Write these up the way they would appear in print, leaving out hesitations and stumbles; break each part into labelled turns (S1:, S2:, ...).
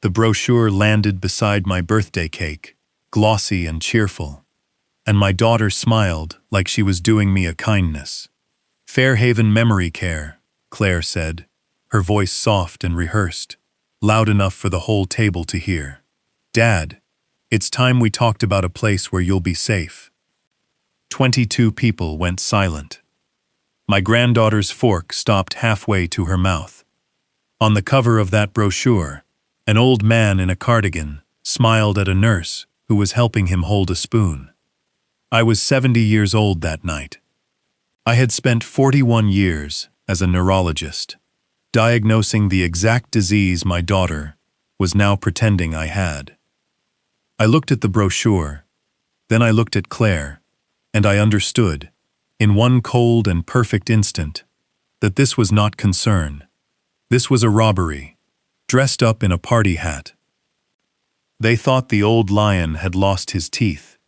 S1: The brochure landed beside my birthday cake, glossy and cheerful, and my daughter smiled like she was doing me a kindness. "Fairhaven Memory Care," Claire said, her voice soft and rehearsed, loud enough for the whole table to hear. "Dad, it's time we talked about a place where you'll be safe." 22 people went silent. My granddaughter's fork stopped halfway to her mouth. On the cover of that brochure, an old man in a cardigan smiled at a nurse who was helping him hold a spoon. I was 70 years old that night. I had spent 41 years as a neurologist, diagnosing the exact disease my daughter was now pretending I had. I looked at the brochure, then I looked at Claire, and I understood, in one cold and perfect instant, that this was not concern. This was a robbery, dressed up in a party hat. They thought the old lion had lost his teeth.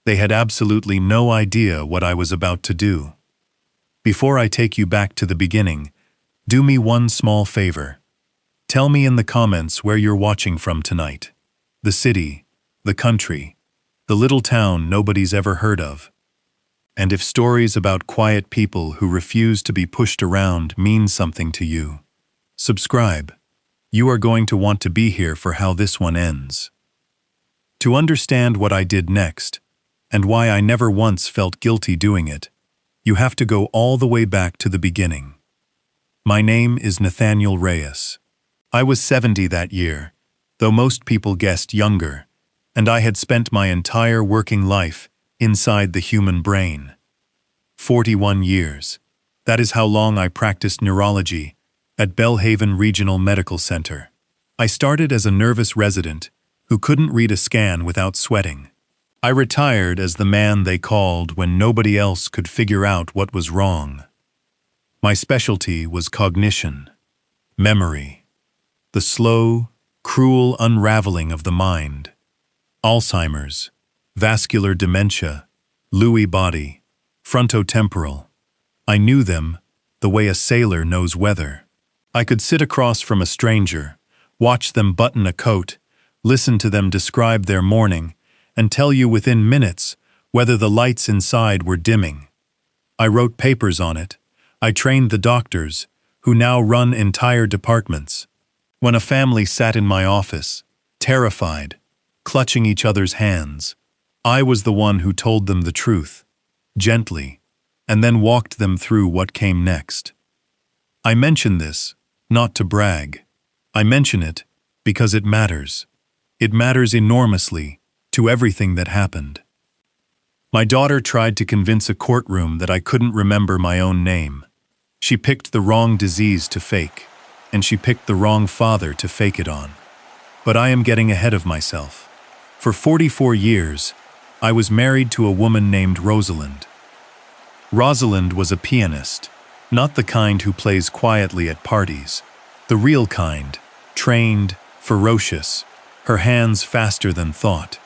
S1: They had absolutely no idea what I was about to do. Before I take you back to the beginning, do me one small favor. Tell me in the comments where you're watching from tonight. The city, the country, the little town nobody's ever heard of. And if stories about quiet people who refuse to be pushed around mean something to you, subscribe. You are going to want to be here for how this one ends. To understand what I did next, and why I never once felt guilty doing it, you have to go all the way back to the beginning. My name is Nathaniel Reyes. I was 70 that year, though most people guessed younger, and I had spent my entire working life inside the human brain. 41 years. That is how long I practiced neurology at Belhaven Regional Medical Center. I started as a nervous resident who couldn't read a scan without sweating. I retired as the man they called when nobody else could figure out what was wrong. My specialty was cognition, memory, the slow, cruel unraveling of the mind. Alzheimer's, vascular dementia, Lewy body, frontotemporal. I knew them the way a sailor knows weather. I could sit across from a stranger, watch them button a coat, listen to them describe their morning, and tell you within minutes whether the lights inside were dimming. I wrote papers on it. I trained the doctors, who now run entire departments. When a family sat in my office, terrified, clutching each other's hands, I was the one who told them the truth, gently, and then walked them through what came next. I mention this, not to brag. I mention it because it matters. It matters enormously to everything that happened. My daughter tried to convince a courtroom that I couldn't remember my own name. She picked the wrong disease to fake, and she picked the wrong father to fake it on. But I am getting ahead of myself. For 44 years, I was married to a woman named Rosalind. Rosalind was a pianist, not the kind who plays quietly at parties, the real kind, trained, ferocious, her hands faster than thought.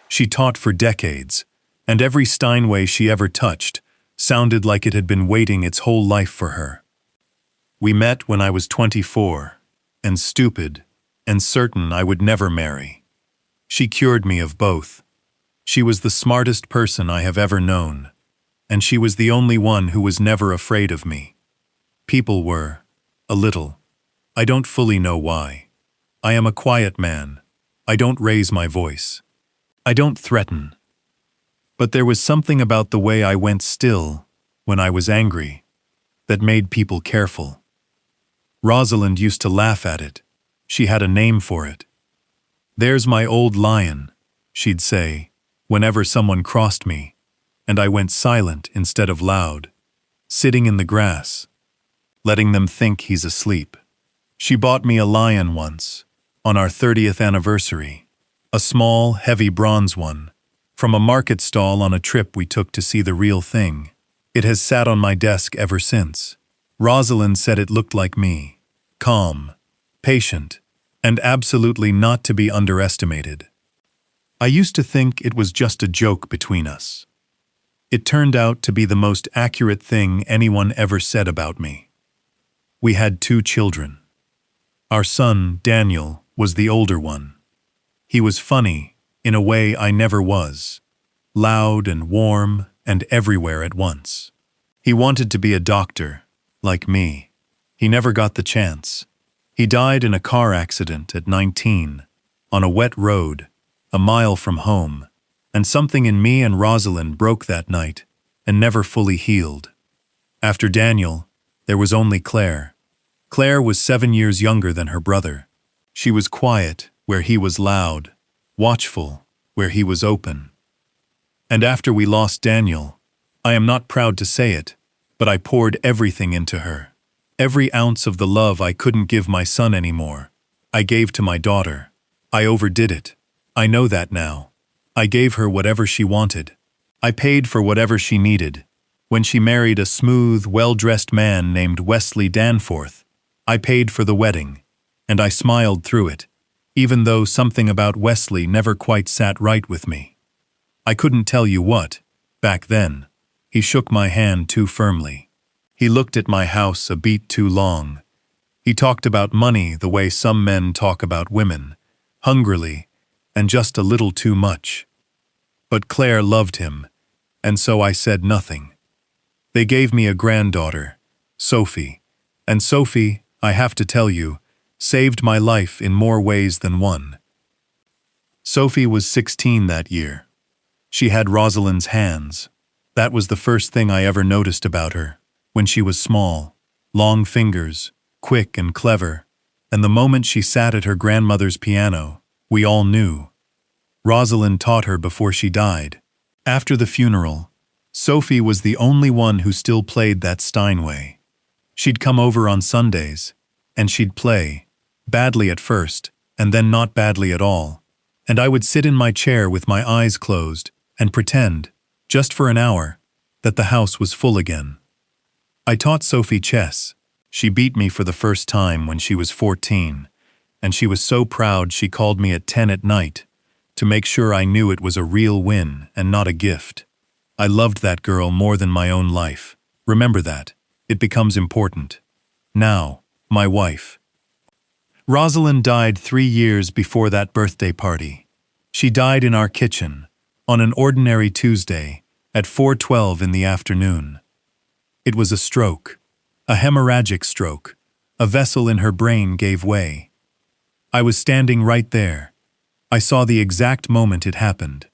S1: She taught for decades, and every Steinway she ever touched sounded like it had been waiting its whole life for her. We met when I was 24, and stupid, and certain I would never marry. She cured me of both. She was the smartest person I have ever known, and she was the only one who was never afraid of me. People were, a little. I don't fully know why. I am a quiet man. I don't raise my voice. I don't threaten. But there was something about the way I went still, when I was angry, that made people careful. Rosalind used to laugh at it. She had a name for it. "There's my old lion," she'd say, whenever someone crossed me, and I went silent instead of loud, sitting in the grass, letting them think he's asleep. She bought me a lion once, on our 30th anniversary, a small, heavy bronze one, from a market stall on a trip we took to see the real thing. It has sat on my desk ever since. Rosalind said it looked like me, calm, patient, and absolutely not to be underestimated. I used to think it was just a joke between us. It turned out to be the most accurate thing anyone ever said about me. We had 2 children. Our son, Daniel, was the older one. He was funny, in a way I never was. Loud and warm and everywhere at once. He wanted to be a doctor, like me. He never got the chance. He died in a car accident at 19, on a wet road, a mile from home, and something in me and Rosalind broke that night and never fully healed. After Daniel, there was only Claire. Claire was 7 years younger than her brother. She was quiet where he was loud, watchful where he was open. And after we lost Daniel, I am not proud to say it, but I poured everything into her. Every ounce of the love I couldn't give my son anymore, I gave to my daughter. I overdid it. I know that now. I gave her whatever she wanted. I paid for whatever she needed. When she married a smooth, well-dressed man named Wesley Danforth, I paid for the wedding, and I smiled through it, even though something about Wesley never quite sat right with me. I couldn't tell you what, back then. He shook my hand too firmly. He looked at my house a beat too long. He talked about money the way some men talk about women, hungrily, and just a little too much. But Claire loved him, and so I said nothing. They gave me a granddaughter, Sophie, and Sophie, I have to tell you, saved my life in more ways than one. Sophie was 16 that year. She had Rosalind's hands. That was the first thing I ever noticed about her, when she was small, long fingers, quick and clever, and the moment she sat at her grandmother's piano, we all knew. Rosalind taught her before she died. After the funeral, Sophie was the only one who still played that Steinway. She'd come over on Sundays, and she'd play, badly at first, and then not badly at all, and I would sit in my chair with my eyes closed and pretend, just for an hour, that the house was full again. I taught Sophie chess. She beat me for the first time when she was 14, and she was so proud she called me at 10 at night to make sure I knew it was a real win and not a gift. I loved that girl more than my own life. Remember that. It becomes important. Now, my wife. Rosalind died 3 years before that birthday party. She died in our kitchen, on an ordinary Tuesday, at 4:12 in the afternoon. It was a stroke, a hemorrhagic stroke. A vessel in her brain gave way. I was standing right there. I saw the exact moment it happened.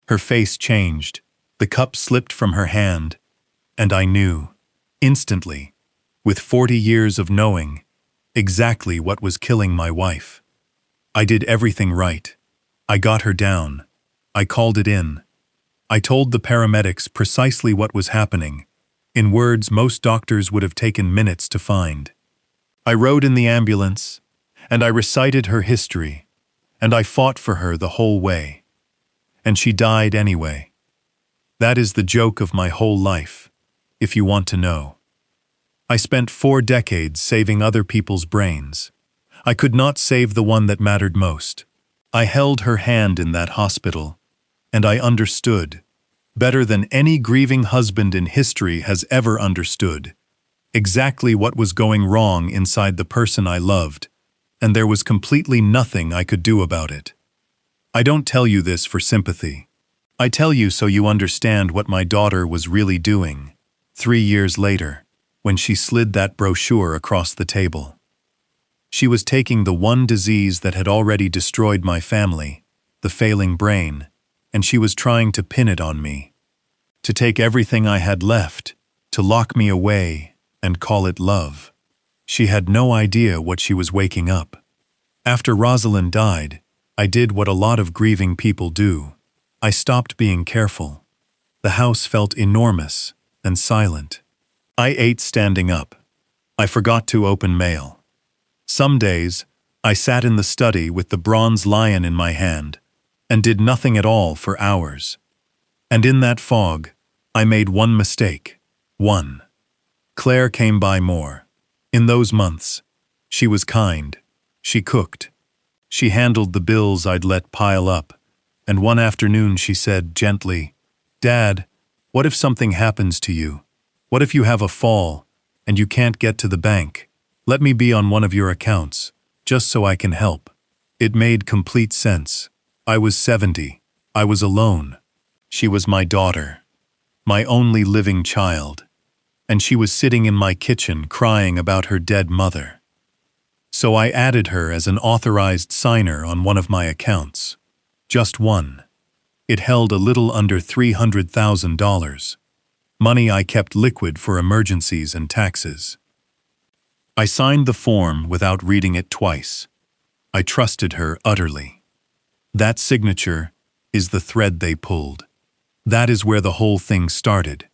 S1: Her face changed, the cup slipped from her hand, and I knew, instantly, with 40 years of knowing, exactly what was killing my wife. I did everything right. I got her down. I called it in. I told the paramedics precisely what was happening, in words most doctors would have taken minutes to find. I rode in the ambulance, and I recited her history, and I fought for her the whole way. And she died anyway. That is the joke of my whole life, if you want to know. I spent 4 decades saving other people's brains. I could not save the one that mattered most. I held her hand in that hospital, and I understood, better than any grieving husband in history has ever understood, exactly what was going wrong inside the person I loved, and there was completely nothing I could do about it. I don't tell you this for sympathy. I tell you so you understand what my daughter was really doing, 3 years later, when she slid that brochure across the table. She was taking the one disease that had already destroyed my family, the failing brain, and she was trying to pin it on me, to take everything I had left, to lock me away and call it love. She had no idea what she was waking up. After Rosalind died, I did what a lot of grieving people do. I stopped being careful. The house felt enormous and silent. I ate standing up. I forgot to open mail. Some days, I sat in the study with the bronze lion in my hand and did nothing at all for hours. And in that fog, I made one mistake. One. Claire came by more. In those months, she was kind. She cooked. She handled the bills I'd let pile up, and one afternoon she said gently, "Dad, what if something happens to you? What if you have a fall and you can't get to the bank? Let me be on one of your accounts, just so I can help." It made complete sense. I was 70. I was alone. She was my daughter, my only living child, and she was sitting in my kitchen crying about her dead mother. So I added her as an authorized signer on one of my accounts. Just one. It held a little under $300,000. Money I kept liquid for emergencies and taxes. I signed the form without reading it twice. I trusted her utterly. That signature is the thread they pulled. That is where the whole thing started,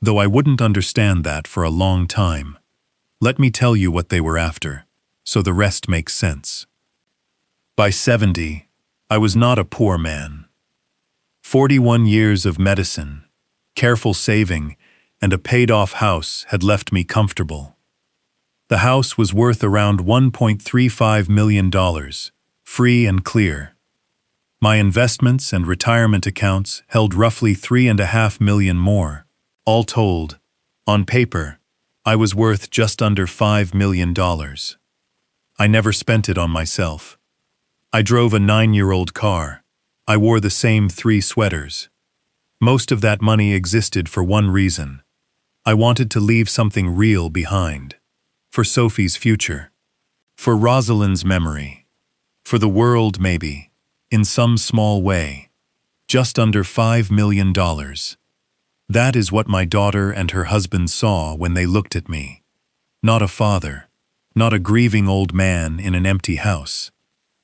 S1: though I wouldn't understand that for a long time. Let me tell you what they were after, so the rest makes sense. By 70, I was not a poor man. 41 years of medicine, careful saving, and a paid-off house had left me comfortable. The house was worth around $1.35 million, free and clear. My investments and retirement accounts held roughly $3.5 million more. All told, on paper, I was worth just under $5 million. I never spent it on myself. I drove a 9-year-old car. I wore the same 3 sweaters. Most of that money existed for one reason. I wanted to leave something real behind. For Sophie's future. For Rosalind's memory. For the world, maybe. In some small way. Just under $5 million. That is what my daughter and her husband saw when they looked at me. Not a father. Not a grieving old man in an empty house.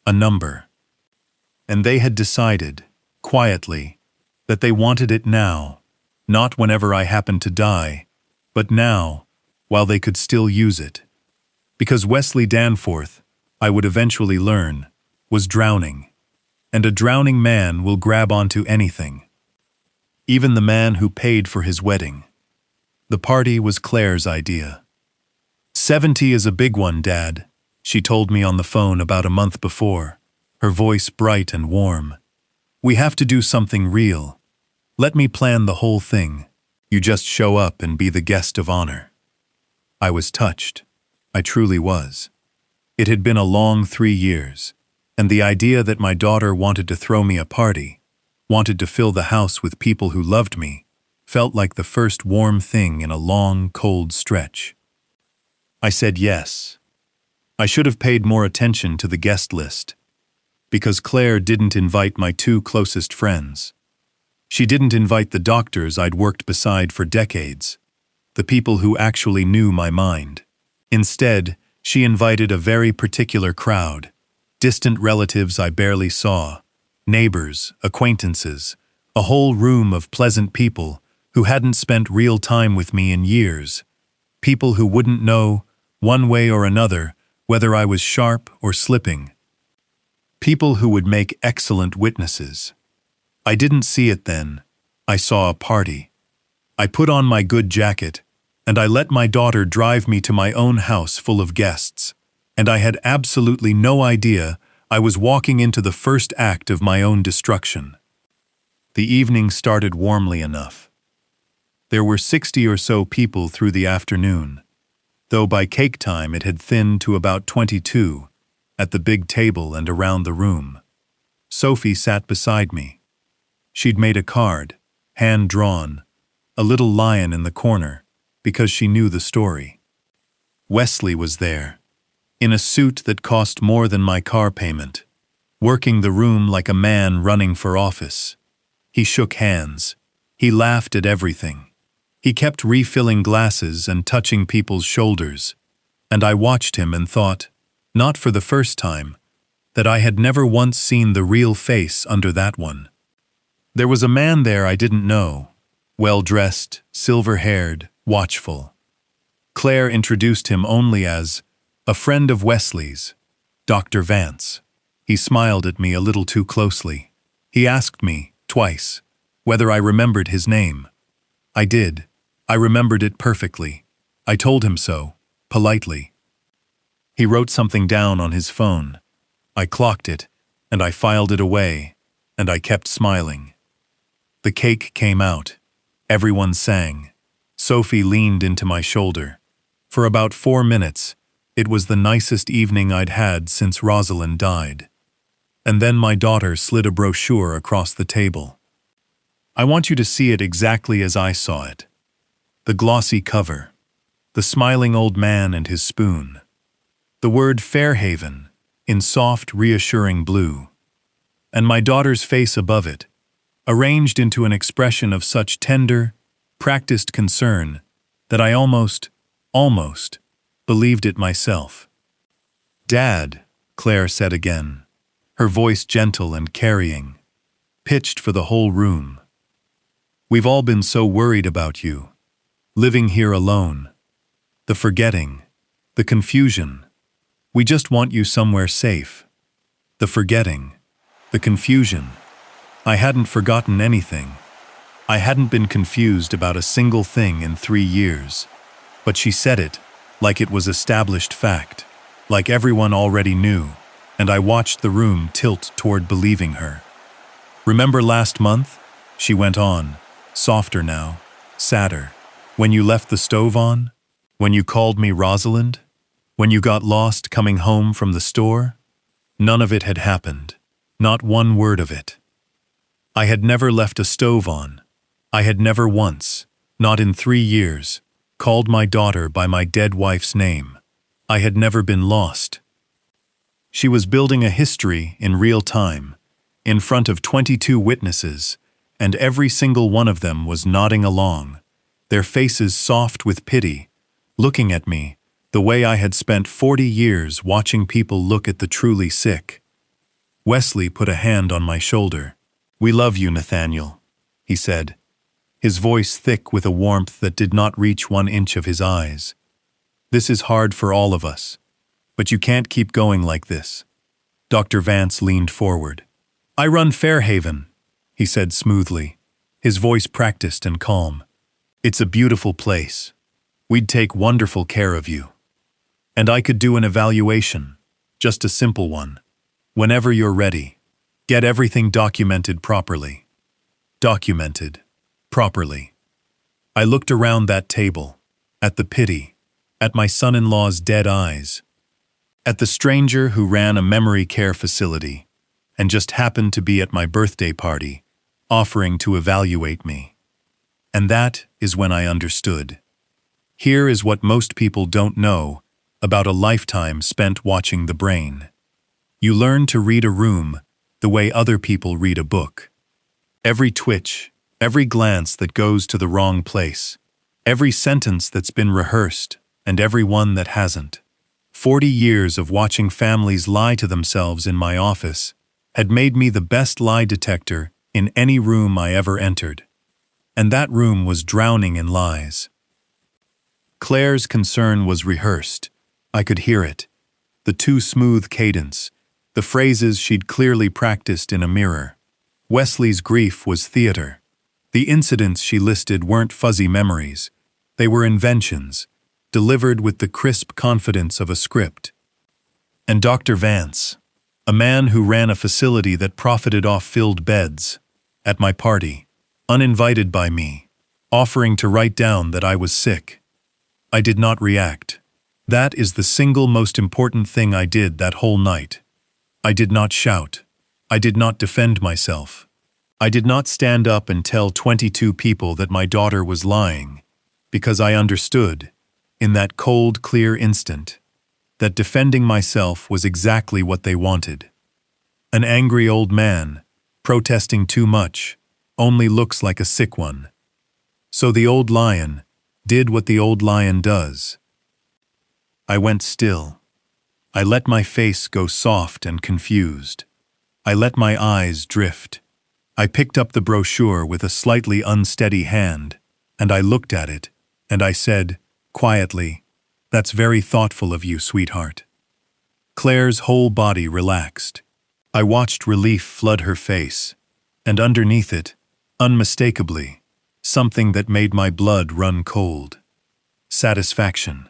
S1: A number. And they had decided, quietly, that they wanted it now, not whenever I happened to die, but now, while they could still use it. Because Wesley Danforth, I would eventually learn, was drowning. And a drowning man will grab onto anything. Even the man who paid for his wedding. The party was Claire's idea. 70 is a big one, Dad, she told me on the phone about a month before, her voice bright and warm. We have to do something real. Let me plan the whole thing. You just show up and be the guest of honor. I was touched. I truly was. It had been a long 3 years. And the idea that my daughter wanted to throw me a party, wanted to fill the house with people who loved me, felt like the first warm thing in a long, cold stretch. I said yes. I should have paid more attention to the guest list, because Claire didn't invite my 2 closest friends. She didn't invite the doctors I'd worked beside for decades, the people who actually knew my mind. Instead, she invited a very particular crowd. Distant relatives I barely saw, neighbors, acquaintances, a whole room of pleasant people who hadn't spent real time with me in years, people who wouldn't know, one way or another, whether I was sharp or slipping. People who would make excellent witnesses. I didn't see it then. I saw a party. I put on my good jacket, and I let my daughter drive me to my own house full of guests. And I had absolutely no idea I was walking into the first act of my own destruction. The evening started warmly enough. There were 60 or so people through the afternoon, though by cake time it had thinned to about 22, at the big table and around the room. Sophie sat beside me. She'd made a card, hand-drawn, a little lion in the corner, because she knew the story. Wesley was there. In a suit that cost more than my car payment, working the room like a man running for office. He shook hands. He laughed at everything. He kept refilling glasses and touching people's shoulders, and I watched him and thought, not for the first time, that I had never once seen the real face under that one. There was a man there I didn't know, well-dressed, silver-haired, watchful. Claire introduced him only as a friend of Wesley's, Dr. Vance. He smiled at me a little too closely. He asked me, twice, whether I remembered his name. I did. I remembered it perfectly. I told him so, politely. He wrote something down on his phone. I clocked it, and I filed it away, and I kept smiling. The cake came out. Everyone sang. Sophie leaned into my shoulder. For about 4 minutes, it was the nicest evening I'd had since Rosalind died. And then my daughter slid a brochure across the table. I want you to see it exactly as I saw it. The glossy cover. The smiling old man and his spoon. The word Fairhaven, in soft, reassuring blue. And my daughter's face above it, arranged into an expression of such tender, practiced concern that I almost believed it myself. "Dad," Claire said again, her voice gentle and carrying, pitched for the whole room. "We've all been so worried about you, living here alone. The forgetting, the confusion. We just want you somewhere safe. The forgetting, the confusion. I hadn't forgotten anything. I hadn't been confused about a single thing in 3 years. But she said it like it was established fact, like everyone already knew, and I watched the room tilt toward believing her. Remember last month?" she went on, softer now, sadder. "When you left the stove on? When you called me Rosalind? When you got lost coming home from the store? None of it had happened. Not one word of it. I had never left a stove on. I had never once, not in 3 years, called my daughter by my dead wife's name. I had never been lost." She was building a history in real time, in front of 22 witnesses, and every single one of them was nodding along, their faces soft with pity, looking at me the way I had spent 40 years watching people look at the truly sick. Wesley put a hand on my shoulder. "We love you, Nathaniel," he said, his voice thick with a warmth that did not reach 1 inch of his eyes. "This is hard for all of us, but you can't keep going like this." Dr. Vance leaned forward. "I run Fairhaven," he said smoothly, his voice practiced and calm. "It's a beautiful place. We'd take wonderful care of you. And I could do an evaluation, just a simple one. Whenever you're ready, get everything documented properly." Documented. Properly. I looked around that table, at the pity, at my son-in-law's dead eyes, at the stranger who ran a memory care facility and just happened to be at my birthday party, offering to evaluate me. And that is when I understood. Here is what most people don't know about a lifetime spent watching the brain. You learn to read a room the way other people read a book. Every twitch, every glance that goes to the wrong place, every sentence that's been rehearsed, and every one that hasn't. 40 years of watching families lie to themselves in my office had made me the best lie detector in any room I ever entered. And that room was drowning in lies. Claire's concern was rehearsed. I could hear it. The too smooth cadence, the phrases she'd clearly practiced in a mirror. Wesley's grief was theater. The incidents she listed weren't fuzzy memories. They were inventions, delivered with the crisp confidence of a script. And Dr. Vance, a man who ran a facility that profited off filled beds, at my party, uninvited by me, offering to write down that I was sick. I did not react. That is the single most important thing I did that whole night. I did not shout. I did not defend myself. I did not stand up and tell 22 people that my daughter was lying, because I understood, in that cold, clear instant, that defending myself was exactly what they wanted. An angry old man, protesting too much, only looks like a sick one. So the old lion did what the old lion does. I went still. I let my face go soft and confused. I let my eyes drift. I picked up the brochure with a slightly unsteady hand, and I looked at it, and I said, quietly, "That's very thoughtful of you, sweetheart." Claire's whole body relaxed. I watched relief flood her face, and underneath it, unmistakably, something that made my blood run cold. Satisfaction.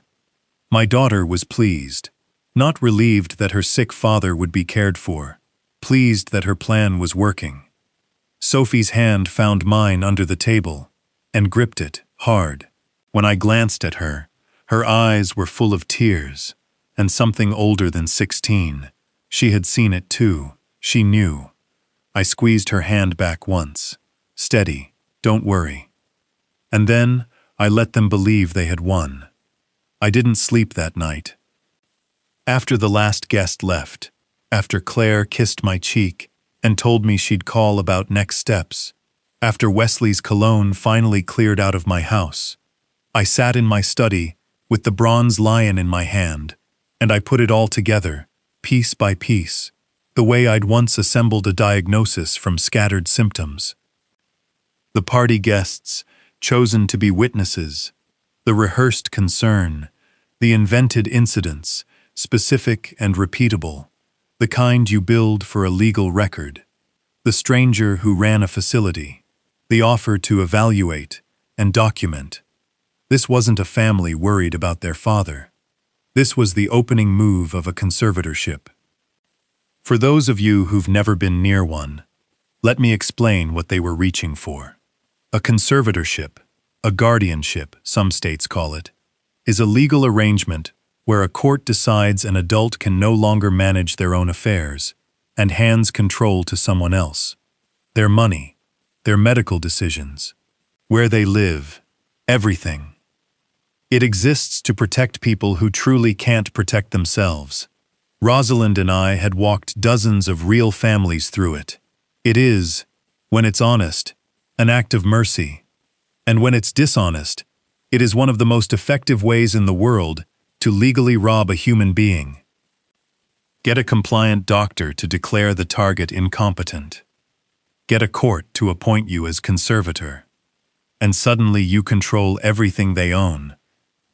S1: My daughter was pleased, not relieved that her sick father would be cared for, pleased that her plan was working. Sophie's hand found mine under the table and gripped it hard. When I glanced at her, her eyes were full of tears, and something older than 16. She had seen it too, She knew. I squeezed her hand back once. Steady, don't worry. And then I let them believe they had won. I didn't sleep that night. After the last guest left, after Claire kissed my cheek and told me she'd call about next steps, after Wesley's cologne finally cleared out of my house, I sat in my study with the bronze lion in my hand, and I put it all together, piece by piece, the way I'd once assembled a diagnosis from scattered symptoms. The party guests, chosen to be witnesses, the rehearsed concern, the invented incidents, specific and repeatable, the kind you build for a legal record, the stranger who ran a facility, the offer to evaluate and document. This wasn't a family worried about their father. This was the opening move of a conservatorship. For those of you who've never been near one, let me explain what they were reaching for. A conservatorship, a guardianship, some states call it, is a legal arrangement where a court decides an adult can no longer manage their own affairs and hands control to someone else. Their money, their medical decisions, where they live, everything. It exists to protect people who truly can't protect themselves. Rosalind and I had walked dozens of real families through it. It is, when it's honest, an act of mercy. And when it's dishonest, it is one of the most effective ways in the world to legally rob a human being. Get a compliant doctor to declare the target incompetent. Get a court to appoint you as conservator. And suddenly you control everything they own,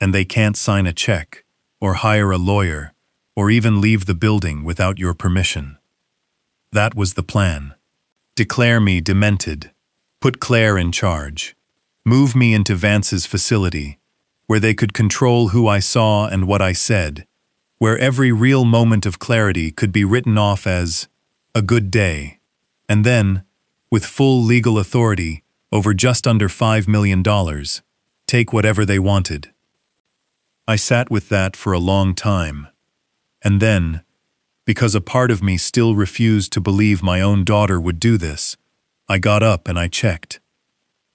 S1: and they can't sign a check, or hire a lawyer, or even leave the building without your permission. That was the plan. Declare me demented. Put Claire in charge. Move me into Vance's facility, where they could control who I saw and what I said, where every real moment of clarity could be written off as a good day, and then, with full legal authority over just under $5 million, take whatever they wanted. I sat with that for a long time, and then, because a part of me still refused to believe my own daughter would do this, I got up and I checked.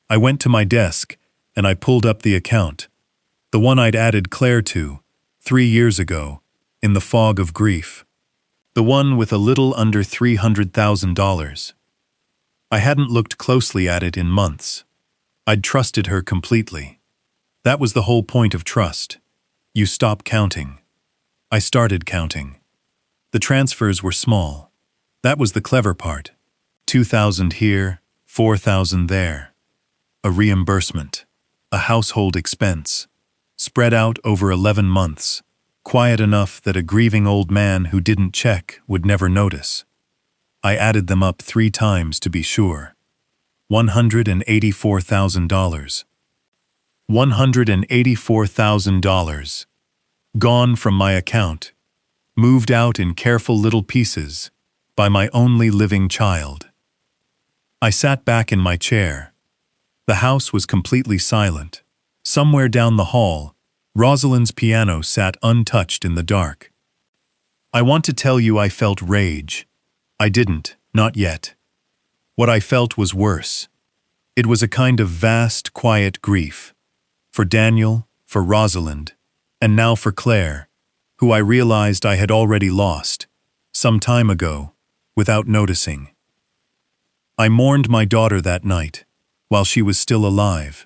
S1: I went to my desk and I pulled up the account, the one I'd added Claire to 3 years ago, in the fog of grief. The one with a little under $300,000. I hadn't looked closely at it in months. I'd trusted her completely. That was the whole point of trust. You stop counting. I started counting. The transfers were small. That was the clever part. 2,000 here, 4,000 there. A reimbursement. A household expense. Spread out over 11 months. Quiet enough that a grieving old man who didn't check would never notice. I added them up 3 times to be sure. $184,000. $184,000. Gone from my account. Moved out in careful little pieces by my only living child. I sat back in my chair. The house was completely silent. Somewhere down the hall, Rosalind's piano sat untouched in the dark. I want to tell you I felt rage. I didn't, not yet. What I felt was worse. It was a kind of vast, quiet grief. For Daniel, for Rosalind, and now for Claire, who I realized I had already lost, some time ago, without noticing. I mourned my daughter that night, while she was still alive.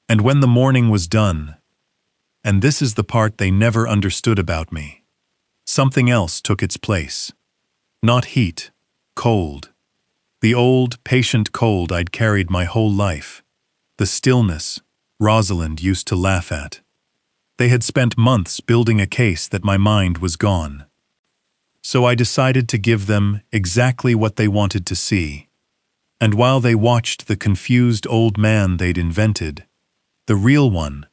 S1: And when the mourning was done, and this is the part they never understood about me, something else took its place. Not heat, cold. The old, patient cold I'd carried my whole life. The stillness Rosalind used to laugh at. They had spent months building a case that my mind was gone. So I decided to give them exactly what they wanted to see. And while they watched the confused old man they'd invented, the real one,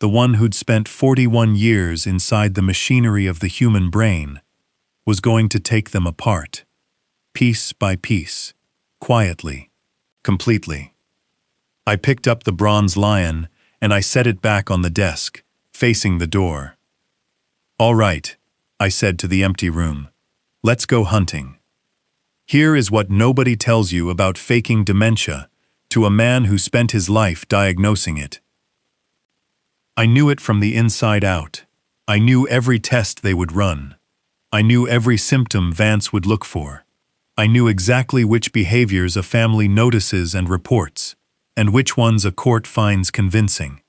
S1: the one who'd spent 41 years inside the machinery of the human brain, was going to take them apart, piece by piece, quietly, completely. I picked up the bronze lion and I set it back on the desk, facing the door. "All right," I said to the empty room. "Let's go hunting." Here is what nobody tells you about faking dementia to a man who spent his life diagnosing it. I knew it from the inside out. I knew every test they would run. I knew every symptom Vance would look for. I knew exactly which behaviors a family notices and reports, and which ones a court finds convincing.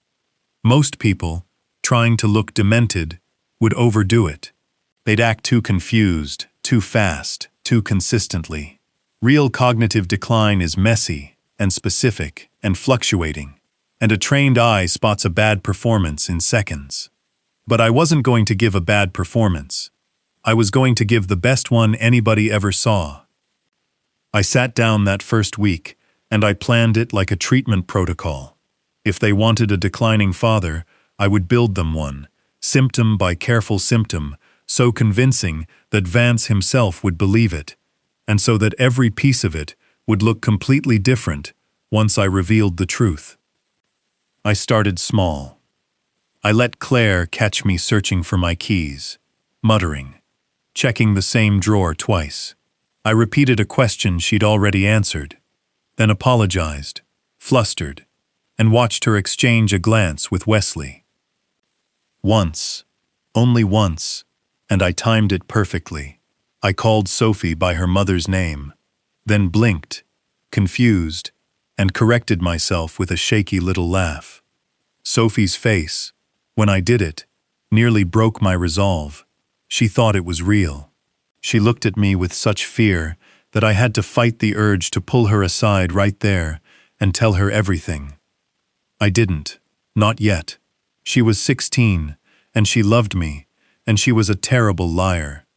S1: Most people, trying to look demented, would overdo it. They'd act too confused, too fast, too consistently. Real cognitive decline is messy and specific and fluctuating, and a trained eye spots a bad performance in seconds. But I wasn't going to give a bad performance. I was going to give the best one anybody ever saw. I sat down that first week, and I planned it like a treatment protocol. If they wanted a declining father, I would build them one, symptom by careful symptom, so convincing that Vance himself would believe it, and so that every piece of it would look completely different once I revealed the truth. I started small. I let Claire catch me searching for my keys, muttering, checking the same drawer twice. I repeated a question she'd already answered, then apologized, flustered, and watched her exchange a glance with Wesley. Once, only once, and I timed it perfectly. I called Sophie by her mother's name, then blinked, confused, and corrected myself with a shaky little laugh. Sophie's face, when I did it, nearly broke my resolve. She thought it was real. She looked at me with such fear that I had to fight the urge to pull her aside right there and tell her everything. I didn't, not yet. She was 16, and she loved me, and she was a terrible liar.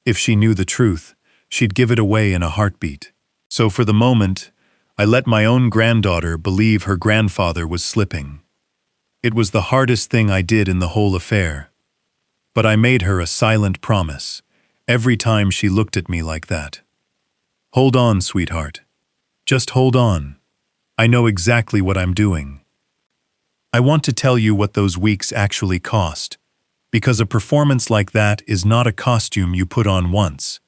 S1: If she knew the truth, she'd give it away in a heartbeat. So for the moment, I let my own granddaughter believe her grandfather was slipping. It was the hardest thing I did in the whole affair. But I made her a silent promise, every time she looked at me like that. Hold on, sweetheart. Just hold on. I know exactly what I'm doing. I want to tell you what those weeks actually cost, because a performance like that is not a costume you put on once.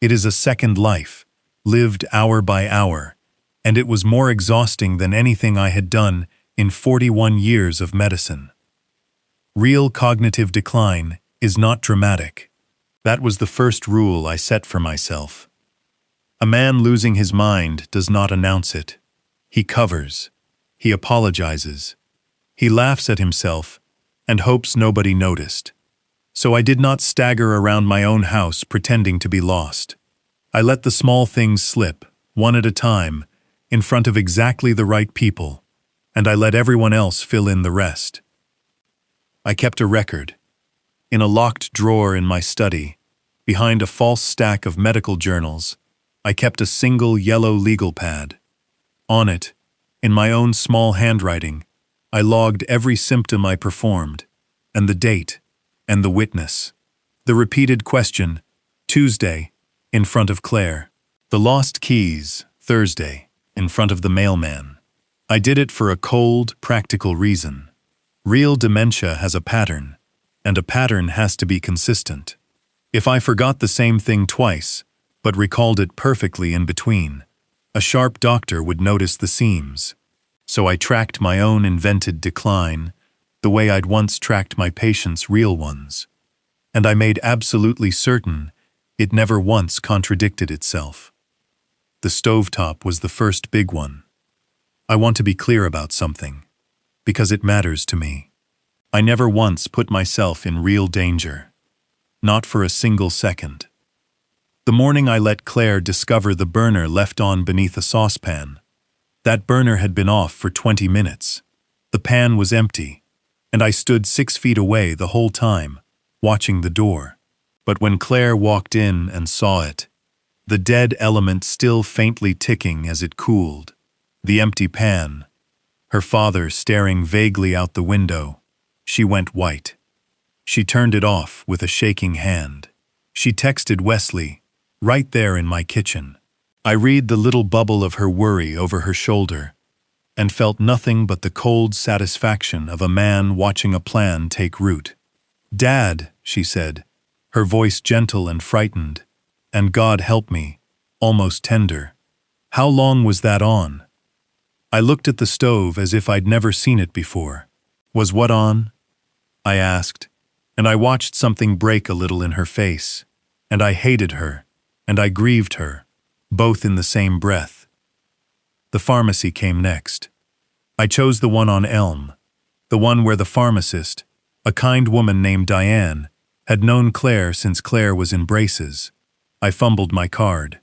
S1: It is a second life, lived hour by hour, and it was more exhausting than anything I had done in 41 years of medicine. Real cognitive decline is not dramatic. That was the first rule I set for myself. A man losing his mind does not announce it. He covers. He apologizes. He laughs at himself and hopes nobody noticed. So I did not stagger around my own house pretending to be lost. I let the small things slip, one at a time, in front of exactly the right people, and I let everyone else fill in the rest. I kept a record. In a locked drawer in my study, behind a false stack of medical journals, I kept a single yellow legal pad. On it, in my own small handwriting, I logged every symptom I performed, and the date, and the witness. The repeated question, Tuesday, in front of Claire. The lost keys, Thursday, in front of the mailman. I did it for a cold, practical reason. Real dementia has a pattern, and a pattern has to be consistent. If I forgot the same thing twice, but recalled it perfectly in between, a sharp doctor would notice the seams. So I tracked my own invented decline, the way I'd once tracked my patients' real ones. And I made absolutely certain it never once contradicted itself. The stovetop was the first big one. I want to be clear about something, because it matters to me. I never once put myself in real danger. Not for a single second. The morning I let Claire discover the burner left on beneath a saucepan, that burner had been off for 20 minutes. The pan was empty, and I stood 6 feet away the whole time, watching the door. But when Claire walked in and saw it, the dead element still faintly ticking as it cooled, the empty pan, her father staring vaguely out the window, she went white. She turned it off with a shaking hand. She texted Wesley, right there in my kitchen. I read the little bubble of her worry over her shoulder, and felt nothing but the cold satisfaction of a man watching a plan take root. "Dad," she said, her voice gentle and frightened, "and God help me, almost tender. How long was that on? I looked at the stove as if I'd never seen it before. Was what on? I asked, and I watched something break a little in her face, and I hated her, and I grieved her, both in the same breath. The pharmacy came next. I chose the one on Elm, the one where the pharmacist, a kind woman named Diane, had known Claire since Claire was in braces. I fumbled my card.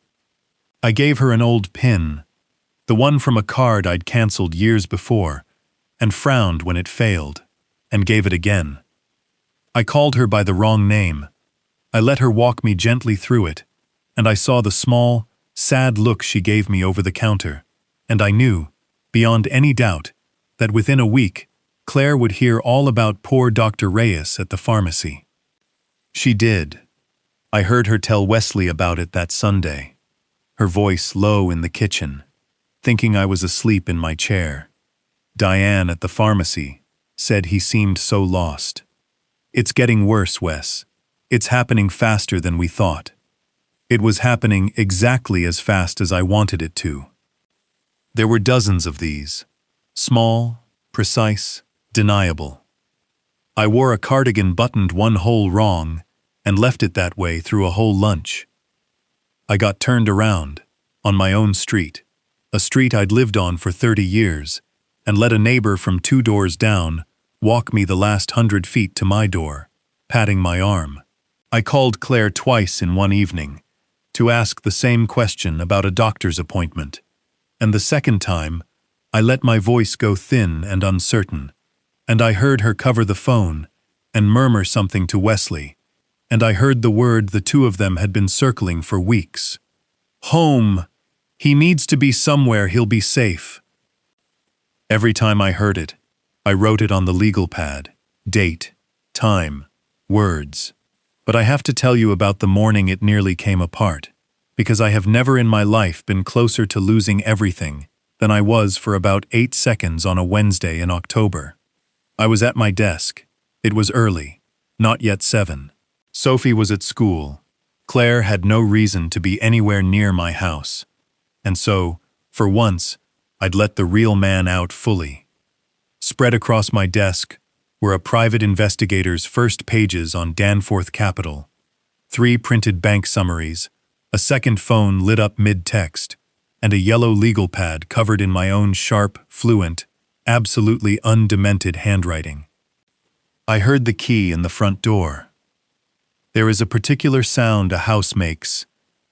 S1: I gave her an old pin, the one from a card I'd canceled years before, and frowned when it failed, and gave it again. I called her by the wrong name. I let her walk me gently through it, and I saw the small, sad look she gave me over the counter, and I knew, beyond any doubt, that within a week, Claire would hear all about poor Dr. Reyes at the pharmacy. She did. I heard her tell Wesley about it that Sunday, her voice low in the kitchen, thinking I was asleep in my chair. Diane at the pharmacy said he seemed so lost. It's getting worse, Wes. It's happening faster than we thought. It was happening exactly as fast as I wanted it to. There were dozens of these. Small, precise, deniable. I wore a cardigan buttoned one hole wrong and left it that way through a whole lunch. I got turned around, on my own street, a street I'd lived on for 30 years, and let a neighbor from 2 doors down walk me the last 100 feet to my door, patting my arm. I called Claire twice in one evening to ask the same question about a doctor's appointment, and the second time, I let my voice go thin and uncertain, and I heard her cover the phone and murmur something to Wesley, and I heard the word the two of them had been circling for weeks. Home! He needs to be somewhere he'll be safe. Every time I heard it, I wrote it on the legal pad. Date, time, words. But I have to tell you about the morning it nearly came apart, because I have never in my life been closer to losing everything than I was for about 8 seconds on a Wednesday in October. I was at my desk. It was early, not yet 7. Sophie was at school. Claire had no reason to be anywhere near my house. And so, for once, I'd let the real man out fully. Spread across my desk were a private investigator's first pages on Danforth Capital, 3 printed bank summaries, a second phone lit up mid-text, and a yellow legal pad covered in my own sharp, fluent, absolutely undemented handwriting. I heard the key in the front door. There is a particular sound a house makes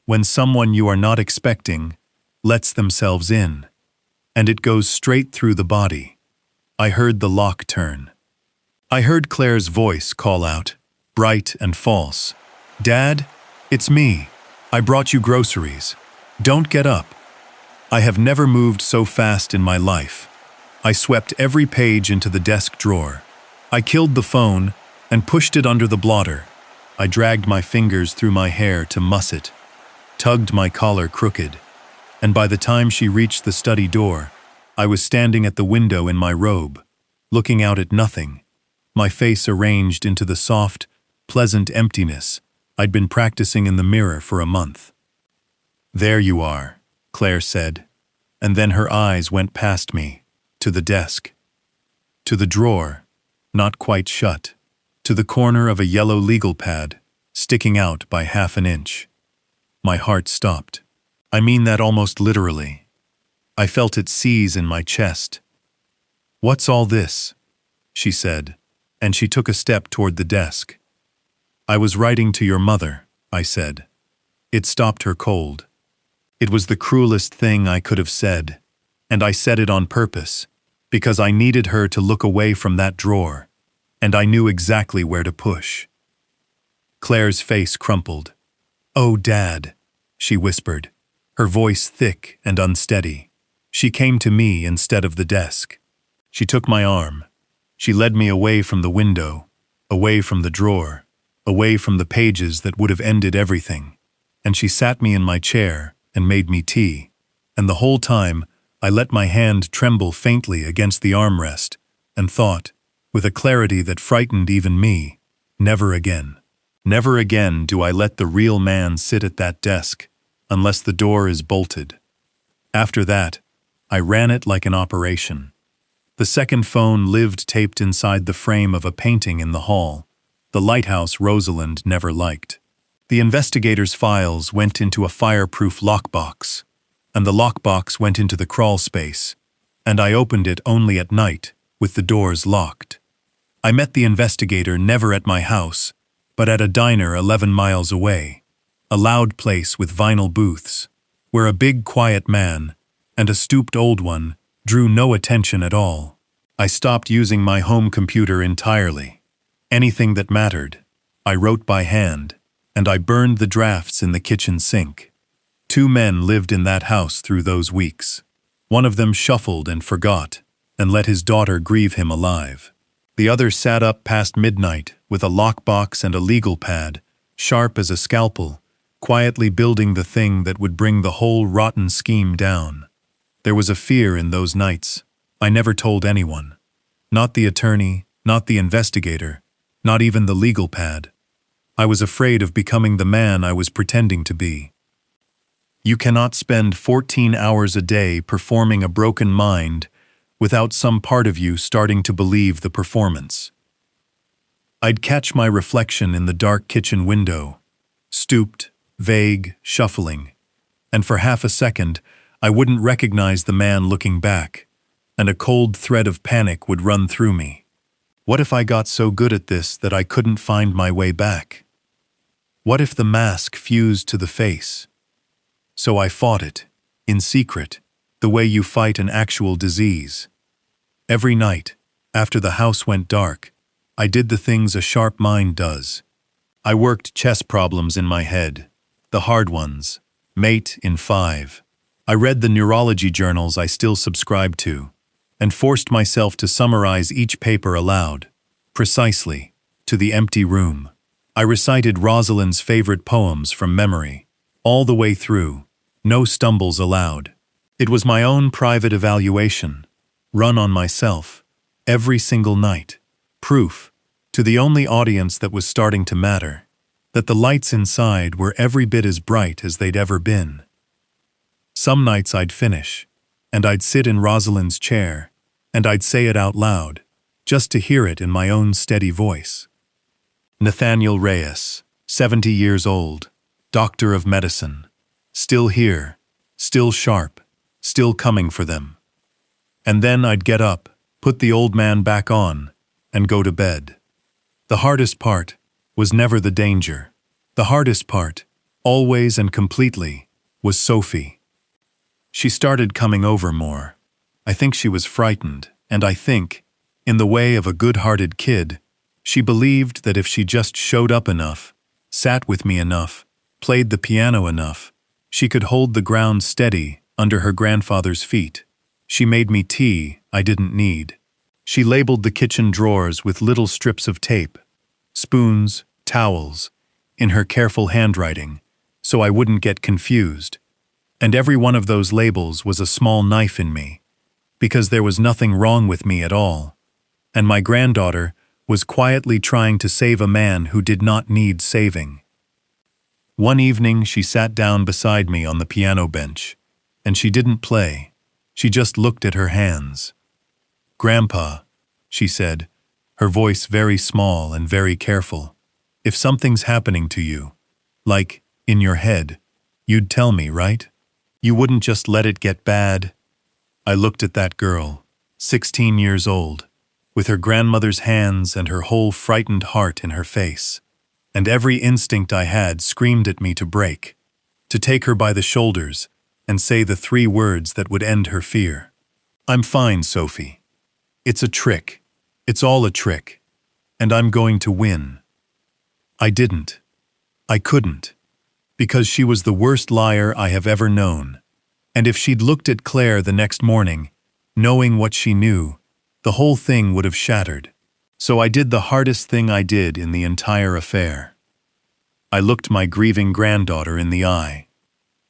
S1: when someone you are not expecting lets themselves in, and it goes straight through the body. I heard the lock turn. I heard Claire's voice call out, bright and false, "Dad, it's me. I brought you groceries. Don't get up." I have never moved so fast in my life. I swept every page into the desk drawer. I killed the phone and pushed it under the blotter. I dragged my fingers through my hair to muss it, tugged my collar crooked, and by the time she reached the study door, I was standing at the window in my robe, looking out at nothing, my face arranged into the soft, pleasant emptiness I'd been practicing in the mirror for a month. "There you are," Claire said, and then her eyes went past me, to the desk, to the drawer, not quite shut, to the corner of a yellow legal pad, sticking out by half an inch. My heart stopped. I mean that almost literally. I felt it seize in my chest. "What's all this?" she said, and she took a step toward the desk. "I was writing to your mother," I said. It stopped her cold. It was the cruelest thing I could have said, and I said it on purpose, because I needed her to look away from that drawer, and I knew exactly where to push. Claire's face crumpled. "Oh, Dad," she whispered, her voice thick and unsteady. She came to me instead of the desk. She took my arm. She led me away from the window, away from the drawer, away from the pages that would have ended everything, and she sat me in my chair and made me tea, and the whole time I let my hand tremble faintly against the armrest and thought, with a clarity that frightened even me, never again. Never again do I let the real man sit at that desk, unless the door is bolted. After that, I ran it like an operation. The second phone lived taped inside the frame of a painting in the hall, the lighthouse Rosalind never liked. The investigator's files went into a fireproof lockbox, and the lockbox went into the crawl space, and I opened it only at night, with the doors locked. I met the investigator never at my house, but at a diner 11 miles away, a loud place with vinyl booths, where a big quiet man, and a stooped old one, drew no attention at all. I stopped using my home computer entirely. Anything that mattered, I wrote by hand, and I burned the drafts in the kitchen sink. 2 men lived in that house through those weeks. One of them shuffled and forgot, and let his daughter grieve him alive. The other sat up past midnight with a lockbox and a legal pad, sharp as a scalpel, quietly building the thing that would bring the whole rotten scheme down. There was a fear in those nights. I never told anyone. Not the attorney, not the investigator, not even the legal pad. I was afraid of becoming the man I was pretending to be. You cannot spend 14 hours a day performing a broken mind without some part of you starting to believe the performance. I'd catch my reflection in the dark kitchen window, stooped, vague, shuffling, and for half a second, I wouldn't recognize the man looking back, and a cold thread of panic would run through me. What if I got so good at this that I couldn't find my way back? What if the mask fused to the face? So I fought it, in secret, the way you fight an actual disease. Every night, after the house went dark, I did the things a sharp mind does. I worked chess problems in my head, the hard ones, mate in 5. I read the neurology journals I still subscribed to, and forced myself to summarize each paper aloud, precisely, to the empty room. I recited Rosalind's favorite poems from memory, all the way through, no stumbles allowed. It was my own private evaluation, run on myself, every single night. Proof, to the only audience that was starting to matter, that the lights inside were every bit as bright as they'd ever been. Some nights I'd finish, and I'd sit in Rosalind's chair, and I'd say it out loud, just to hear it in my own steady voice. Nathaniel Reyes, 70 years old, doctor of medicine, still here, still sharp, still coming for them. And then I'd get up, put the old man back on, and go to bed. The hardest part was never the danger. The hardest part, always and completely, was Sophie. She started coming over more. I think she was frightened, and I think, in the way of a good-hearted kid, she believed that if she just showed up enough, sat with me enough, played the piano enough, she could hold the ground steady under her grandfather's feet. She made me tea I didn't need. She labeled the kitchen drawers with little strips of tape, spoons, towels, in her careful handwriting, so I wouldn't get confused. And every one of those labels was a small knife in me, because there was nothing wrong with me at all, and my granddaughter was quietly trying to save a man who did not need saving. One evening she sat down beside me on the piano bench, and she didn't play, she just looked at her hands. "Grandpa," she said, her voice very small and very careful, "if something's happening to you, like, in your head, you'd tell me, right? You wouldn't just let it get bad." I looked at that girl, 16 years old, with her grandmother's hands and her whole frightened heart in her face, and every instinct I had screamed at me to break, to take her by the shoulders and say the 3 words that would end her fear. "I'm fine, Sophie. It's a trick. It's all a trick. And I'm going to win." I didn't. I couldn't. Because she was the worst liar I have ever known. And if she'd looked at Claire the next morning, knowing what she knew, the whole thing would have shattered. So I did the hardest thing I did in the entire affair. I looked my grieving granddaughter in the eye,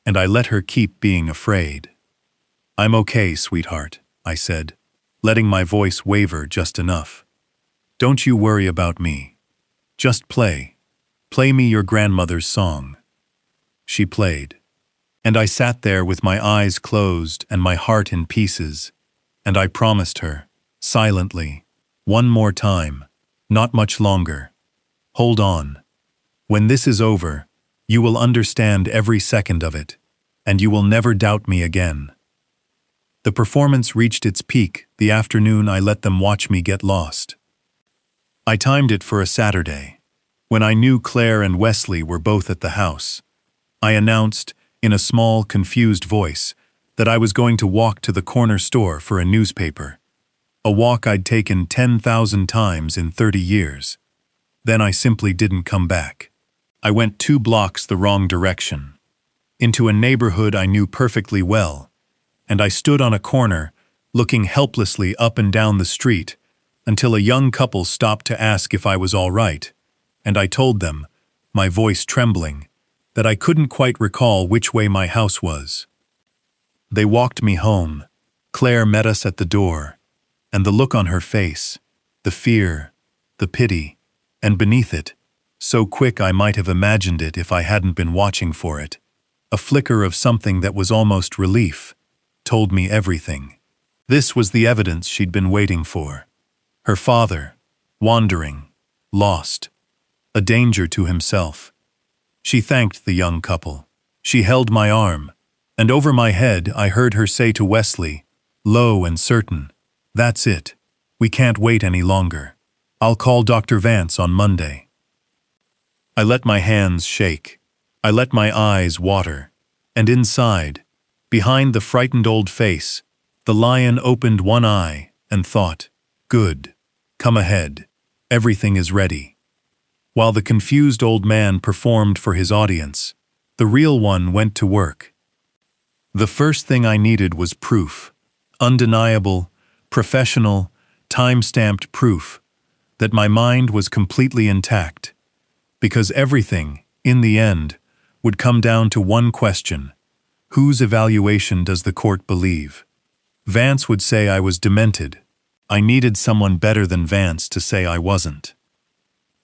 S1: and I let her keep being afraid. "I'm okay, sweetheart," I said, letting my voice waver just enough. "Don't you worry about me. Just play. Play me your grandmother's song." She played. And I sat there with my eyes closed and my heart in pieces, and I promised her, silently, one more time, not much longer. Hold on. When this is over, you will understand every second of it, and you will never doubt me again. The performance reached its peak the afternoon I let them watch me get lost. I timed it for a Saturday. When I knew Claire and Wesley were both at the house, I announced, in a small, confused voice, that I was going to walk to the corner store for a newspaper, a walk I'd taken 10,000 times in 30 years. Then I simply didn't come back. I went 2 blocks the wrong direction, into a neighborhood I knew perfectly well, and I stood on a corner, looking helplessly up and down the street, until a young couple stopped to ask if I was all right, and I told them, my voice trembling, that I couldn't quite recall which way my house was. They walked me home. Claire met us at the door, and the look on her face, the fear, the pity, and beneath it, so quick I might have imagined it if I hadn't been watching for it, a flicker of something that was almost relief, told me everything. This was the evidence she'd been waiting for. Her father, wandering, lost, a danger to himself. She thanked the young couple. She held my arm, and over my head I heard her say to Wesley, low and certain, "That's it. We can't wait any longer. I'll call Dr. Vance on Monday." I let my hands shake. I let my eyes water. And inside, behind the frightened old face, the lion opened one eye and thought, "Good. Come ahead. Everything is ready." While the confused old man performed for his audience, the real one went to work. The first thing I needed was proof, undeniable, professional, time-stamped proof, that my mind was completely intact, because everything, in the end, would come down to one question: whose evaluation does the court believe? Vance would say I was demented. I needed someone better than Vance to say I wasn't.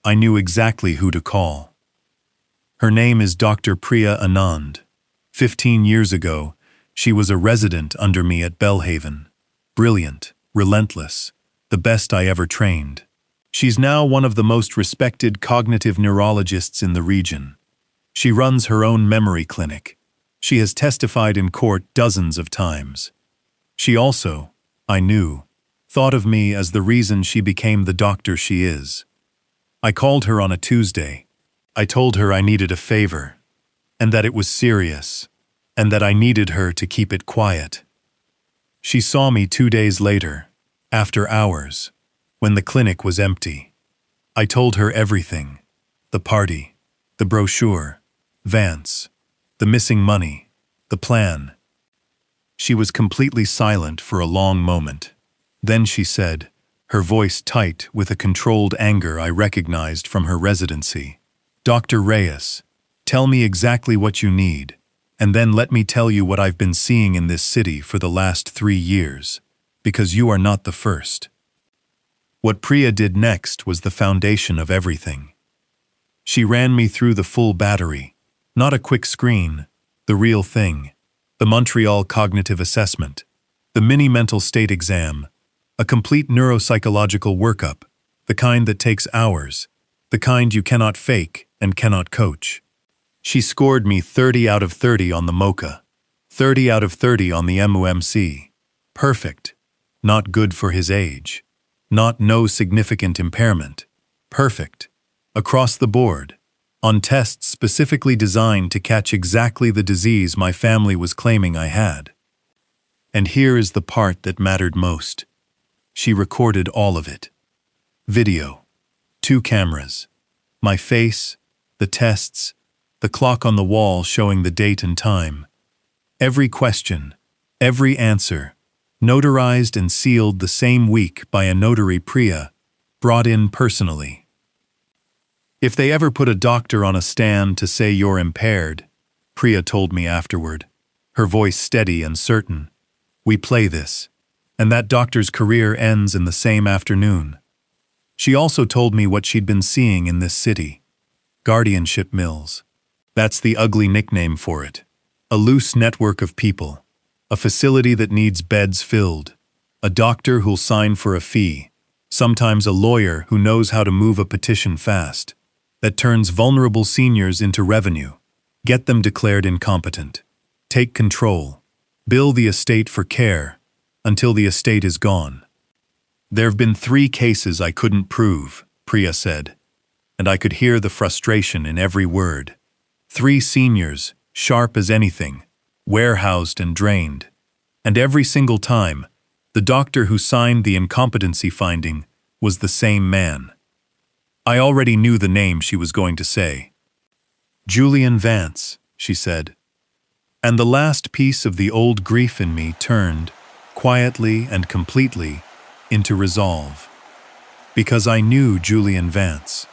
S1: I knew exactly who to call. Her name is Dr. Priya Anand. 15 years ago, she was a resident under me at Belhaven. Brilliant, relentless, the best I ever trained. She's now one of the most respected cognitive neurologists in the region. She runs her own memory clinic. She has testified in court dozens of times. She also, I knew, thought of me as the reason she became the doctor she is. I called her on a Tuesday. I told her I needed a favor, and that it was serious, and that I needed her to keep it quiet. She saw me 2 days later, after hours, when the clinic was empty. I told her everything: the party, the brochure, Vance, the missing money, the plan. She was completely silent for a long moment. Then she said, her voice tight with a controlled anger I recognized from her residency, "Dr. Reyes, tell me exactly what you need, and then let me tell you what I've been seeing in this city for the last 3 years, because you are not the first." What Priya did next was the foundation of everything. She ran me through the full battery, not a quick screen, the real thing, the Montreal Cognitive Assessment, the mini mental state exam, a complete neuropsychological workup, the kind that takes hours, the kind you cannot fake and cannot coach. She scored me 30 out of 30 on the MOCA, 30 out of 30 on the MUMC. Perfect. Not good for his age. Not no significant impairment. Perfect. Across the board. On tests specifically designed to catch exactly the disease my family was claiming I had. And here is the part that mattered most. She recorded all of it. Video. 2 cameras. My face, the tests, the clock on the wall showing the date and time. Every question, every answer, notarized and sealed the same week by a notary Priya, brought in personally. If they ever put a doctor on a stand to say you're impaired, Priya told me afterward, her voice steady and certain, we play this, and that doctor's career ends in the same afternoon. She also told me what she'd been seeing in this city. Guardianship mills. That's the ugly nickname for it. A loose network of people. A facility that needs beds filled. A doctor who'll sign for a fee. Sometimes a lawyer who knows how to move a petition fast. That turns vulnerable seniors into revenue. Get them declared incompetent. Take control. Bill the estate for care until the estate is gone. There have been 3 cases I couldn't prove, Priya said, and I could hear the frustration in every word. 3 seniors, sharp as anything, warehoused and drained. And every single time, the doctor who signed the incompetency finding was the same man. I already knew the name she was going to say. Julian Vance, she said. And the last piece of the old grief in me turned, quietly and completely, into resolve. Because I knew Julian Vance.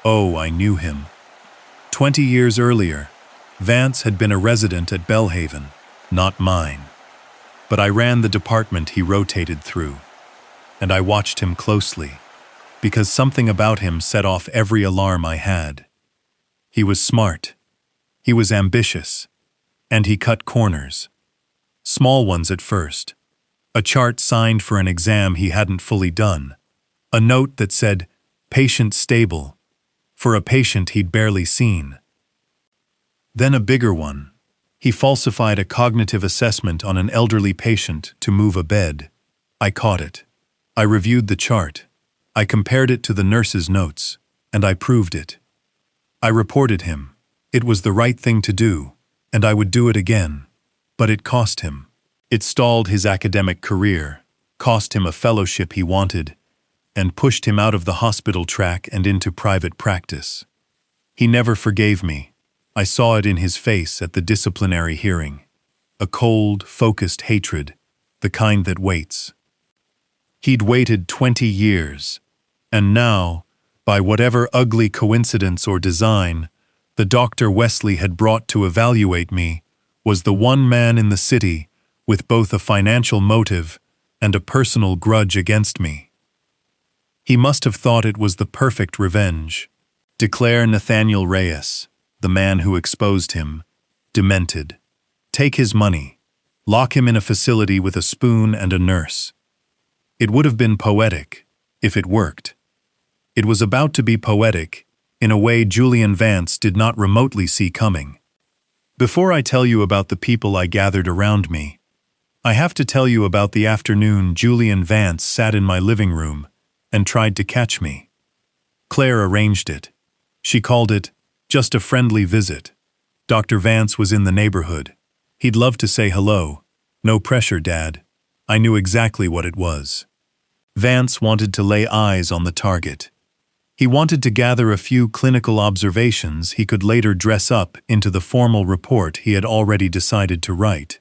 S1: Oh, I knew him. 20 years earlier, Vance had been a resident at Belhaven, not mine. But I ran the department he rotated through, and I watched him closely, because something about him set off every alarm I had. He was smart, he was ambitious, and he cut corners. Small ones at first. A chart signed for an exam he hadn't fully done. A note that said, "Patient stable," for a patient he'd barely seen. Then a bigger one. He falsified a cognitive assessment on an elderly patient to move a bed. I caught it. I reviewed the chart. I compared it to the nurse's notes, and I proved it. I reported him. It was the right thing to do, and I would do it again. But it cost him. It stalled his academic career, cost him a fellowship he wanted, and pushed him out of the hospital track and into private practice. He never forgave me. I saw it in his face at the disciplinary hearing. A cold, focused hatred, the kind that waits. He'd waited 20 years, and now, by whatever ugly coincidence or design, the Dr. Wesley had brought to evaluate me was the one man in the city with both a financial motive and a personal grudge against me. He must have thought it was the perfect revenge. Declare Nathaniel Reyes, the man who exposed him, demented. Take his money. Lock him in a facility with a spoon and a nurse. It would have been poetic, if it worked. It was about to be poetic, in a way Julian Vance did not remotely see coming. Before I tell you about the people I gathered around me, I have to tell you about the afternoon Julian Vance sat in my living room and tried to catch me. Claire arranged it. She called it just a friendly visit. Dr. Vance was in the neighborhood. He'd love to say hello. No pressure, Dad. I knew exactly what it was. Vance wanted to lay eyes on the target. He wanted to gather a few clinical observations he could later dress up into the formal report he had already decided to write.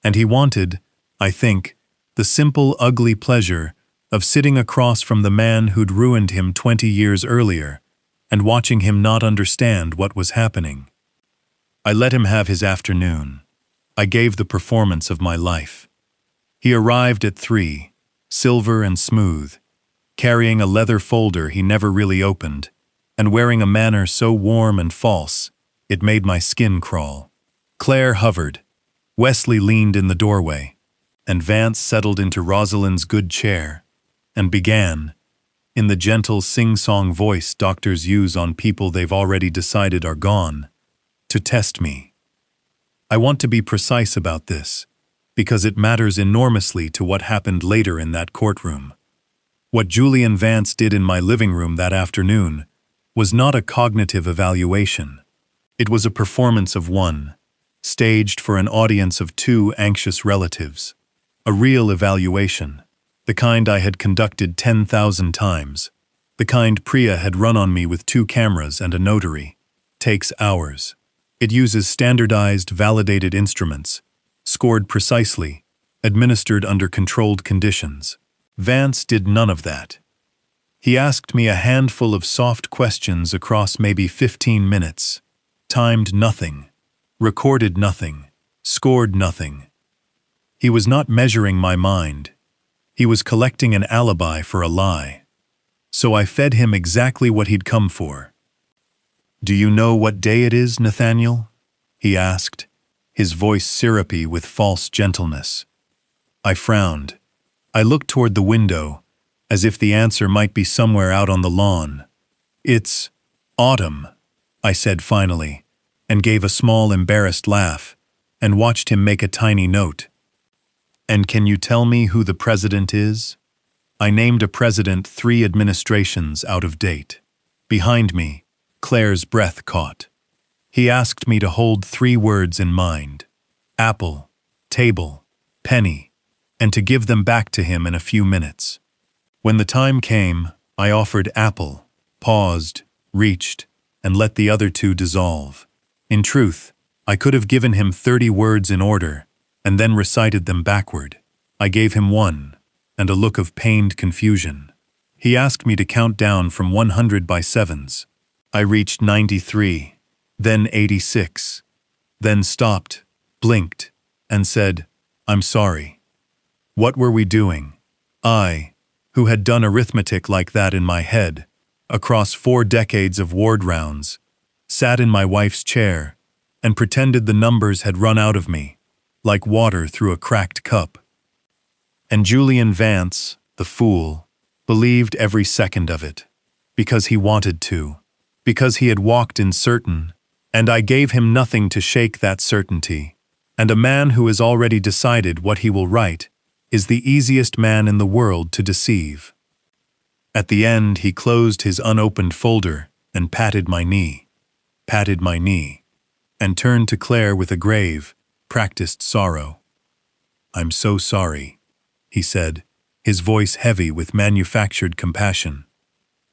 S1: And he wanted, I think, the simple, ugly pleasure of sitting across from the man who'd ruined him 20 years earlier and watching him not understand what was happening. I let him have his afternoon. I gave the performance of my life. He arrived at 3, silver and smooth, carrying a leather folder he never really opened, and wearing a manner so warm and false, it made my skin crawl. Claire hovered. Wesley leaned in the doorway, and Vance settled into Rosalind's good chair, and began, in the gentle sing-song voice doctors use on people they've already decided are gone, to test me. I want to be precise about this, because it matters enormously to what happened later in that courtroom. What Julian Vance did in my living room that afternoon was not a cognitive evaluation. It was a performance of one, staged for an audience of 2 anxious relatives. A real evaluation. The kind I had conducted 10,000 times. The kind Priya had run on me with 2 cameras and a notary. Takes hours. It uses standardized, validated instruments, scored precisely, administered under controlled conditions. Vance did none of that. He asked me a handful of soft questions across maybe 15 minutes, timed nothing, recorded nothing, scored nothing. He was not measuring my mind. He was collecting an alibi for a lie. So I fed him exactly what he'd come for. "Do you know what day it is, Nathaniel?" he asked, his voice syrupy with false gentleness. I frowned. I looked toward the window, as if the answer might be somewhere out on the lawn. "It's autumn," I said finally, and gave a small embarrassed laugh, and watched him make a tiny note. "And can you tell me who the president is?" I named a president 3 administrations out of date. Behind me, Claire's breath caught. He asked me to hold 3 words in mind: apple, table, penny, and to give them back to him in a few minutes. When the time came, I offered apple, paused, reached, and let the other 2 dissolve. In truth, I could have given him 30 words in order, and then recited them backward. I gave him 1, and a look of pained confusion. He asked me to count down from 100 by 7s. I reached 93, then 86, then stopped, blinked, and said, "I'm sorry." What were we doing? I, who had done arithmetic like that in my head, across 4 decades of ward rounds, sat in my wife's chair and pretended the numbers had run out of me, like water through a cracked cup. And Julian Vance, the fool, believed every second of it, because he wanted to, because he had walked in certain, and I gave him nothing to shake that certainty. And a man who has already decided what he will write is the easiest man in the world to deceive. At the end, he closed his unopened folder and patted my knee, and turned to Claire with a grave, practiced sorrow. "I'm so sorry," he said, his voice heavy with manufactured compassion.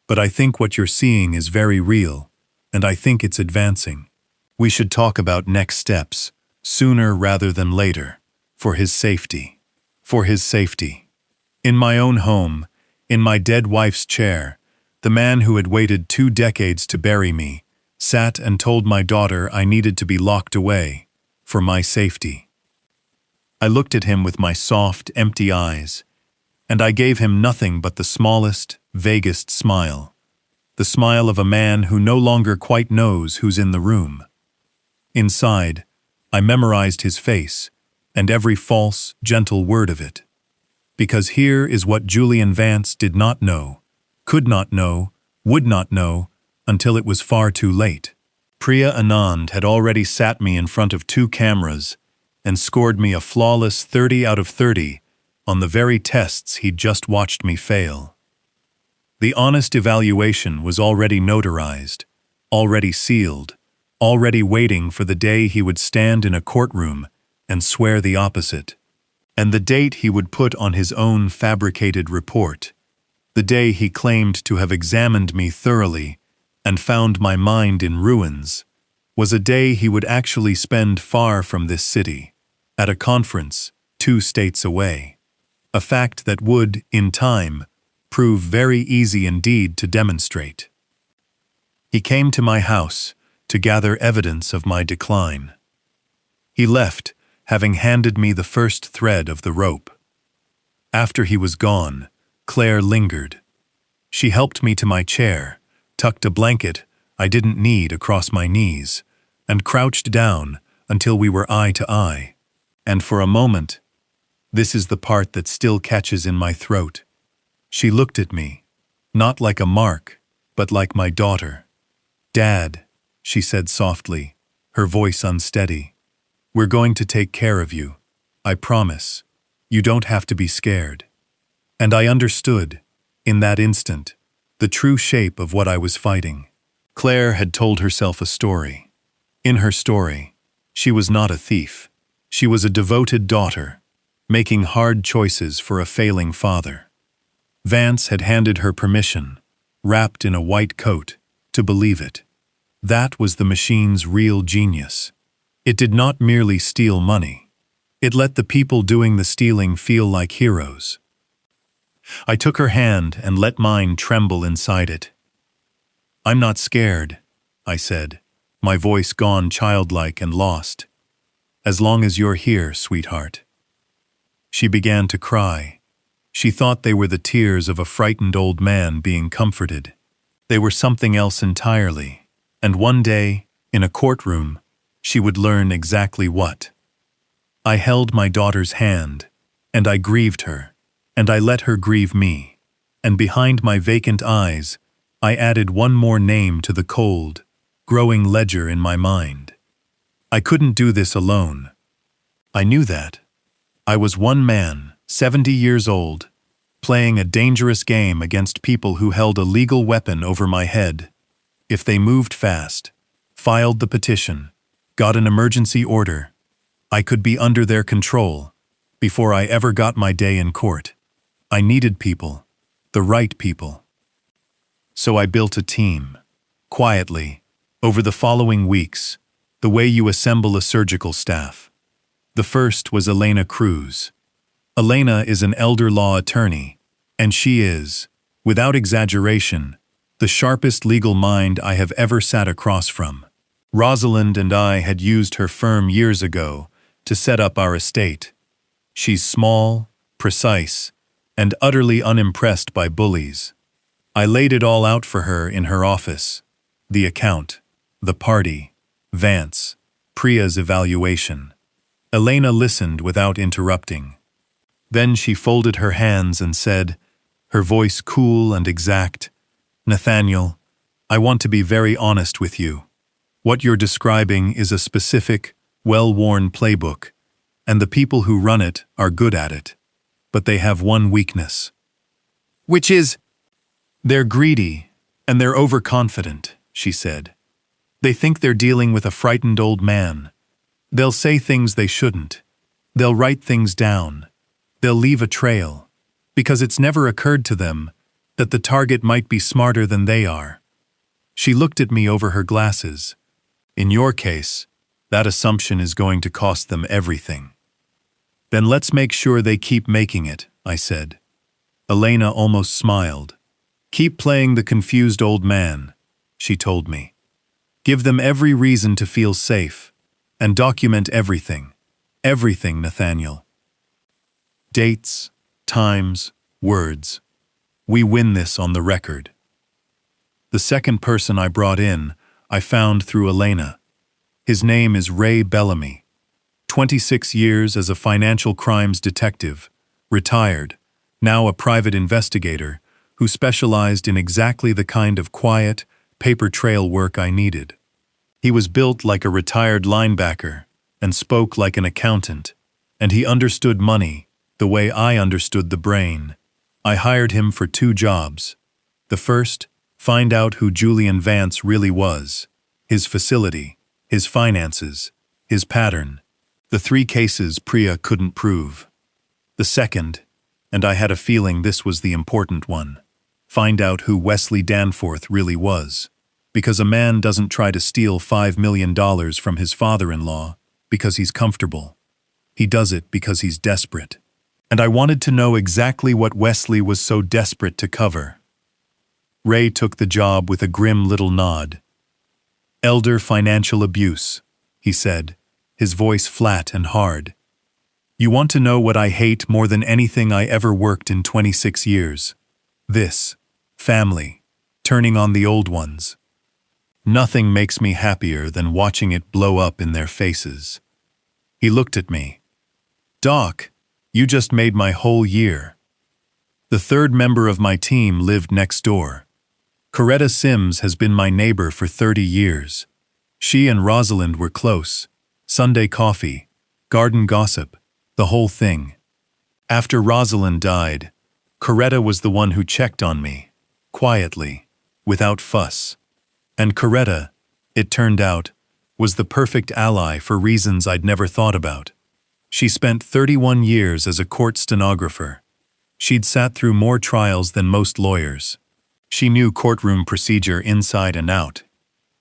S1: "But I think what you're seeing is very real, and I think it's advancing. We should talk about next steps, sooner rather than later, for his safety. For his safety." In my own home, in my dead wife's chair, the man who had waited 2 decades to bury me sat and told my daughter I needed to be locked away, for my safety. I looked at him with my soft, empty eyes, and I gave him nothing but the smallest, vaguest smile, the smile of a man who no longer quite knows who's in the room. Inside, I memorized his face, and every false, gentle word of it. Because here is what Julian Vance did not know, could not know, would not know, until it was far too late. Priya Anand had already sat me in front of 2 cameras and scored me a flawless 30 out of 30 on the very tests he'd just watched me fail. The honest evaluation was already notarized, already sealed, already waiting for the day he would stand in a courtroom and swear the opposite, and the date he would put on his own fabricated report, the day he claimed to have examined me thoroughly and found my mind in ruins, was a day he would actually spend far from this city, at a conference 2 states away. A fact that would, in time, prove very easy indeed to demonstrate. He came to my house to gather evidence of my decline. He left, having handed me the first thread of the rope. After he was gone, Claire lingered. She helped me to my chair, tucked a blanket I didn't need across my knees, and crouched down until we were eye to eye. And for a moment, this is the part that still catches in my throat, she looked at me, not like a mark, but like my daughter. "Dad," she said softly, her voice unsteady, "we're going to take care of you. I promise. You don't have to be scared." And I understood, in that instant, the true shape of what I was fighting. Claire had told herself a story. In her story, she was not a thief. She was a devoted daughter, making hard choices for a failing father. Vance had handed her permission, wrapped in a white coat, to believe it. That was the machine's real genius. It did not merely steal money. It let the people doing the stealing feel like heroes. I took her hand and let mine tremble inside it. "I'm not scared," I said, my voice gone childlike and lost. "As long as you're here, sweetheart." She began to cry. She thought they were the tears of a frightened old man being comforted. They were something else entirely, and one day, in a courtroom, she would learn exactly what. I held my daughter's hand, and I grieved her, and I let her grieve me, and behind my vacant eyes, I added one more name to the cold, growing ledger in my mind. I couldn't do this alone. I knew that. I was one man, 70 years old, playing a dangerous game against people who held a legal weapon over my head. If they moved fast, filed the petition, got an emergency order, I could be under their control before I ever got my day in court. I needed people, the right people. So I built a team, quietly, over the following weeks, the way you assemble a surgical staff. The first was Elena Cruz. Elena is an elder law attorney, and she is, without exaggeration, the sharpest legal mind I have ever sat across from. Rosalind and I had used her firm years ago to set up our estate. She's small, precise, and utterly unimpressed by bullies. I laid it all out for her in her office. The account, the party, Vance, Priya's evaluation. Elena listened without interrupting. Then she folded her hands and said, her voice cool and exact, "Nathaniel, I want to be very honest with you. What you're describing is a specific, well-worn playbook, and the people who run it are good at it. But they have one weakness." "Which is?" "They're greedy, and they're overconfident," she said. "They think they're dealing with a frightened old man. They'll say things they shouldn't. They'll write things down. They'll leave a trail, because it's never occurred to them that the target might be smarter than they are." She looked at me over her glasses. "In your case, that assumption is going to cost them everything." "Then let's make sure they keep making it," I said. Elena almost smiled. "Keep playing the confused old man," she told me. "Give them every reason to feel safe, and document everything. Everything, Nathaniel. Dates, times, words. We win this on the record." The second person I brought in, I found through Elena. His name is Ray Bellamy. 26 years as a financial crimes detective, retired, now a private investigator, who specialized in exactly the kind of quiet, paper trail work I needed. He was built like a retired linebacker and spoke like an accountant, and he understood money the way I understood the brain. I hired him for 2 jobs. The first, find out who Julian Vance really was, his facility, his finances, his pattern, the 3 cases Priya couldn't prove. The second, and I had a feeling this was the important one, find out who Wesley Danforth really was, because a man doesn't try to steal $5 million from his father-in-law because he's comfortable. He does it because he's desperate. And I wanted to know exactly what Wesley was so desperate to cover. Ray took the job with a grim little nod. "Elder financial abuse," he said, his voice flat and hard. "You want to know what I hate more than anything I ever worked in 26 years? This. Family. Turning on the old ones. Nothing makes me happier than watching it blow up in their faces." He looked at me. "Doc, you just made my whole year." The third member of my team lived next door. Coretta Sims has been my neighbor for 30 years. She and Rosalind were close. Sunday coffee, garden gossip, the whole thing. After Rosalind died, Coretta was the one who checked on me, quietly, without fuss. And Coretta, it turned out, was the perfect ally for reasons I'd never thought about. She spent 31 years as a court stenographer. She'd sat through more trials than most lawyers. She knew courtroom procedure inside and out.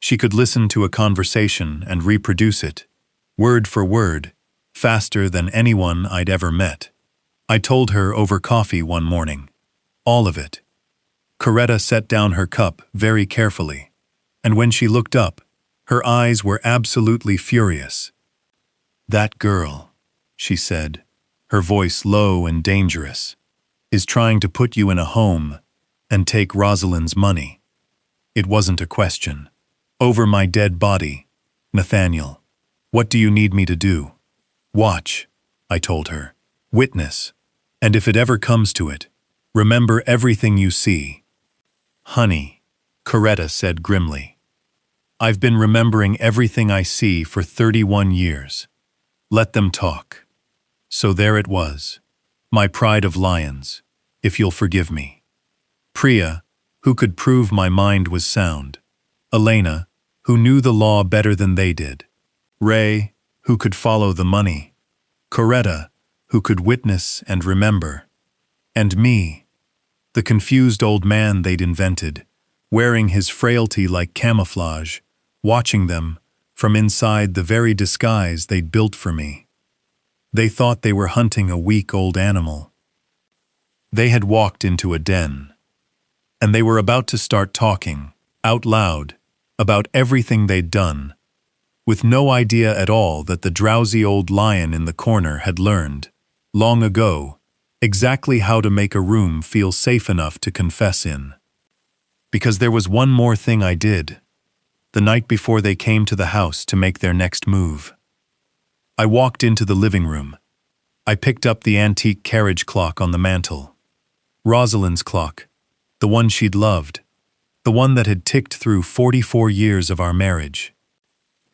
S1: She could listen to a conversation and reproduce it, word for word, faster than anyone I'd ever met. I told her over coffee one morning. All of it. Coretta set down her cup very carefully, and when she looked up, her eyes were absolutely furious. "That girl," she said, her voice low and dangerous, "is trying to put you in a home and take Rosalind's money." It wasn't a question. "Over my dead body, Nathaniel. What do you need me to do?" "Watch," I told her. Witness. And if it ever comes to it, remember everything you see. Honey, Coretta said grimly. I've been remembering everything I see for 31 years. Let them talk. So there it was. My pride of lions, if you'll forgive me. Priya, who could prove my mind was sound. Elena, who knew the law better than they did. Ray, who could follow the money. Coretta, who could witness and remember. And me, the confused old man they'd invented, wearing his frailty like camouflage, watching them from inside the very disguise they'd built for me. They thought they were hunting a weak old animal. They had walked into a den, and they were about to start talking, out loud, about everything they'd done, with no idea at all that the drowsy old lion in the corner had learned, long ago, exactly how to make a room feel safe enough to confess in. Because there was one more thing I did, the night before they came to the house to make their next move. I walked into the living room. I picked up the antique carriage clock on the mantel. Rosalind's clock, the one she'd loved, the one that had ticked through 44 years of our marriage.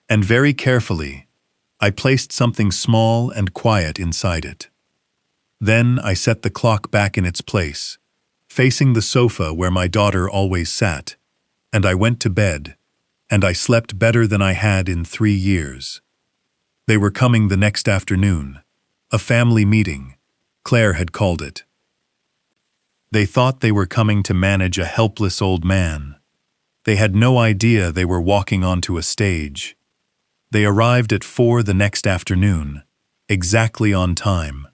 S1: And very carefully, I placed something small and quiet inside it. Then I set the clock back in its place, facing the sofa where my daughter always sat, and I went to bed, and I slept better than I had in 3 years. They were coming the next afternoon, a family meeting, Claire had called it. They thought they were coming to manage a helpless old man. They had no idea they were walking onto a stage. They arrived at 4 the next afternoon, exactly on time.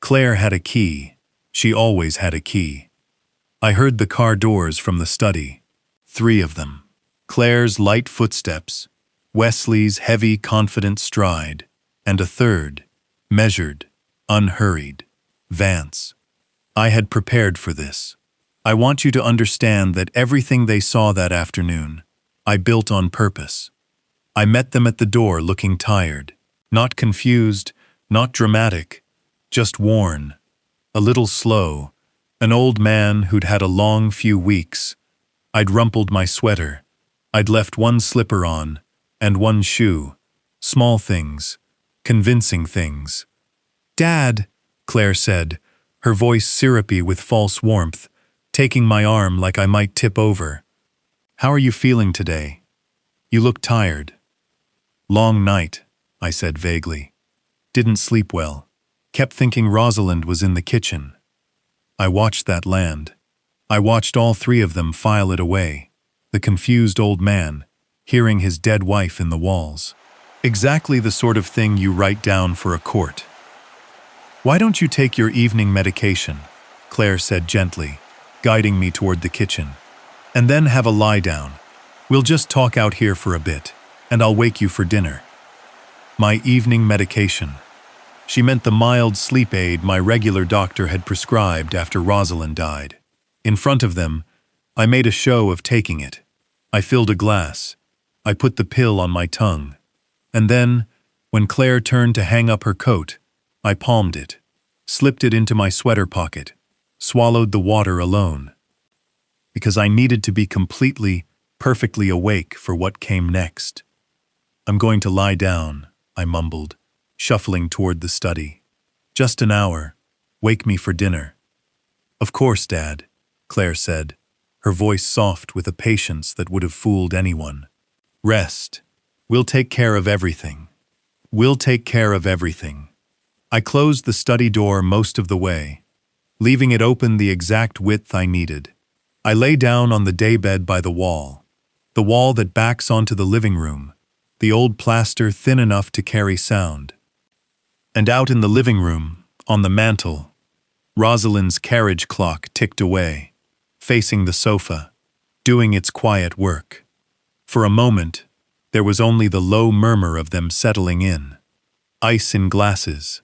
S1: Claire had a key. She always had a key. I heard the car doors from the study, 3 of them. Claire's light footsteps, Wesley's heavy, confident stride, and a third, measured, unhurried, Vance. I had prepared for this. I want you to understand that everything they saw that afternoon, I built on purpose. I met them at the door looking tired, not confused, not dramatic, just worn, a little slow, an old man who'd had a long few weeks. I'd rumpled my sweater. I'd left 1 slipper on, and 1 shoe. Small things, convincing things. Dad, Claire said, her voice syrupy with false warmth, taking my arm like I might tip over. How are you feeling today? You look tired. Long night, I said vaguely. Didn't sleep well. Kept thinking Rosalind was in the kitchen. I watched that land. I watched all 3 of them file it away, the confused old man, hearing his dead wife in the walls. Exactly the sort of thing you write down for a court. Why don't you take your evening medication? Claire said gently, guiding me toward the kitchen. And then have a lie down. We'll just talk out here for a bit, and I'll wake you for dinner. My evening medication. She meant the mild sleep aid my regular doctor had prescribed after Rosalind died. In front of them, I made a show of taking it. I filled a glass. I put the pill on my tongue. And then, when Claire turned to hang up her coat, I palmed it, slipped it into my sweater pocket, swallowed the water alone. Because I needed to be completely, perfectly awake for what came next. I'm going to lie down, I mumbled, shuffling toward the study. Just an hour. Wake me for dinner. Of course, Dad, Claire said, her voice soft with a patience that would have fooled anyone. Rest. We'll take care of everything. We'll take care of everything. I closed the study door most of the way, leaving it open the exact width I needed. I lay down on the daybed by the wall that backs onto the living room, the old plaster thin enough to carry sound. And out in the living room, on the mantel, Rosalind's carriage clock ticked away, facing the sofa, doing its quiet work. For a moment, there was only the low murmur of them settling in. Ice in glasses.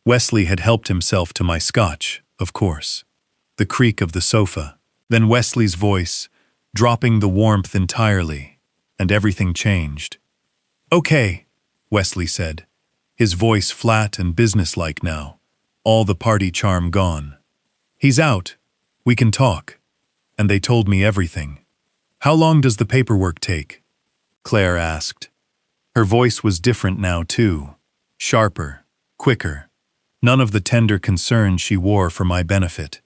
S1: Wesley had helped himself to my scotch, of course. The creak of the sofa. Then Wesley's voice, dropping the warmth entirely, and everything changed. Okay, Wesley said. his voice flat and businesslike now, all the party charm gone. "He's out. We can talk." And they told me everything. "How long does the paperwork take?" Claire asked. Her voice was different now too, sharper, quicker, none of the tender concern she wore for my benefit.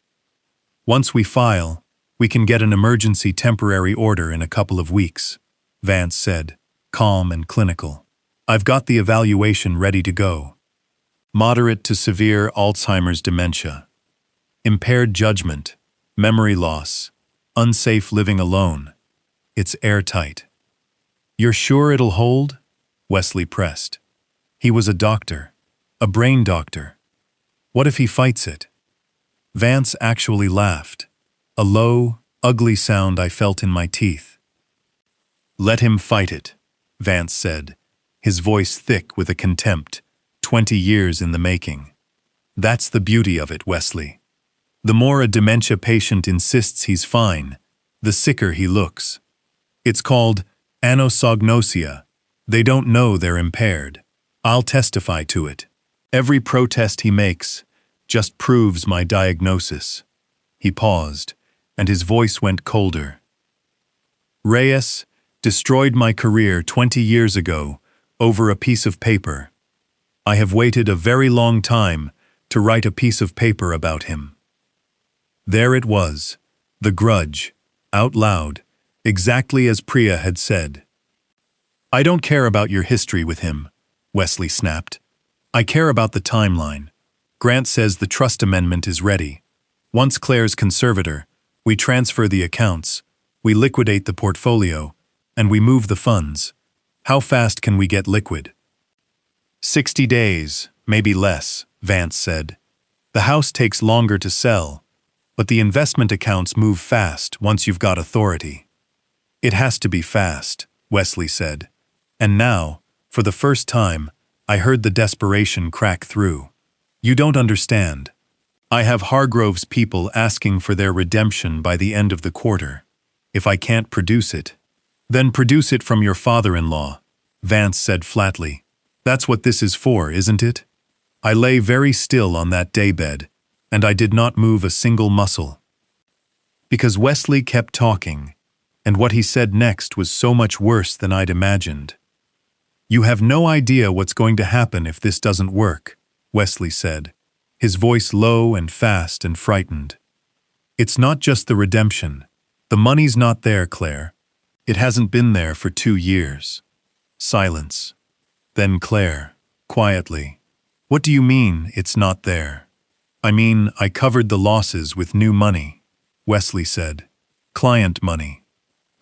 S1: "Once we file, we can get an emergency temporary order in a couple of weeks," Vance said, calm and clinical. "I've got the evaluation ready to go. Moderate to severe Alzheimer's dementia. Impaired judgment, memory loss, unsafe living alone. It's airtight." "You're sure it'll hold?" Wesley pressed. He was a doctor, a brain doctor. "What if he fights it?" Vance actually laughed, a low, ugly sound I felt in my teeth. "Let him fight it," Vance said, his voice thick with a contempt, 20 years in the making. "That's the beauty of it, Wesley. The more a dementia patient insists he's fine, the sicker he looks. It's called anosognosia. They don't know they're impaired. I'll testify to it. Every protest he makes just proves my diagnosis." He paused, and his voice went colder. "Reyes destroyed my career 20 years ago over a piece of paper. I have waited a very long time to write a piece of paper about him." There it was, the grudge, out loud, exactly as Priya had said. "I don't care about your history with him," Wesley snapped. "I care about the timeline. Grant says the trust amendment is ready. Once Claire's conservator, we transfer the accounts, we liquidate the portfolio, and we move the funds. How fast can we get liquid?" 60 days, maybe less, Vance said. "The house takes longer to sell, but the investment accounts move fast once you've got authority." "It has to be fast," Wesley said. And now, for the first time, I heard the desperation crack through. "You don't understand. I have Hargrove's people asking for their redemption by the end of the quarter. If I can't produce it, then produce it from your father-in-law," Vance said flatly. "That's what this is for, isn't it?" I lay very still on that daybed, and I did not move a single muscle. Because Wesley kept talking, and what he said next was so much worse than I'd imagined. "You have no idea what's going to happen if this doesn't work," Wesley said, his voice low and fast and frightened. "It's not just the redemption. The money's not there, Claire. It hasn't been there for 2 years." Silence. Then Claire, quietly, "What do you mean, it's not there?" "I mean, I covered the losses with new money," Wesley said. "Client money.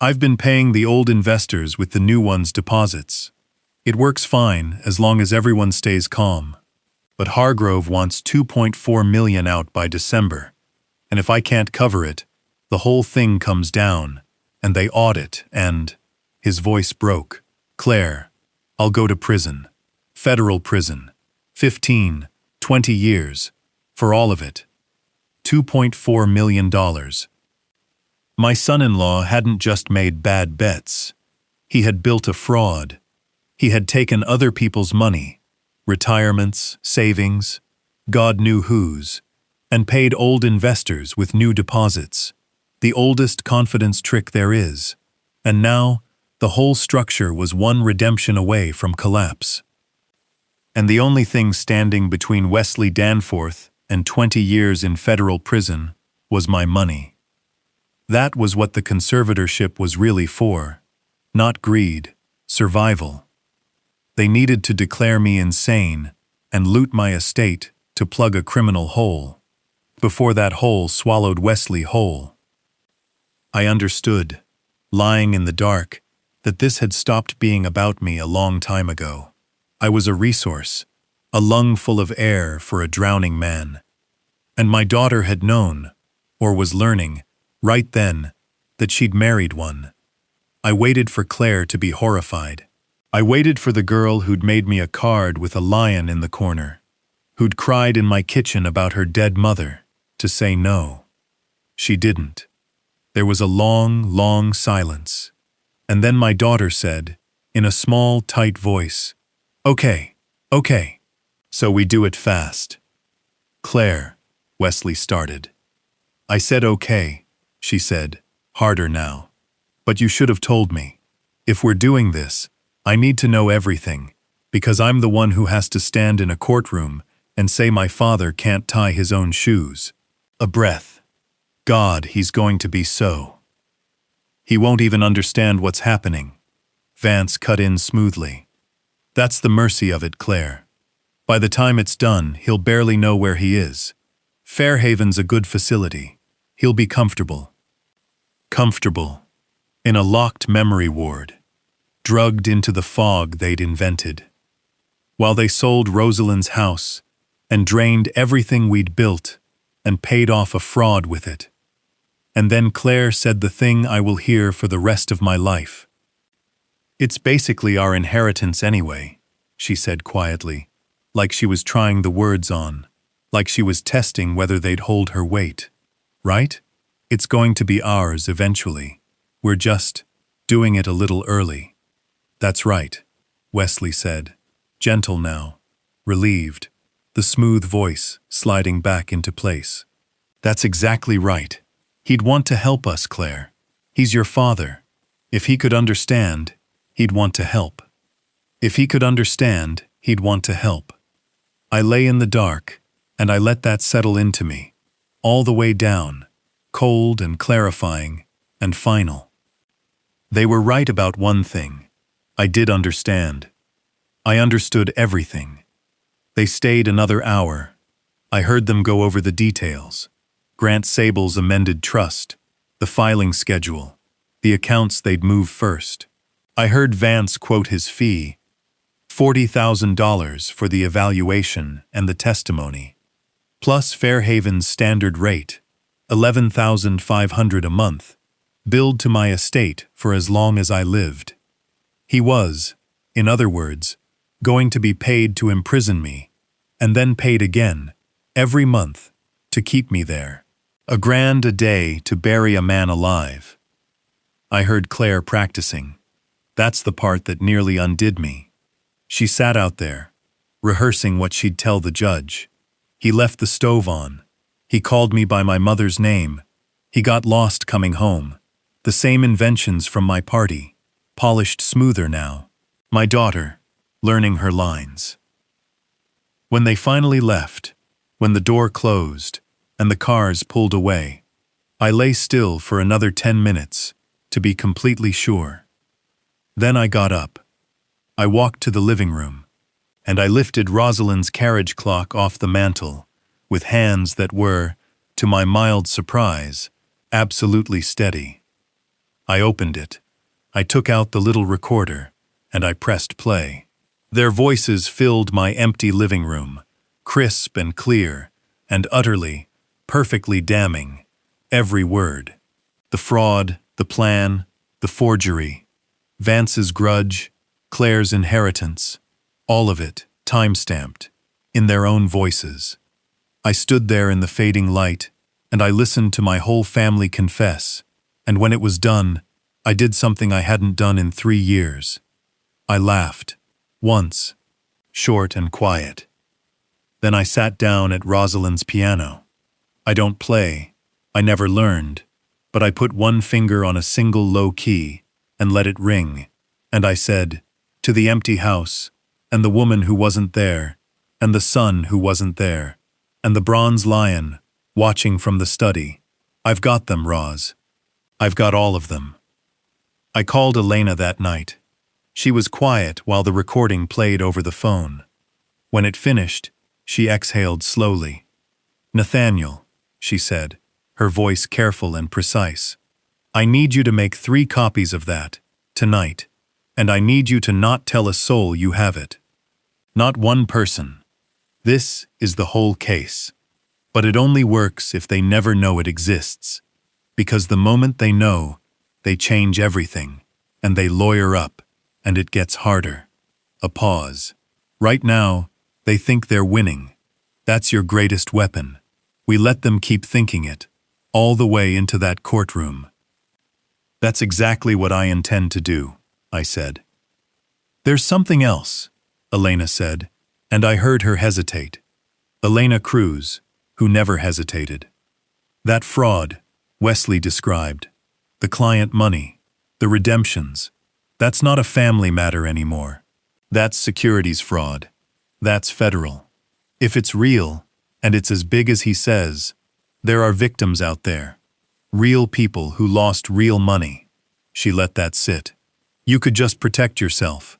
S1: I've been paying the old investors with the new ones' deposits. It works fine as long as everyone stays calm. But Hargrove wants $2.4 million out by December, and if I can't cover it, the whole thing comes down, and they audit, and—" His voice broke. "Claire, I'll go to prison. Federal prison. 15, 20 years. For all of it. $2.4 million. My son-in-law hadn't just made bad bets. He had built a fraud. He had taken other people's money, retirements, savings, God knew whose, and paid old investors with new deposits, the oldest confidence trick there is. And now, the whole structure was one redemption away from collapse. And the only thing standing between Wesley Danforth and 20 years in federal prison was my money. That was what the conservatorship was really for. Not greed, survival. They needed to declare me insane and loot my estate to plug a criminal hole, before that hole swallowed Wesley whole. I understood, lying in the dark, that this had stopped being about me a long time ago. I was a resource, a lung full of air for a drowning man. And my daughter had known, or was learning, right then, that she'd married one. I waited for Claire to be horrified. I waited for the girl who'd made me a card with a lion in the corner, who'd cried in my kitchen about her dead mother, to say no. She didn't. There was a long, long silence. And then my daughter said, in a small, tight voice, "Okay, okay." So we do it fast. Claire, Wesley started. I said okay, she said, harder now. But you should have told me. If we're doing this, I need to know everything, because I'm the one who has to stand in a courtroom and say my father can't tie his own shoes. A breath. God, he's going to be so. He won't even understand what's happening. Vance cut in smoothly. That's the mercy of it, Claire. By the time it's done, he'll barely know where he is. Fairhaven's a good facility. He'll be comfortable. Comfortable. In a locked memory ward. Drugged into the fog they'd invented. While they sold Rosalind's house and drained everything we'd built and paid off a fraud with it. And then Claire said the thing I will hear for the rest of my life. It's basically our inheritance anyway, she said quietly, like she was trying the words on, like she was testing whether they'd hold her weight. Right? It's going to be ours eventually. We're just doing it a little early. That's right, Wesley said, gentle now, relieved, the smooth voice sliding back into place. That's exactly right. He'd want to help us, Claire. He's your father. If he could understand, he'd want to help. If he could understand, he'd want to help. I lay in the dark, and I let that settle into me, all the way down, cold and clarifying, and final. They were right about one thing. I did understand. I understood everything. They stayed another hour. I heard them go over the details. Grant Sable's amended trust, the filing schedule, the accounts they'd move first. I heard Vance quote his fee, $40,000 for the evaluation and the testimony, plus Fairhaven's standard rate, $11,500 a month, billed to my estate for as long as I lived. He was, in other words, going to be paid to imprison me, and then paid again, every month, to keep me there. $1,000 a day to bury a man alive. I heard Claire practicing. That's the part that nearly undid me. She sat out there, rehearsing what she'd tell the judge. He left the stove on. He called me by my mother's name. He got lost coming home. The same inventions from my party, polished smoother now. My daughter, learning her lines. When they finally left, when the door closed, and the cars pulled away, I lay still for another 10 minutes, to be completely sure. Then I got up. I walked to the living room, and I lifted Rosalind's carriage clock off the mantel, with hands that were, to my mild surprise, absolutely steady. I opened it. I took out the little recorder, and I pressed play. Their voices filled my empty living room, crisp and clear, and utterly, perfectly damning, every word. The fraud, the plan, the forgery, Vance's grudge, Claire's inheritance, all of it, time-stamped, in their own voices. I stood there in the fading light, and I listened to my whole family confess, and when it was done, I did something I hadn't done in 3 years. I laughed, once, short and quiet. Then I sat down at Rosalind's piano. I don't play, I never learned, but I put one finger on a single low key and let it ring, and I said, to the empty house, and the woman who wasn't there, and the son who wasn't there, and the bronze lion, watching from the study, I've got them, Roz. I've got all of them. I called Elena that night. She was quiet while the recording played over the phone. When it finished, she exhaled slowly. Nathaniel, she said, her voice careful and precise. I need you to make 3 copies of that, tonight, and I need you to not tell a soul you have it. Not one person. This is the whole case. But it only works if they never know it exists. Because the moment they know, they change everything, and they lawyer up, and it gets harder. A pause. Right now, they think they're winning. That's your greatest weapon. We let them keep thinking it, all the way into that courtroom. That's exactly what I intend to do, I said. There's something else, Elena said, And I heard her hesitate. Elena Cruz, who never hesitated. That fraud, Wesley described. The client money, the redemptions. That's not a family matter anymore. That's securities fraud. That's federal. If it's real, and it's as big as he says, there are victims out there. Real people who lost real money. She let that sit. You could just protect yourself.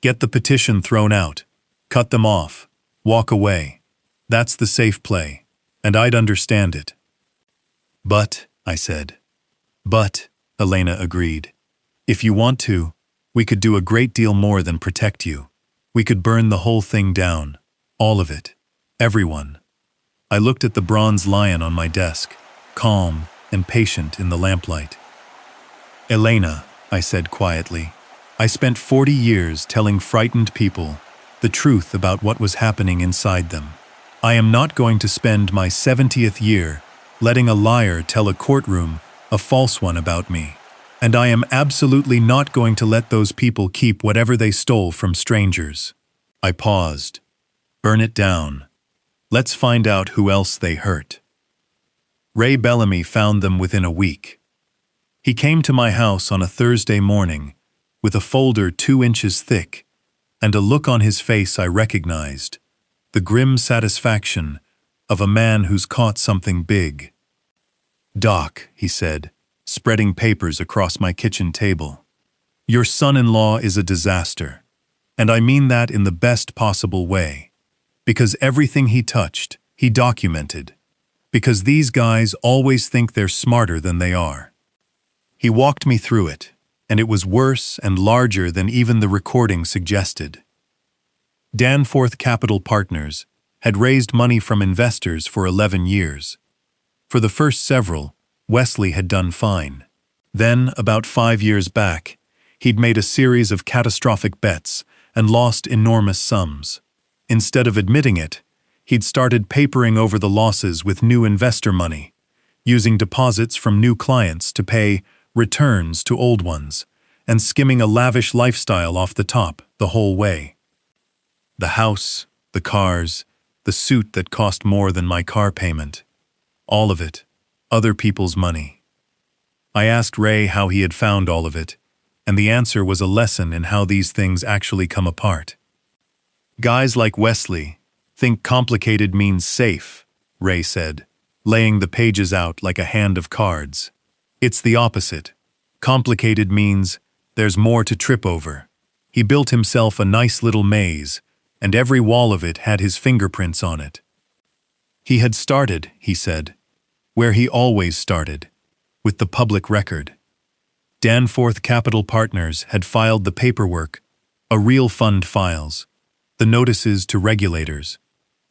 S1: Get the petition thrown out. Cut them off. Walk away. That's the safe play. And I'd understand it. But, I said. But, Elena agreed. If you want to, we could do a great deal more than protect you. We could burn the whole thing down. All of it. Everyone. I looked at the bronze lion on my desk, calm and patient in the lamplight. Elena, I said quietly, I spent 40 years telling frightened people the truth about what was happening inside them. I am not going to spend my 70th year letting a liar tell a courtroom a false one about me. And I am absolutely not going to let those people keep whatever they stole from strangers. I paused. Burn it down. Let's find out who else they hurt. Ray Bellamy found them within a week. He came to my house on a Thursday morning with a folder 2 inches thick and a look on his face I recognized, the grim satisfaction of a man who's caught something big. Doc, he said, spreading papers across my kitchen table. Your son-in-law is a disaster, and I mean that in the best possible way. Because everything he touched, he documented. Because these guys always think they're smarter than they are. He walked me through it, and it was worse and larger than even the recording suggested. Danforth Capital Partners had raised money from investors for 11 years. For the first several, Wesley had done fine. Then, about 5 years back, he'd made a series of catastrophic bets and lost enormous sums. Instead of admitting it, he'd started papering over the losses with new investor money, using deposits from new clients to pay returns to old ones, and skimming a lavish lifestyle off the top the whole way. The house, the cars, the suit that cost more than my car payment. All of it, other people's money. I asked Ray how he had found all of it, and the answer was a lesson in how these things actually come apart. Guys like Wesley think complicated means safe, Ray said, laying the pages out like a hand of cards. It's the opposite. Complicated means there's more to trip over. He built himself a nice little maze, and every wall of it had his fingerprints on it. He had started, he said, where he always started, with the public record. Danforth Capital Partners had filed the paperwork, a real fund files, the notices to regulators,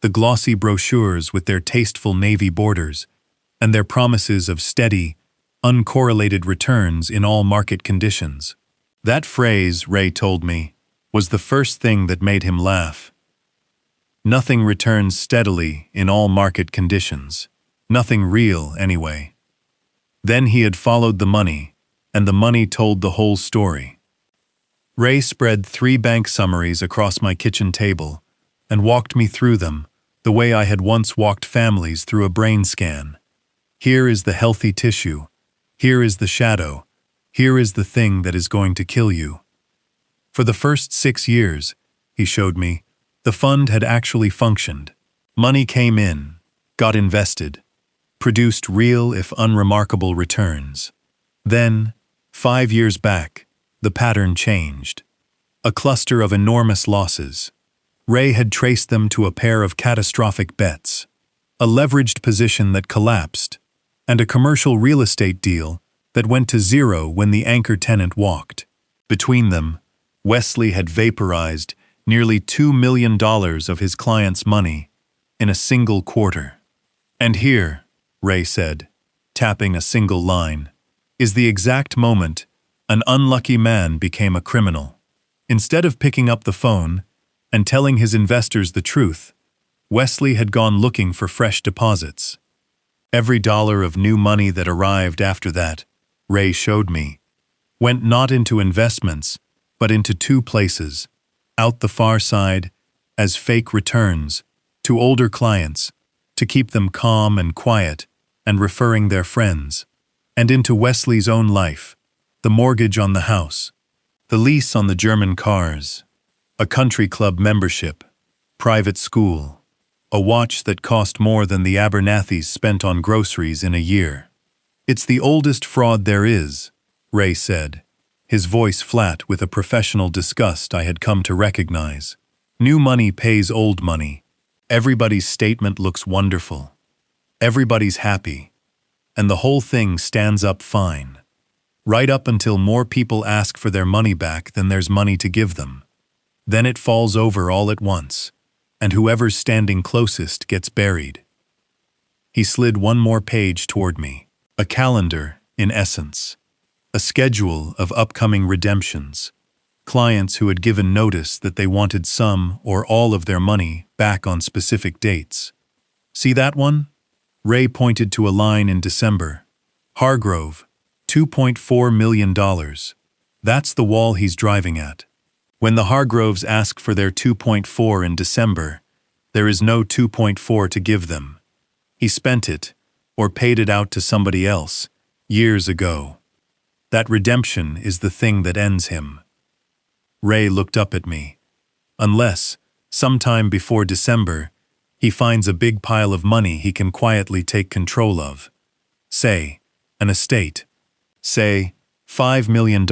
S1: the glossy brochures with their tasteful navy borders, and their promises of steady, uncorrelated returns in all market conditions. That phrase, Ray told me, was the first thing that made him laugh. Nothing returns steadily in all market conditions. Nothing real, anyway. Then he had followed the money, and the money told the whole story. Ray spread 3 bank summaries across my kitchen table and walked me through them the way I had once walked families through a brain scan. Here is the healthy tissue. Here is the shadow. Here is the thing that is going to kill you. For the first 6 years, he showed me, the fund had actually functioned. Money came in, got invested, produced real if unremarkable returns. Then, 5 years back, the pattern changed. A cluster of enormous losses. Ray had traced them to a pair of catastrophic bets, a leveraged position that collapsed, and a commercial real estate deal that went to zero when the anchor tenant walked. Between them, Wesley had vaporized nearly $2 million of his client's money in a single quarter. And here, Ray said, tapping a single line, is the exact moment an unlucky man became a criminal. Instead of picking up the phone and telling his investors the truth, Wesley had gone looking for fresh deposits. Every dollar of new money that arrived after that, Ray showed me, went not into investments, but into 2 places, out the far side as fake returns, to older clients, to keep them calm and quiet and referring their friends, and into Wesley's own life, the mortgage on the house, the lease on the German cars, a country club membership, private school, a watch that cost more than the Abernathys spent on groceries in a year. "It's the oldest fraud there is," Ray said, his voice flat with a professional disgust I had come to recognize. "New money pays old money. Everybody's statement looks wonderful. Everybody's happy. And the whole thing stands up fine. Right up until more people ask for their money back than there's money to give them. Then it falls over all at once, and whoever's standing closest gets buried." He slid one more page toward me, a calendar, in essence. A schedule of upcoming redemptions. Clients who had given notice that they wanted some or all of their money back on specific dates. "See that one?" Ray pointed to a line in December. "Hargrove, $2.4 million. That's the wall he's driving at. When the Hargroves ask for their 2.4 in December, there is no 2.4 to give them. He spent it, or paid it out to somebody else, years ago. That redemption is the thing that ends him." Ray looked up at me. "Unless, sometime before December, he finds a big pile of money he can quietly take control of. Say, an estate. Say, $5 million,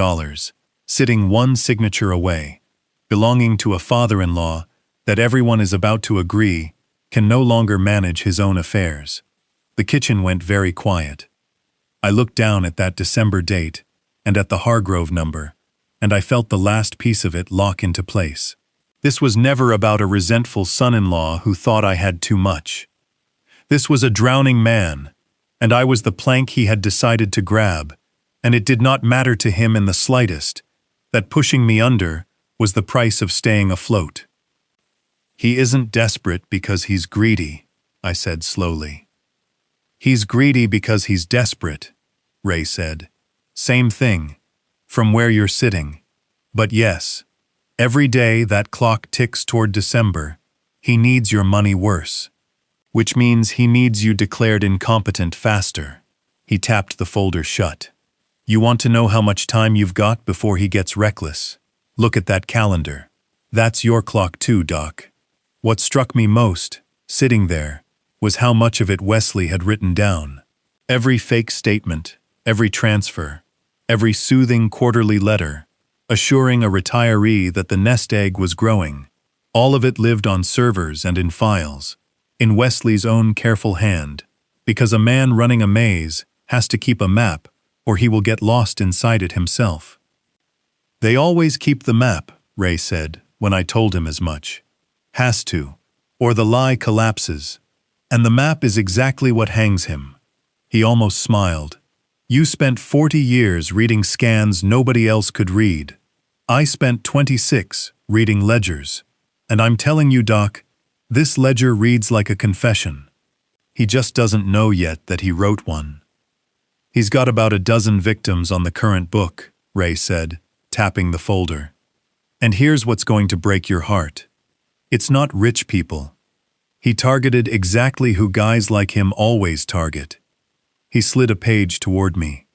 S1: sitting one signature away, belonging to a father-in-law that everyone is about to agree can no longer manage his own affairs." The kitchen went very quiet. I looked down at that December date and at the Hargrove number, and I felt the last piece of it lock into place. This was never about a resentful son-in-law who thought I had too much. This was a drowning man, and I was the plank he had decided to grab, and it did not matter to him in the slightest that pushing me under was the price of staying afloat. "He isn't desperate because he's greedy," I said slowly. "He's greedy because he's desperate," Ray said. "Same thing, from where you're sitting. But yes, every day that clock ticks toward December, he needs your money worse. Which means he needs you declared incompetent faster." He tapped the folder shut. "You want to know how much time you've got before he gets reckless? Look at that calendar. That's your clock too, Doc." What struck me most, sitting there, was how much of it Wesley had written down. Every fake statement, every transfer, every soothing quarterly letter, assuring a retiree that the nest egg was growing. All of it lived on servers and in files, in Wesley's own careful hand, because a man running a maze has to keep a map or he will get lost inside it himself. "They always keep the map," Ray said, when I told him as much. "Has to, or the lie collapses. And the map is exactly what hangs him." He almost smiled. "You spent 40 years reading scans nobody else could read. I spent 26 reading ledgers. And I'm telling you, Doc, this ledger reads like a confession. He just doesn't know yet that he wrote one." "He's got about a dozen victims on the current book," Ray said, tapping the folder. "And here's what's going to break your heart. It's not rich people. He targeted exactly who guys like him always target." He slid a page toward me.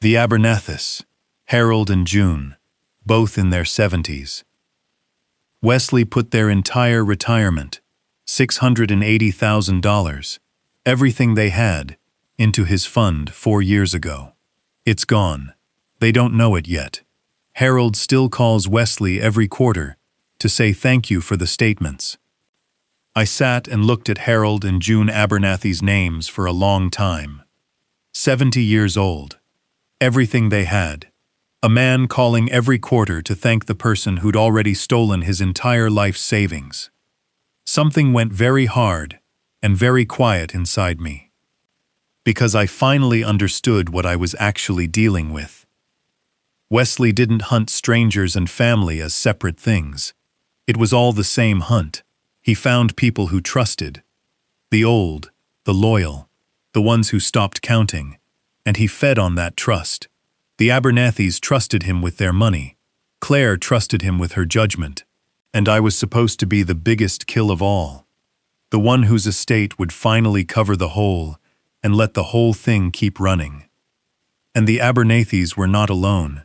S1: "The Abernathys, Harold and June, both in their 70s. Wesley put their entire retirement, $680,000, everything they had, into his fund 4 years ago. It's gone. They don't know it yet. Harold still calls Wesley every quarter to say thank you for the statements." I sat and looked at Harold and June Abernathy's names for a long time. 70 years old. Everything they had. A man calling every quarter to thank the person who'd already stolen his entire life's savings. Something went very hard and very quiet inside me. Because I finally understood what I was actually dealing with. Wesley didn't hunt strangers and family as separate things. It was all the same hunt. He found people who trusted. The old, the loyal, the ones who stopped counting. And he fed on that trust. The Abernathys trusted him with their money. Claire trusted him with her judgment. And I was supposed to be the biggest kill of all, the one whose estate would finally cover the hole and let the whole thing keep running. And the Abernathys were not alone.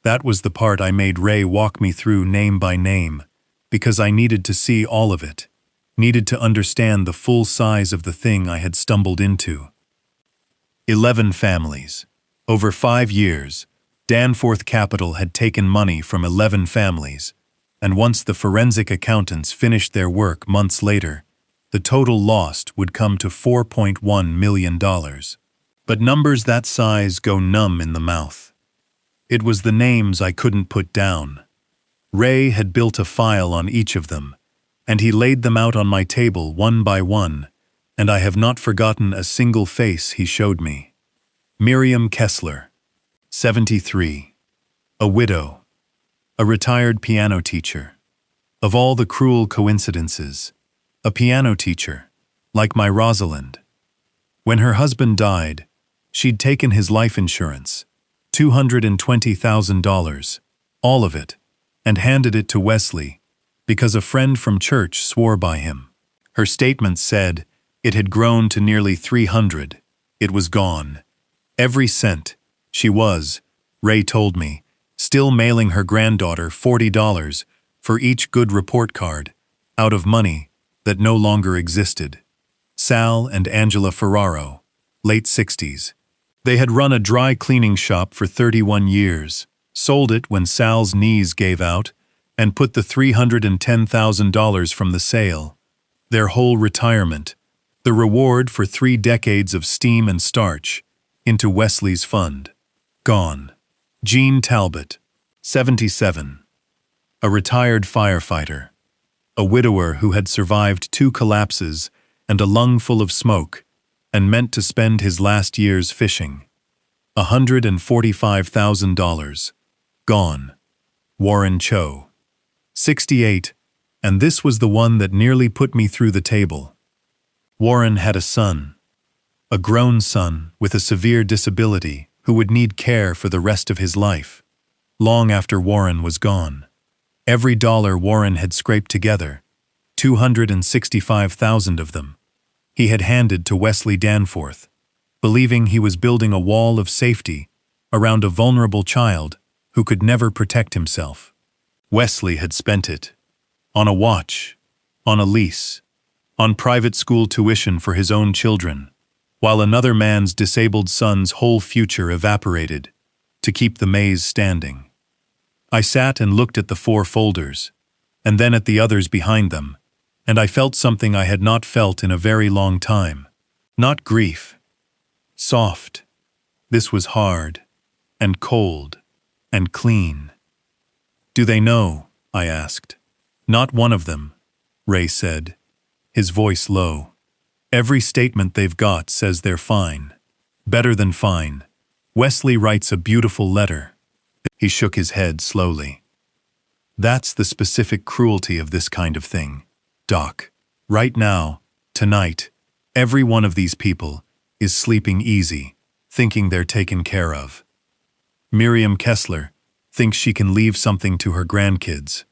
S1: That was the part I made Ray walk me through name by name, because I needed to see all of it, needed to understand the full size of the thing I had stumbled into. 11 families. Over 5 years, Danforth Capital had taken money from 11 families, and once the forensic accountants finished their work months later, the total lost would come to $4.1 million. But numbers that size go numb in the mouth. It was the names I couldn't put down. Ray had built a file on each of them, and he laid them out on my table one by one, and I have not forgotten a single face he showed me. Miriam Kessler, 73. A widow. A retired piano teacher. Of all the cruel coincidences, a piano teacher, like my Rosalind. When her husband died, she'd taken his life insurance, $220,000, all of it, and handed it to Wesley, because a friend from church swore by him. Her statement said it had grown to nearly $300. It was gone. Every cent. She was, Ray told me, still mailing her granddaughter $40 for each good report card, out of money that no longer existed. Sal and Angela Ferraro, late 60s. They had run a dry cleaning shop for 31 years, sold it when Sal's knees gave out, and put the $310,000 from the sale, their whole retirement, the reward for 3 decades of steam and starch, into Wesley's fund. Gone. Jean Talbot, 77. A retired firefighter. A widower who had survived 2 collapses and a lung full of smoke, and meant to spend his last years fishing. $145,000. Gone. Warren Cho, 68, and this was the one that nearly put me through the table. Warren had a son. A grown son with a severe disability who would need care for the rest of his life, long after Warren was gone. Every dollar Warren had scraped together, $265,000 of them, he had handed to Wesley Danforth, believing he was building a wall of safety around a vulnerable child who could never protect himself. Wesley had spent it on a watch, on a lease, on private school tuition for his own children, while another man's disabled son's whole future evaporated to keep the maze standing. I sat and looked at the 4 folders, and then at the others behind them, and I felt something I had not felt in a very long time. Not grief. Soft. This was hard, and cold, and clean. Do they know? I asked. Not one of them, Ray said, his voice low. Every statement they've got says they're fine. Better than fine. Wesley writes a beautiful letter. He shook his head slowly. That's the specific cruelty of this kind of thing, Doc. Right now, tonight, every one of these people is sleeping easy, thinking they're taken care of. Miriam Kessler thinks she can leave something to her grandkids.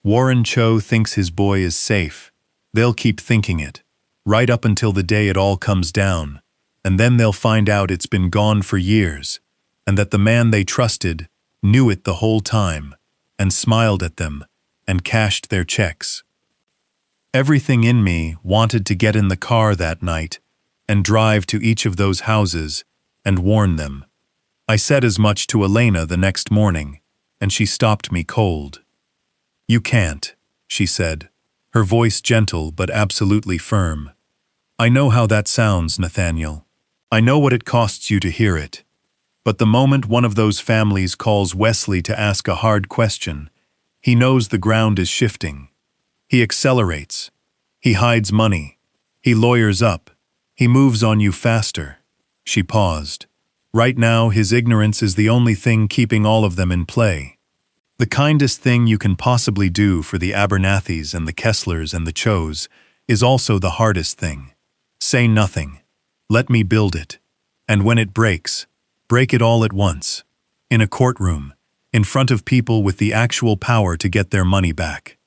S1: Warren Cho thinks his boy is safe. They'll keep thinking it, right up until the day it all comes down, and then they'll find out it's been gone for years, and that the man they trusted knew it the whole time, and smiled at them, and cashed their checks. Everything in me wanted to get in the car that night and drive to each of those houses and warn them. I said as much to Elena the next morning, and she stopped me cold. You can't, she said, her voice gentle but absolutely firm. I know how that sounds, Nathaniel. I know what it costs you to hear it. But the moment one of those families calls Wesley to ask a hard question, he knows the ground is shifting. He accelerates. He hides money. He lawyers up. He moves on you faster. She paused. Right now, his ignorance is the only thing keeping all of them in play. The kindest thing you can possibly do for the Abernathys and the Kesslers and the Chos is also the hardest thing. Say nothing. Let me build it. And when it breaks, break it all at once. In a courtroom, in front of people with the actual power to get their money back.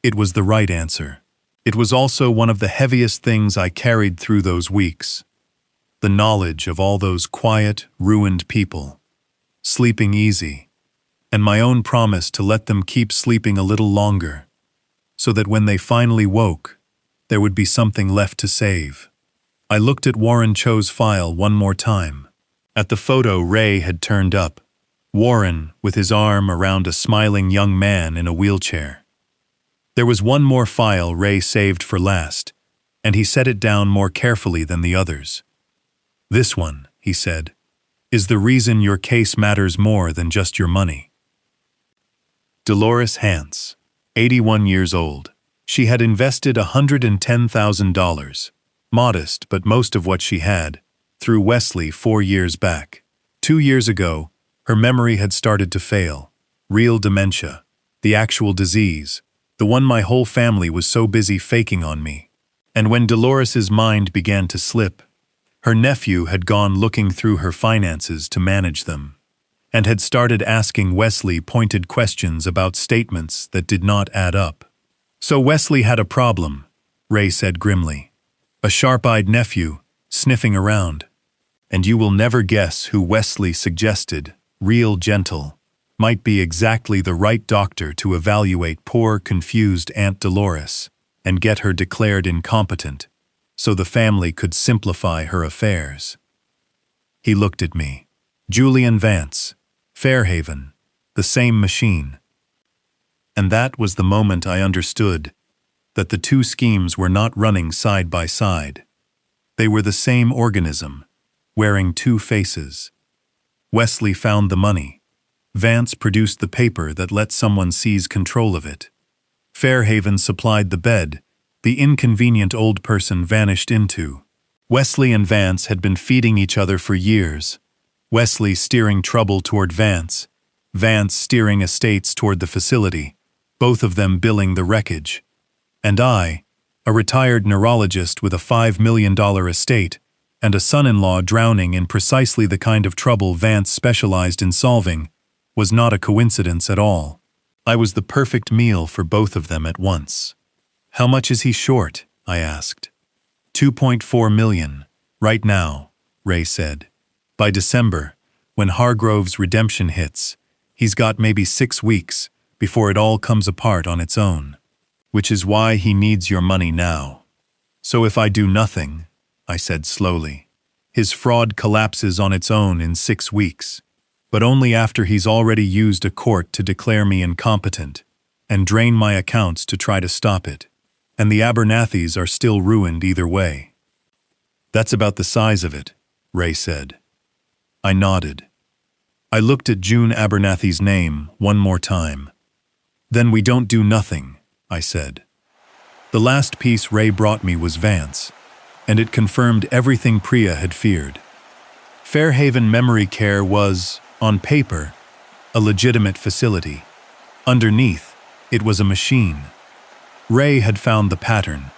S1: It was the right answer. It was also one of the heaviest things I carried through those weeks. The knowledge of all those quiet, ruined people, sleeping easy, and my own promise to let them keep sleeping a little longer, so that when they finally woke, there would be something left to save. I looked at Warren Cho's file one more time. At the photo Ray had turned up, Warren with his arm around a smiling young man in a wheelchair. There was one more file Ray saved for last, and he set it down more carefully than the others. "This one," he said, "is the reason your case matters more than just your money." Dolores Hance, 81 years old. She had invested $110,000, modest but most of what she had, through Wesley 4 years back. 2 years ago, her memory had started to fail. Real dementia, the actual disease, the one my whole family was so busy faking on me. And when Dolores's mind began to slip, her nephew had gone looking through her finances to manage them, and had started asking Wesley pointed questions about statements that did not add up. "So Wesley had a problem," Ray said grimly. "A sharp-eyed nephew, sniffing around. And you will never guess who Wesley suggested, real gentle, might be exactly the right doctor to evaluate poor, confused Aunt Dolores and get her declared incompetent, so the family could simplify her affairs." He looked at me. Julian Vance, Fairhaven, the same machine. And that was the moment I understood that the two schemes were not running side by side. They were the same organism, wearing two faces. Wesley found the money. Vance produced the paper that let someone seize control of it. Fairhaven supplied the bed the inconvenient old person vanished into. Wesley and Vance had been feeding each other for years. Wesley steering trouble toward Vance, Vance steering estates toward the facility, both of them billing the wreckage. And I, a retired neurologist with a $5 million estate, and a son-in-law drowning in precisely the kind of trouble Vance specialized in solving, was not a coincidence at all. I was the perfect meal for both of them at once. "How much is he short?" I asked. $2.4 million, right now," Ray said. "By December, when Hargrove's redemption hits, he's got maybe 6 weeks before it all comes apart on its own. Which is why he needs your money now. So if I do nothing," I said slowly, "his fraud collapses on its own in 6 weeks. But only after he's already used a court to declare me incompetent and drain my accounts to try to stop it. And the Abernathys are still ruined either way." "That's about the size of it," Ray said. I nodded. I looked at June Abernathy's name one more time. "Then we don't do nothing," I said. The last piece Ray brought me was Vance, and it confirmed everything Priya had feared. Fairhaven Memory Care was, on paper, a legitimate facility. Underneath, it was a machine. Ray had found the pattern,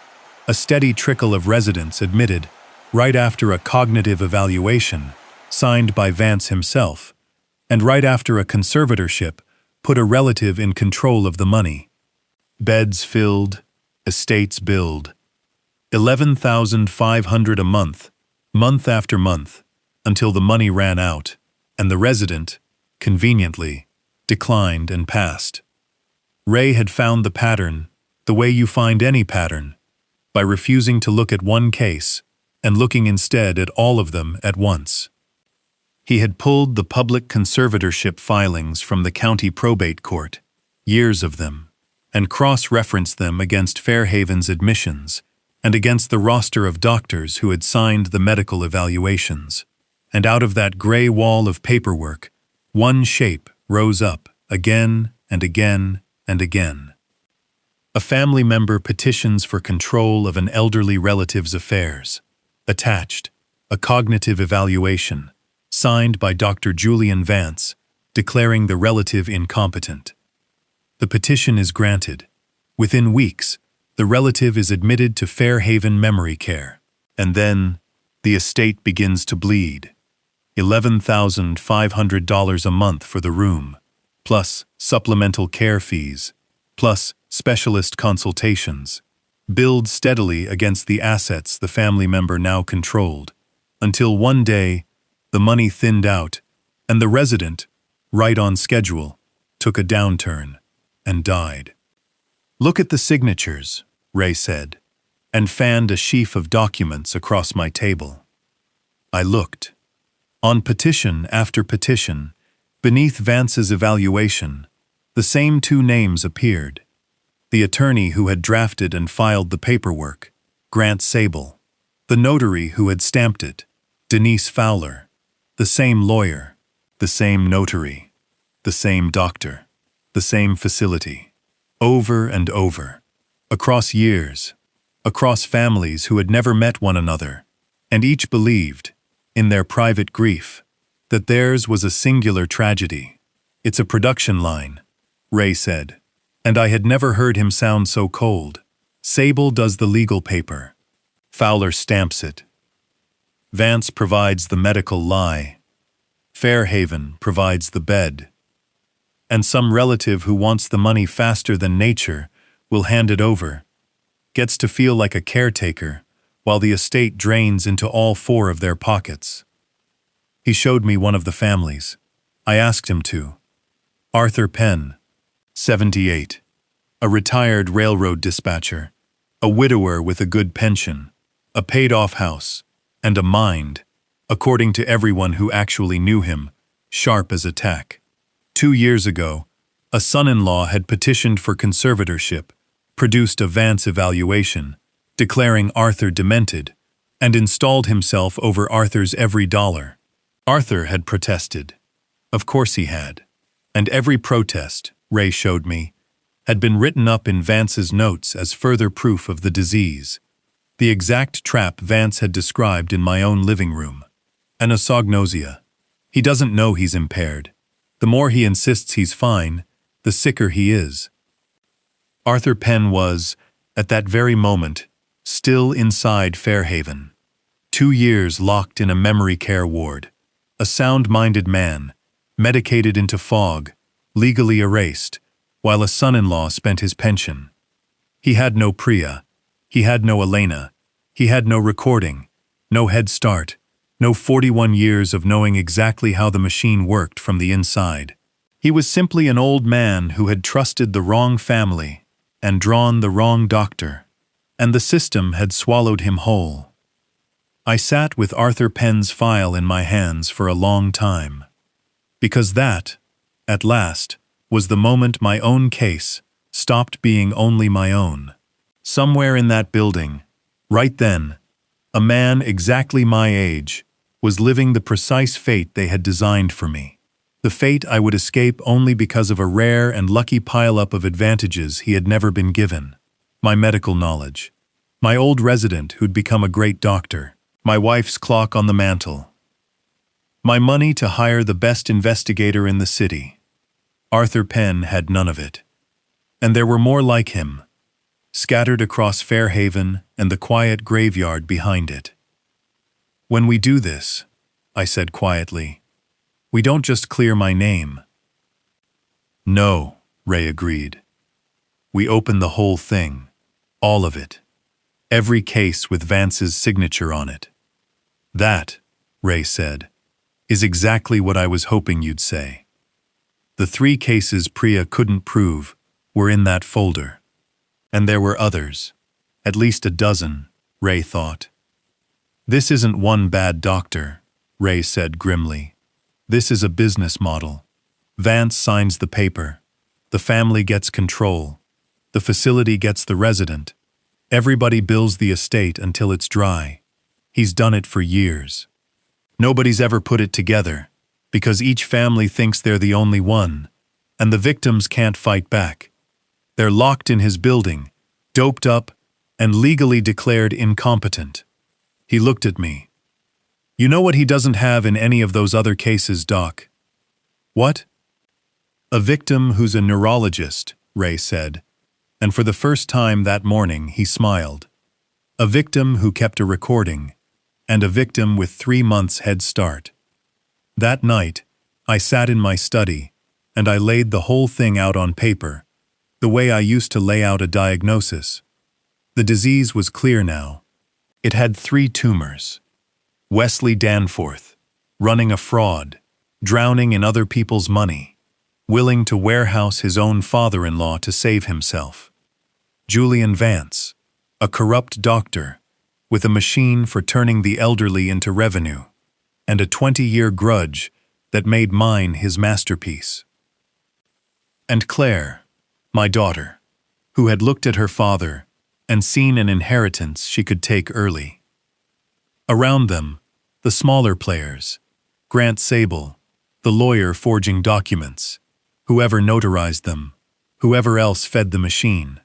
S1: a steady trickle of residents admitted right after a cognitive evaluation signed by Vance himself, and right after a conservatorship put a relative in control of the money. Beds filled, estates billed. $11,500 a month, month after month, until the money ran out, and the resident, conveniently, declined and passed. Ray had found the pattern, the way you find any pattern, by refusing to look at one case and looking instead at all of them at once. He had pulled the public conservatorship filings from the county probate court, years of them, and cross-referenced them against Fairhaven's admissions and against the roster of doctors who had signed the medical evaluations. And out of that gray wall of paperwork, one shape rose up again and again and again. A family member petitions for control of an elderly relative's affairs. Attached, a cognitive evaluation, signed by Dr. Julian Vance, declaring the relative incompetent. The petition is granted. Within weeks, the relative is admitted to Fairhaven Memory Care. And then, the estate begins to bleed. $11,500 a month for the room, plus supplemental care fees, plus specialist consultations, billed steadily against the assets the family member now controlled, until one day the money thinned out and the resident, right on schedule, took a downturn and died. "Look at the signatures," Ray said, and fanned a sheaf of documents across my table. I looked. On petition after petition, beneath Vance's evaluation, the same two names appeared. The attorney who had drafted and filed the paperwork, Grant Sable. The notary who had stamped it, Denise Fowler. The same lawyer, the same notary, the same doctor, the same facility. Over and over. Across years. Across families who had never met one another, and each believed, in their private grief, that theirs was a singular tragedy. "It's a production line," Ray said, and I had never heard him sound so cold. "Sable does the legal paper. Fowler stamps it. Vance provides the medical lie. Fairhaven provides the bed. And some relative who wants the money faster than nature will hand it over, gets to feel like a caretaker while the estate drains into all four of their pockets." He showed me one of the families. I asked him to. Arthur Penn, 78, a retired railroad dispatcher, a widower with a good pension, a paid-off house, and a mind, according to everyone who actually knew him, sharp as a tack. 2 years ago, a son-in-law had petitioned for conservatorship, produced a Vance evaluation, declaring Arthur demented, and installed himself over Arthur's every dollar. Arthur had protested. Of course he had. And every protest, Ray showed me, had been written up in Vance's notes as further proof of the disease. The exact trap Vance had described in my own living room. Anosognosia. He doesn't know he's impaired. The more he insists he's fine, the sicker he is. Arthur Penn was, at that very moment, still inside Fairhaven. 2 years locked in a memory care ward. A sound-minded man, medicated into fog, legally erased, while a son-in-law spent his pension. He had no Priya. He had no Elena. He had no recording, no head start, no 41 years of knowing exactly how the machine worked from the inside. He was simply an old man who had trusted the wrong family and drawn the wrong doctor, and the system had swallowed him whole. I sat with Arthur Penn's file in my hands for a long time, because that, at last, was the moment my own case stopped being only my own. Somewhere in that building, right then, a man exactly my age was living the precise fate they had designed for me. The fate I would escape only because of a rare and lucky pile-up of advantages he had never been given. My medical knowledge. My old resident who'd become a great doctor. My wife's clock on the mantle. My money to hire the best investigator in the city. Arthur Penn had none of it. And there were more like him, scattered across Fairhaven and the quiet graveyard behind it. "When we do this," I said quietly, "we don't just clear my name." "No," Ray agreed. "We open the whole thing, all of it, every case with Vance's signature on it." "That," Ray said, "is exactly what I was hoping you'd say. The 3 cases Priya couldn't prove were in that folder. And there were others, at least a dozen," Ray thought. "This isn't one bad doctor," Ray said grimly. "This is a business model. Vance signs the paper. The family gets control. The facility gets the resident. Everybody bills the estate until it's dry. He's done it for years. Nobody's ever put it together, because each family thinks they're the only one, and the victims can't fight back. They're locked in his building, doped up, and legally declared incompetent." He looked at me. "You know what he doesn't have in any of those other cases, Doc?" "What?" "A victim who's a neurologist," Ray said, and for the first time that morning he smiled. "A victim who kept a recording, and a victim with 3 months' head start." That night, I sat in my study, and I laid the whole thing out on paper, the way I used to lay out a diagnosis. The disease was clear now. It had 3 tumors. Wesley Danforth, running a fraud, drowning in other people's money, willing to warehouse his own father-in-law to save himself. Julian Vance, a corrupt doctor, with a machine for turning the elderly into revenue, and a 20-year grudge that made mine his masterpiece. And Claire, my daughter, who had looked at her father and seen an inheritance she could take early. Around them, the smaller players, Grant Sable, the lawyer forging documents, whoever notarized them, whoever else fed the machine.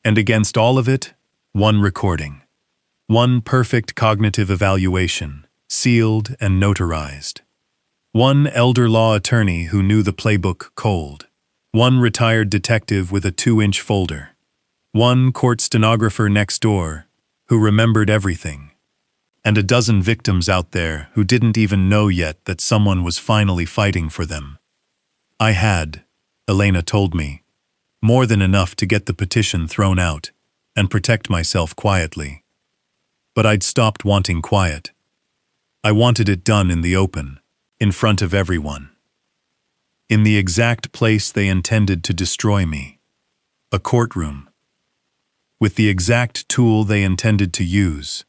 S1: And against all of it, one recording. One perfect cognitive evaluation, sealed and notarized. One elder law attorney who knew the playbook cold. One retired detective with a 2-inch folder. One court stenographer next door who remembered everything. And a dozen victims out there who didn't even know yet that someone was finally fighting for them. I had, Elena told me, more than enough to get the petition thrown out and protect myself quietly. But I'd stopped wanting quiet. I wanted it done in the open, in front of everyone. In the exact place they intended to destroy me. A courtroom. With the exact tool they intended to use.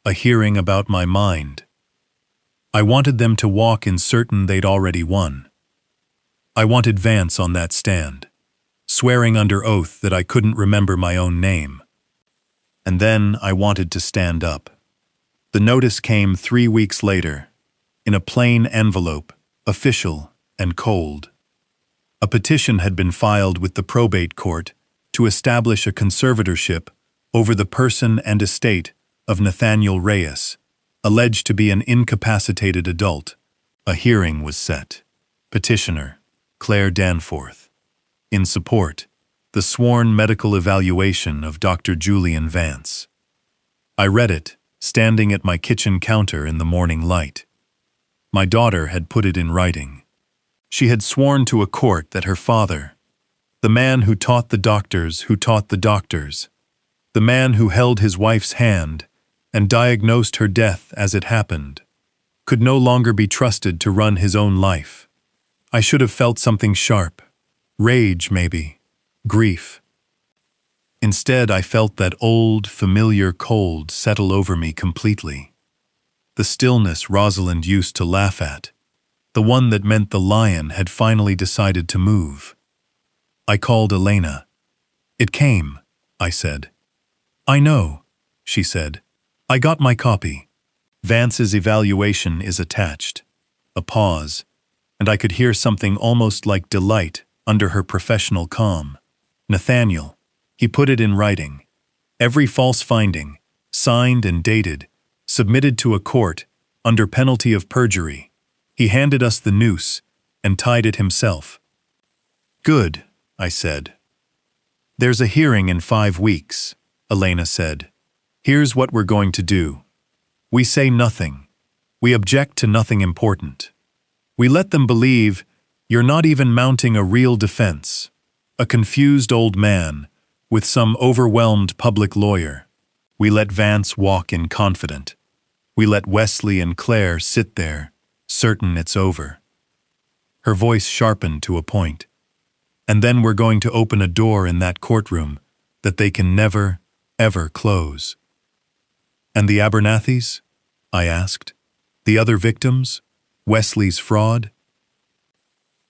S1: A hearing about my mind. I wanted them to walk in certain they'd already won. I wanted Vance on that stand, swearing under oath that I couldn't remember my own name. And then I wanted to stand up. The notice came 3 weeks later, in a plain envelope, official and cold. A petition had been filed with the probate court to establish a conservatorship over the person and estate of Nathaniel Reyes, alleged to be an incapacitated adult. A hearing was set. Petitioner, Claire Danforth. In support, the sworn medical evaluation of Dr. Julian Vance. I read it, standing at my kitchen counter in the morning light. My daughter had put it in writing. She had sworn to a court that her father, the man who taught the doctors who taught the doctors, the man who held his wife's hand and diagnosed her death as it happened, could no longer be trusted to run his own life. I should have felt something sharp, rage maybe, grief. Instead, I felt that old, familiar cold settle over me completely. The stillness Rosalind used to laugh at, the one that meant the lion had finally decided to move. I called Elena. It came, I said. I know, she said. I got my copy. Vance's evaluation is attached. A pause, and I could hear something almost like delight under her professional calm. Nathaniel, he put it in writing. Every false finding, signed and dated, submitted to a court under penalty of perjury. He handed us the noose and tied it himself. Good, I said. There's a hearing in 5 weeks, Elena said. Here's what we're going to do. We say nothing. We object to nothing important. We let them believe you're not even mounting a real defense, a confused old man with some overwhelmed public lawyer. We let Vance walk in confident. We let Wesley and Claire sit there, certain it's over. Her voice sharpened to a point. And then we're going to open a door in that courtroom that they can never, ever close. And the Abernathys? I asked. The other victims? Wesley's fraud?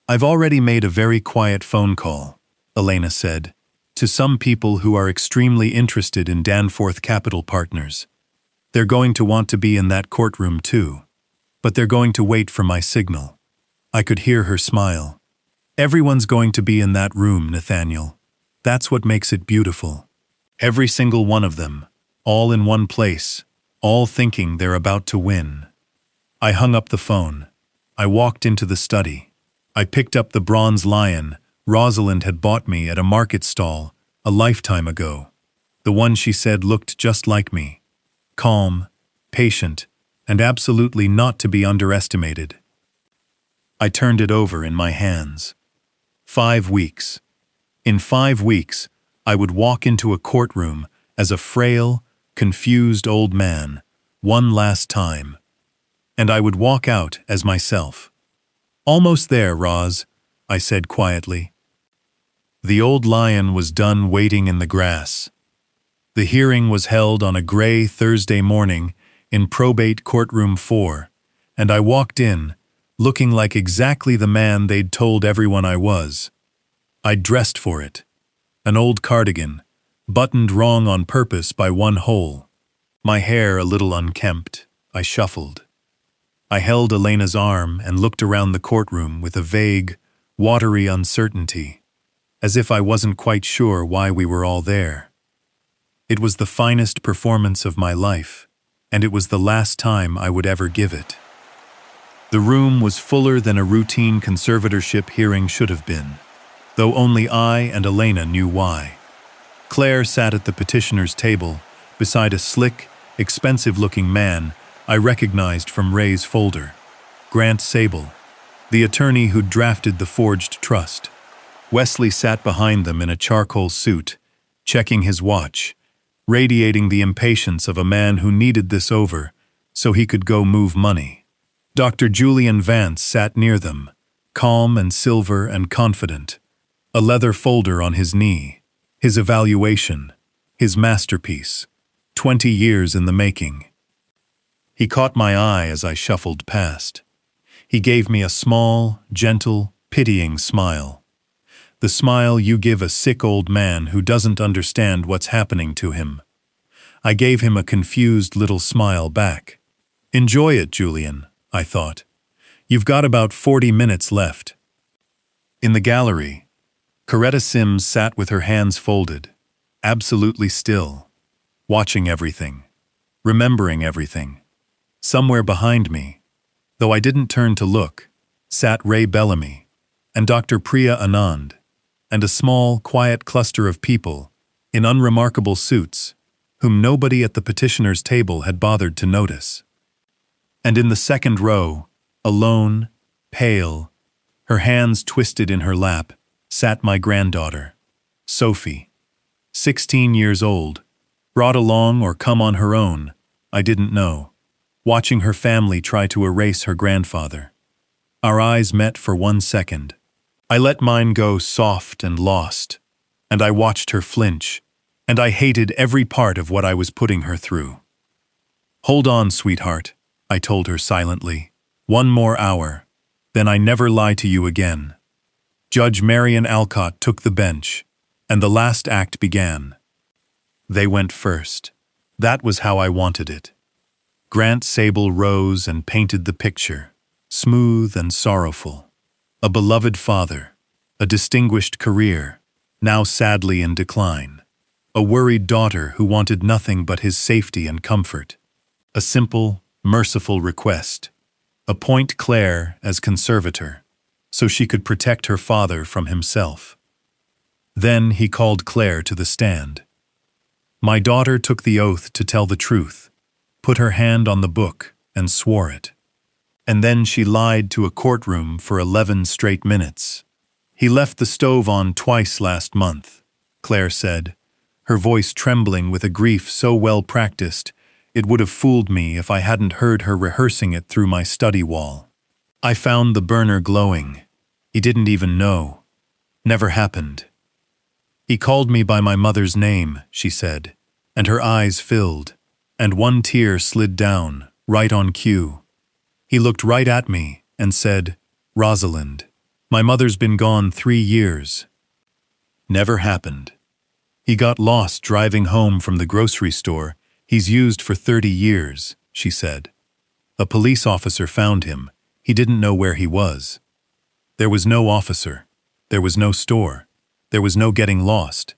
S1: I've already made a very quiet phone call, Elena said, to some people who are extremely interested in Danforth Capital Partners. They're going to want to be in that courtroom too, but they're going to wait for my signal. I could hear her smile. Everyone's going to be in that room, Nathaniel. That's what makes it beautiful. Every single one of them, all in one place, all thinking they're about to win. I hung up the phone. I walked into the study. I picked up the bronze lion Rosalind had bought me at a market stall a lifetime ago. The one she said looked just like me. Calm, patient, and absolutely not to be underestimated. I turned it over in my hands. 5 weeks. In 5 weeks, I would walk into a courtroom as a frail, confused old man, one last time. And I would walk out as myself. "Almost there, Roz," I said quietly. The old lion was done waiting in the grass. The hearing was held on a gray Thursday morning in Probate Courtroom 4, and I walked in, looking like exactly the man they'd told everyone I was. I'd dressed for it. An old cardigan, buttoned wrong on purpose by one hole. My hair a little unkempt. I shuffled. I held Elena's arm and looked around the courtroom with a vague, watery uncertainty, as if I wasn't quite sure why we were all there. It was the finest performance of my life, and it was the last time I would ever give it. The room was fuller than a routine conservatorship hearing should have been, though only I and Elena knew why. Claire sat at the petitioner's table, beside a slick, expensive-looking man I recognized from Ray's folder, Grant Sable, the attorney who'd drafted the forged trust. Wesley sat behind them in a charcoal suit, checking his watch, radiating the impatience of a man who needed this over so he could go move money. Dr. Julian Vance sat near them, calm and silver and confident, a leather folder on his knee, his evaluation, his masterpiece, 20 years in the making. He caught my eye as I shuffled past. He gave me a small, gentle, pitying smile. The smile you give a sick old man who doesn't understand what's happening to him. I gave him a confused little smile back. "Enjoy it, Julian," I thought. "You've got about 40 minutes left." In the gallery, Coretta Sims sat with her hands folded, absolutely still, watching everything, remembering everything. Somewhere behind me, though I didn't turn to look, sat Ray Bellamy and Dr. Priya Anand, and a small, quiet cluster of people in unremarkable suits whom nobody at the petitioner's table had bothered to notice. And in the second row, alone, pale, her hands twisted in her lap, sat my granddaughter, Sophie, 16 years old, brought along or come on her own, I didn't know, watching her family try to erase her grandfather. Our eyes met for 1 second. I let mine go soft and lost, and I watched her flinch, and I hated every part of what I was putting her through. "Hold on, sweetheart," I told her silently. "1 more hour, then I never lie to you again." Judge Marion Alcott took the bench, and the last act began. They went first. That was how I wanted it. Grant Sable rose and painted the picture, smooth and sorrowful. A beloved father, a distinguished career, now sadly in decline. A worried daughter who wanted nothing but his safety and comfort. A simple, merciful request. Appoint Claire as conservator, so she could protect her father from himself. Then he called Claire to the stand. My daughter took the oath to tell the truth, put her hand on the book, and swore it. And then she lied to a courtroom for 11 straight minutes. "He left the stove on twice last month," Claire said, her voice trembling with a grief so well practiced it would have fooled me if I hadn't heard her rehearsing it through my study wall. "I found the burner glowing. He didn't even know. Never happened. He called me by my mother's name," she said, and her eyes filled, and 1 tear slid down, right on cue. He looked right at me and said, "Rosalind, my mother's been gone 3 years." Never happened. "He got lost driving home from the grocery store he's used for 30 years, she said. "A police officer found him. He didn't know where he was." There was no officer. There was no store. There was no getting lost.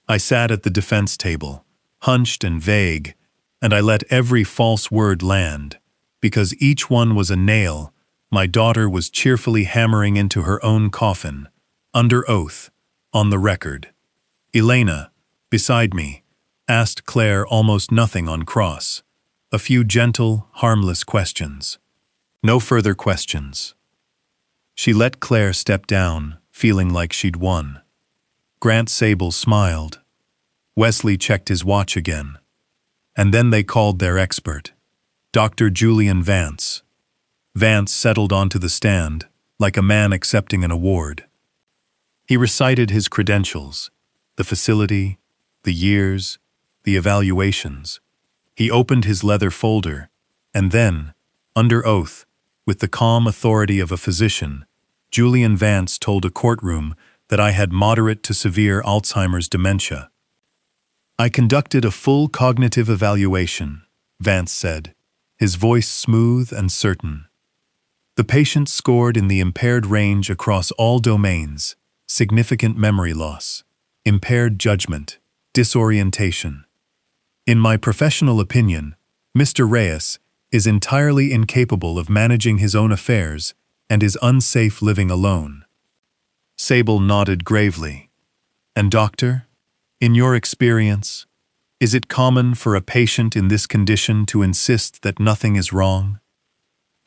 S1: I sat at the defense table, hunched and vague, and I let every false word land, because each one was a nail my daughter was cheerfully hammering into her own coffin, under oath, on the record. Elena, beside me, asked Claire almost nothing on cross, a few gentle, harmless questions. No further questions. She let Claire step down, feeling like she'd won. Grant Sable smiled. Wesley checked his watch again. And then they called their expert, Dr. Julian Vance. Vance settled onto the stand, like a man accepting an award. He recited his credentials, the facility, the years, the evaluations. He opened his leather folder, and then, under oath, with the calm authority of a physician, Julian Vance told a courtroom that I had moderate to severe Alzheimer's dementia. I conducted a full cognitive evaluation, Vance said, his voice smooth and certain. The patient scored in the impaired range across all domains: significant memory loss, impaired judgment, disorientation. In my professional opinion, Mr. Reyes is entirely incapable of managing his own affairs and is unsafe living alone. Sable nodded gravely. And doctor, in your experience, is it common for a patient in this condition to insist that nothing is wrong?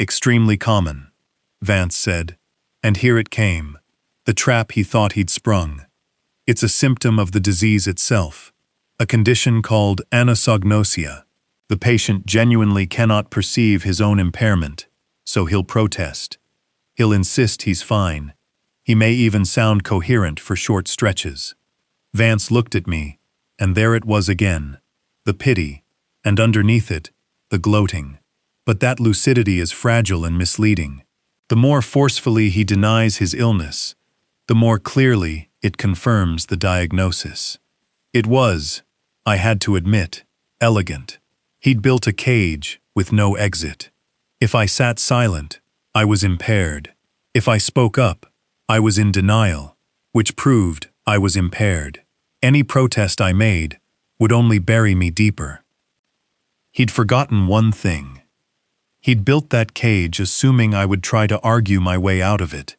S1: Extremely common, Vance said, and here it came, the trap he thought he'd sprung. It's a symptom of the disease itself, a condition called anosognosia. The patient genuinely cannot perceive his own impairment, so he'll protest. He'll insist he's fine. He may even sound coherent for short stretches. Vance looked at me, and there it was again, the pity, and underneath it, the gloating. But that lucidity is fragile and misleading. The more forcefully he denies his illness, the more clearly it confirms the diagnosis. It was, I had to admit, elegant. He'd built a cage with no exit. If I sat silent, I was impaired. If I spoke up, I was in denial, which proved I was impaired. Any protest I made would only bury me deeper. He'd forgotten one thing. He'd built that cage assuming I would try to argue my way out of it.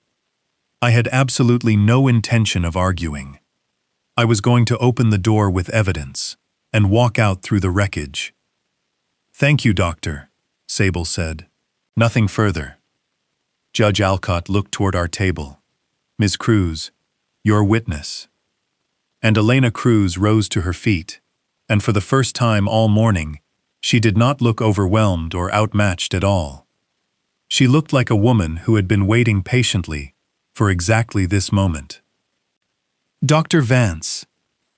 S1: I had absolutely no intention of arguing. I was going to open the door with evidence and walk out through the wreckage. "Thank you, doctor," Sable said. "Nothing further." Judge Alcott looked toward our table. "Ms. Cruz, your witness." And Elena Cruz rose to her feet, and for the first time all morning, she did not look overwhelmed or outmatched at all. She looked like a woman who had been waiting patiently for exactly this moment. "Dr. Vance,"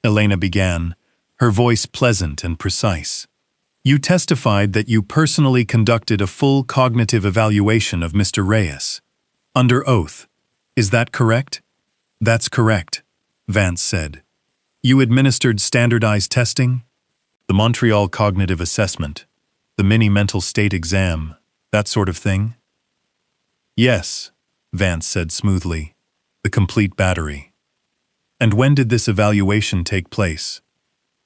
S1: Elena began, her voice pleasant and precise, "you testified that you personally conducted a full cognitive evaluation of Mr. Reyes, under oath. Is that correct?" "That's correct," Vance said. "You administered standardized testing? The Montreal Cognitive Assessment, the mini mental state exam, that sort of thing?" "Yes," Vance said smoothly, "the complete battery." "And when did this evaluation take place?"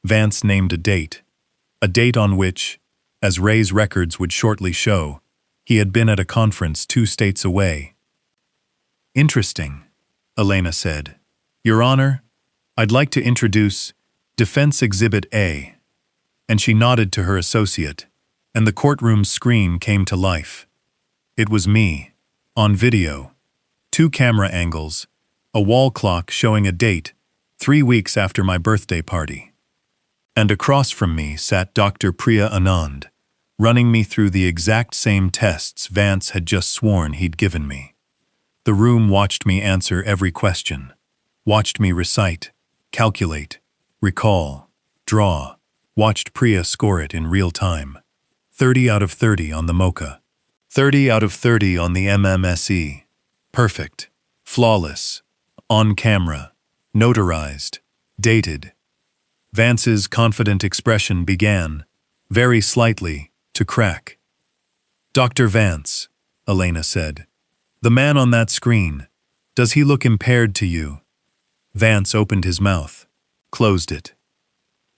S1: Vance named a date on which, as Ray's records would shortly show, he had been at a conference 2 states away. "Interesting," Elena said. "Your Honor, I'd like to introduce Defense Exhibit A." And she nodded to her associate, and the courtroom screen came to life. It was me, on video, 2 camera angles, a wall clock showing a date, 3 weeks after my birthday party. And across from me sat Dr. Priya Anand, running me through the exact same tests Vance had just sworn he'd given me. The room watched me answer every question, watched me recite, calculate, recall, draw, watched Priya score it in real time. 30 out of 30 on the MOCA. 30 out of 30 on the MMSE. Perfect. Flawless. On camera. Notarized. Dated. Vance's confident expression began, very slightly, to crack. "Dr. Vance," Elena said, "the man on that screen, does he look impaired to you?" Vance opened his mouth, closed it.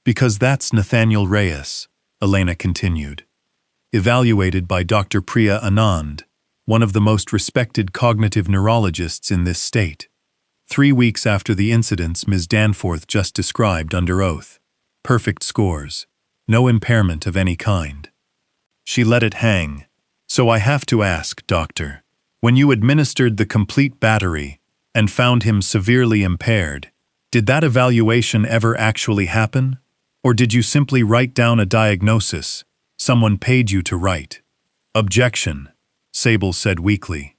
S1: "Because that's Nathaniel Reyes," Elena continued, "evaluated by Dr. Priya Anand, one of the most respected cognitive neurologists in this state. 3 weeks after the incidents Ms. Danforth just described under oath. Perfect scores. No impairment of any kind." She let it hang. "So I have to ask, doctor, when you administered the complete battery and found him severely impaired, Did that evaluation ever actually happen? Or did you simply write down a diagnosis someone paid you to write? Objection, Sable said weakly.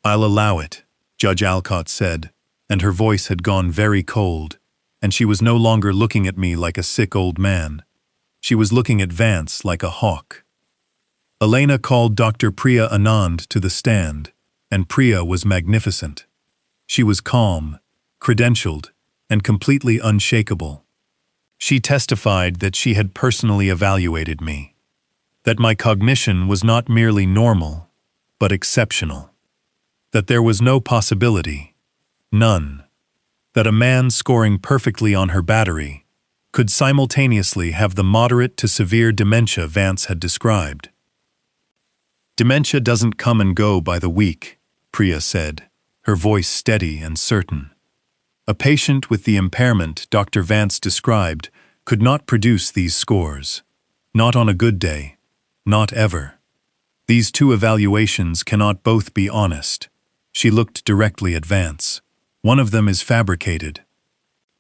S1: I'll allow it, Judge Alcott said, and her voice had gone very cold, and she was no longer looking at me like a sick old man. She was looking at Vance like a hawk. Elena called Dr. Priya Anand to the stand, and Priya was magnificent. She was calm, credentialed, and completely unshakable. She testified that she had personally evaluated me, that my cognition was not merely normal, but exceptional, that there was no possibility, none, that a man scoring perfectly on her battery could simultaneously have the moderate to severe dementia Vance had described. Dementia doesn't come and go by the week, Priya said, her voice steady and certain. A patient with the impairment Dr. Vance described could not produce these scores. Not on a good day. Not ever. These two evaluations cannot both be honest. She looked directly at Vance. One of them is fabricated.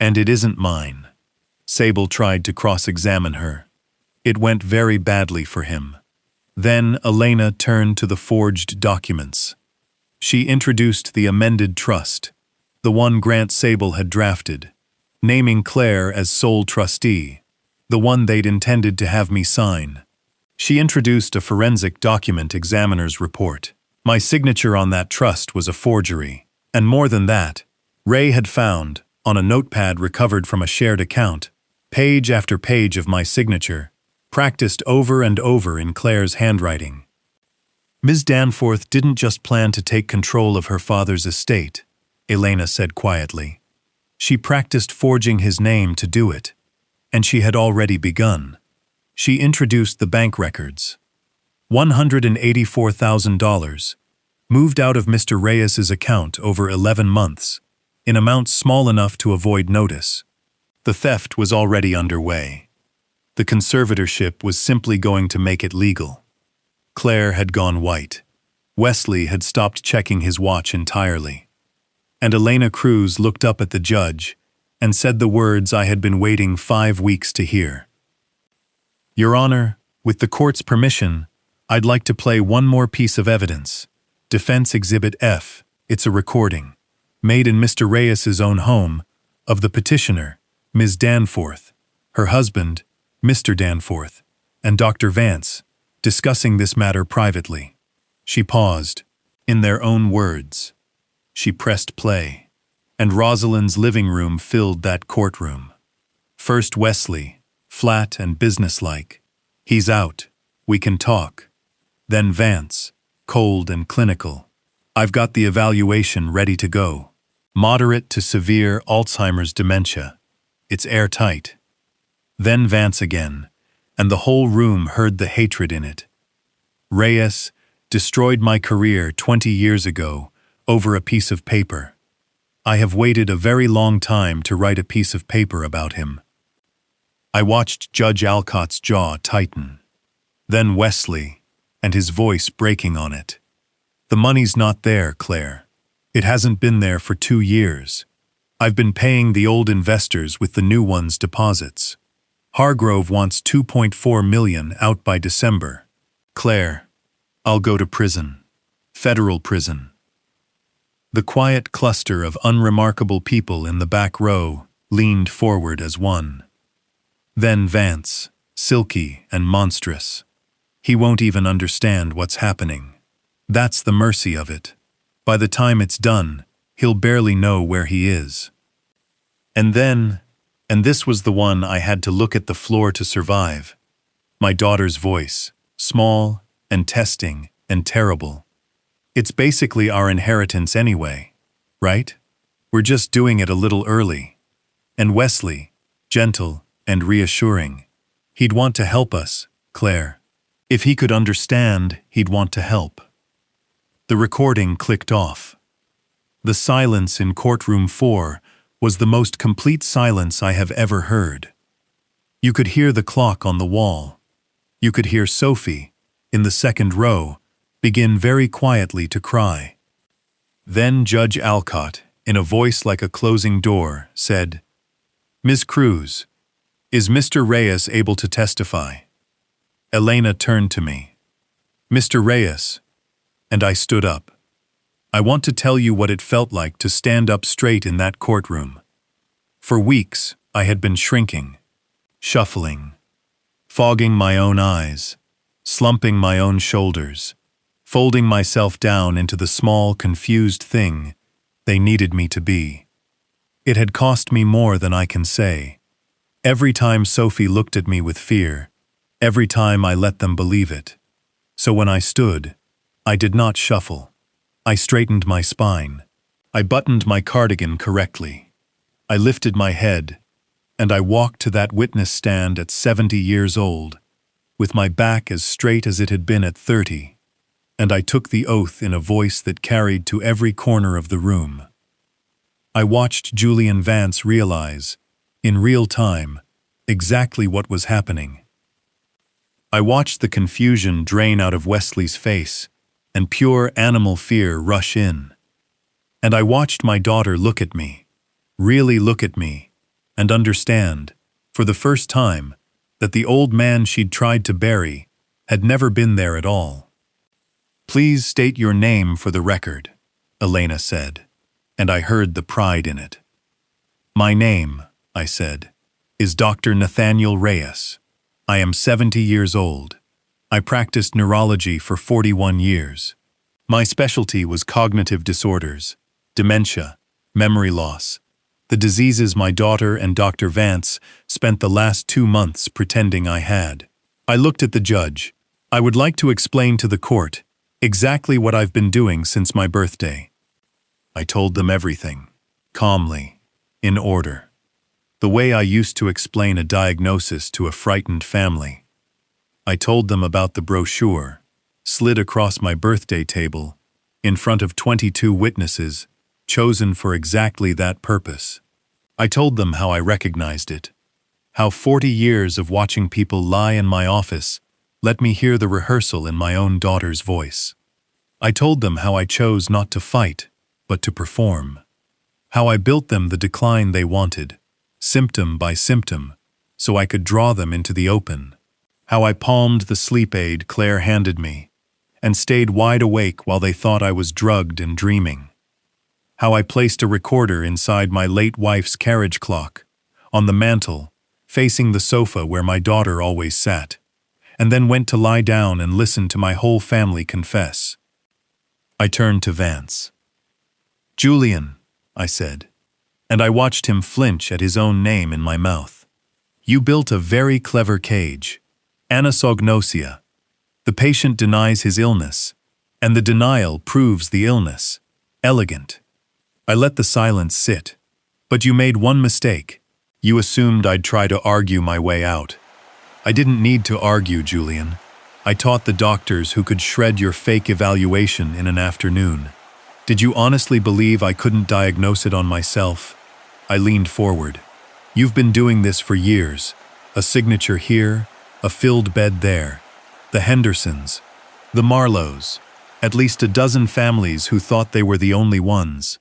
S1: And it isn't mine. Sable tried to cross-examine her. It went very badly for him. Then Elena turned to the forged documents. She introduced the amended trust, the one Grant Sable had drafted, naming Claire as sole trustee, the one they'd intended to have me sign. She introduced a forensic document examiner's report. My signature on that trust was a forgery, and more than that, Ray had found, on a notepad recovered from a shared account, page after page of my signature, practiced over and over in Claire's handwriting. Ms. Danforth didn't just plan to take control of her father's estate, Elena said quietly. She practiced forging his name to do it, and she had already begun. She introduced the bank records. $184,000, moved out of Mr. Reyes's account over 11 months, in amounts small enough to avoid notice. The theft was already underway. The conservatorship was simply going to make it legal. Claire had gone white. Wesley had stopped checking his watch entirely. And Elena Cruz looked up at the judge and said the words I had been waiting 5 weeks to hear. Your Honor, with the court's permission, I'd like to play one more piece of evidence. Defense Exhibit F. It's a recording, made in Mr. Reyes's own home, of the petitioner, Ms. Danforth, her husband, Mr. Danforth, and Dr. Vance, discussing this matter privately. She paused. In their own words. She pressed play, and Rosalind's living room filled that courtroom. First Wesley, flat and businesslike. He's out. We can talk. Then Vance, cold and clinical. I've got the evaluation ready to go. Moderate to severe Alzheimer's dementia. It's airtight. Then Vance again, and the whole room heard the hatred in it. Reyes destroyed my career 20 years ago over a piece of paper. I have waited a very long time to write a piece of paper about him. I watched Judge Alcott's jaw tighten. Then Wesley, and his voice breaking on it. The money's not there, Claire. It hasn't been there for 2 years. I've been paying the old investors with the new ones' deposits. Hargrove wants $2.4 million out by December. Claire, I'll go to prison. Federal prison. The quiet cluster of unremarkable people in the back row leaned forward as one. Then Vance, silky and monstrous. He won't even understand what's happening. That's the mercy of it. By the time it's done, he'll barely know where he is. And then, and this was the one I had to look at the floor to survive, my daughter's voice, small and testing and terrible. It's basically our inheritance anyway, right? We're just doing it a little early. And Wesley, gentle and reassuring. He'd want to help us, Claire. If he could understand, he'd want to help. The recording clicked off. The silence in courtroom 4 was the most complete silence I have ever heard. You could hear the clock on the wall. You could hear Sophie, in the second row, begin very quietly to cry. Then Judge Alcott, in a voice like a closing door, said, "Ms. Cruz, is Mr. Reyes able to testify?" Elena turned to me. "Mr. Reyes," and I stood up. I want to tell you what it felt like to stand up straight in that courtroom. For weeks, I had been shrinking, shuffling, fogging my own eyes, slumping my own shoulders, folding myself down into the small, confused thing they needed me to be. It had cost me more than I can say. Every time Sophie looked at me with fear, every time I let them believe it. So when I stood, I did not shuffle. I straightened my spine. I buttoned my cardigan correctly. I lifted my head, and I walked to that witness stand at 70 years old, with my back as straight as it had been at 30, and I took the oath in a voice that carried to every corner of the room. I watched Julian Vance realize, in real time, exactly what was happening. I watched the confusion drain out of Wesley's face, and pure animal fear rush in. And I watched my daughter look at me, really look at me, and understand, for the first time, that the old man she'd tried to bury had never been there at all. "Please state your name for the record," Elena said, and I heard the pride in it. "My name," I said, "is Dr. Nathaniel Reyes. I am 70 years old. I practiced neurology for 41 years. My specialty was cognitive disorders, dementia, memory loss, the diseases my daughter and Dr. Vance spent the last 2 months pretending I had. I looked at the judge. I would like to explain to the court exactly what I've been doing since my birthday." I told them everything, calmly, in order, the way I used to explain a diagnosis to a frightened family. I told them about the brochure, slid across my birthday table, in front of 22 witnesses, chosen for exactly that purpose. I told them how I recognized it, how 40 years of watching people lie in my office let me hear the rehearsal in my own daughter's voice. I told them how I chose not to fight, but to perform, how I built them the decline they wanted, symptom by symptom, so I could draw them into the open. How I palmed the sleep aid Claire handed me, and stayed wide awake while they thought I was drugged and dreaming. How I placed a recorder inside my late wife's carriage clock, on the mantel, facing the sofa where my daughter always sat, and then went to lie down and listen to my whole family confess. I turned to Vance. "Julian," I said, and I watched him flinch at his own name in my mouth. "You built a very clever cage. Anosognosia. The patient denies his illness, and the denial proves the illness. Elegant." I let the silence sit. "But you made one mistake. You assumed I'd try to argue my way out. I didn't need to argue, Julian. I taught the doctors who could shred your fake evaluation in an afternoon. Did you honestly believe I couldn't diagnose it on myself?" I leaned forward. "You've been doing this for years. A signature here, a filled bed there. The Hendersons, the Marlowes, at least a dozen families who thought they were the only ones.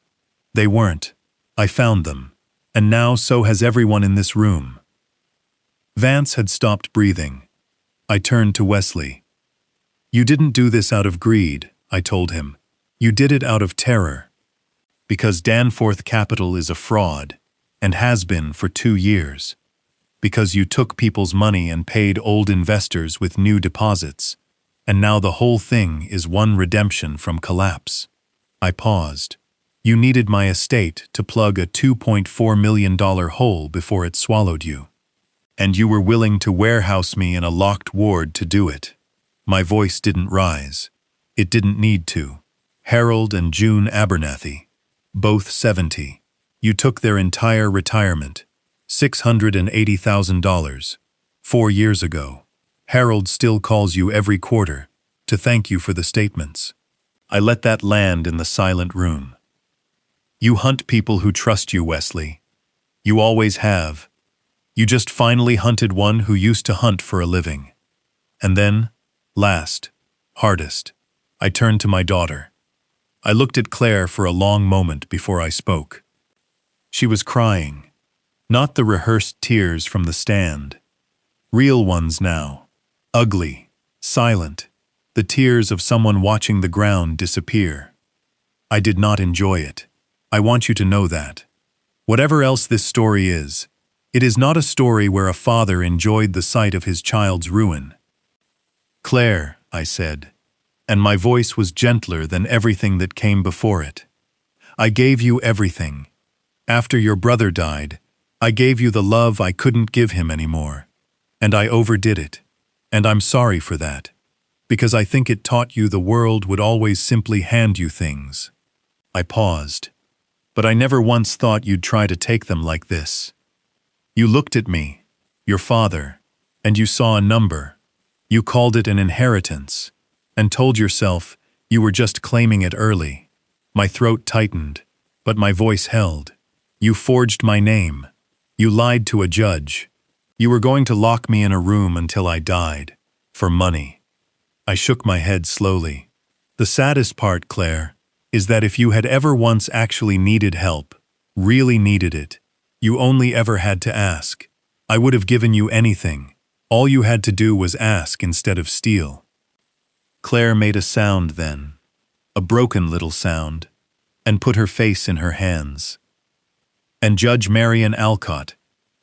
S1: They weren't. I found them. And now so has everyone in this room." Vance had stopped breathing. I turned to Wesley. "You didn't do this out of greed," I told him. "You did it out of terror. Because Danforth Capital is a fraud, and has been for 2 years. Because you took people's money and paid old investors with new deposits, and now the whole thing is one redemption from collapse." I paused. "You needed my estate to plug a $2.4 million hole before it swallowed you. And you were willing to warehouse me in a locked ward to do it." My voice didn't rise. It didn't need to. Harold and June Abernathy, both 70. You took their entire retirement, $680,000, 4 years ago. Harold still calls you every quarter to thank you for the statements. I let that land in the silent room. You hunt people who trust you, Wesley. You always have. You just finally hunted one who used to hunt for a living. And then, last, hardest, I turned to my daughter. I looked at Claire for a long moment before I spoke. She was crying. Not the rehearsed tears from the stand. Real ones now. Ugly. Silent. The tears of someone watching the ground disappear. I did not enjoy it. I want you to know that. Whatever else this story is, it is not a story where a father enjoyed the sight of his child's ruin. Claire, I said, and my voice was gentler than everything that came before it. I gave you everything. After your brother died, I gave you the love I couldn't give him anymore. And I overdid it. And I'm sorry for that. Because I think it taught you the world would always simply hand you things. I paused. But I never once thought you'd try to take them like this. You looked at me, your father, and you saw a number. You called it an inheritance, and told yourself you were just claiming it early. My throat tightened, but my voice held. You forged my name. You lied to a judge. You were going to lock me in a room until I died, for money. I shook my head slowly. The saddest part, Claire, is that if you had ever once actually needed help, really needed it, you only ever had to ask. I would have given you anything. All you had to do was ask instead of steal. Claire made a sound then, a broken little sound, and put her face in her hands. And Judge Marian Alcott,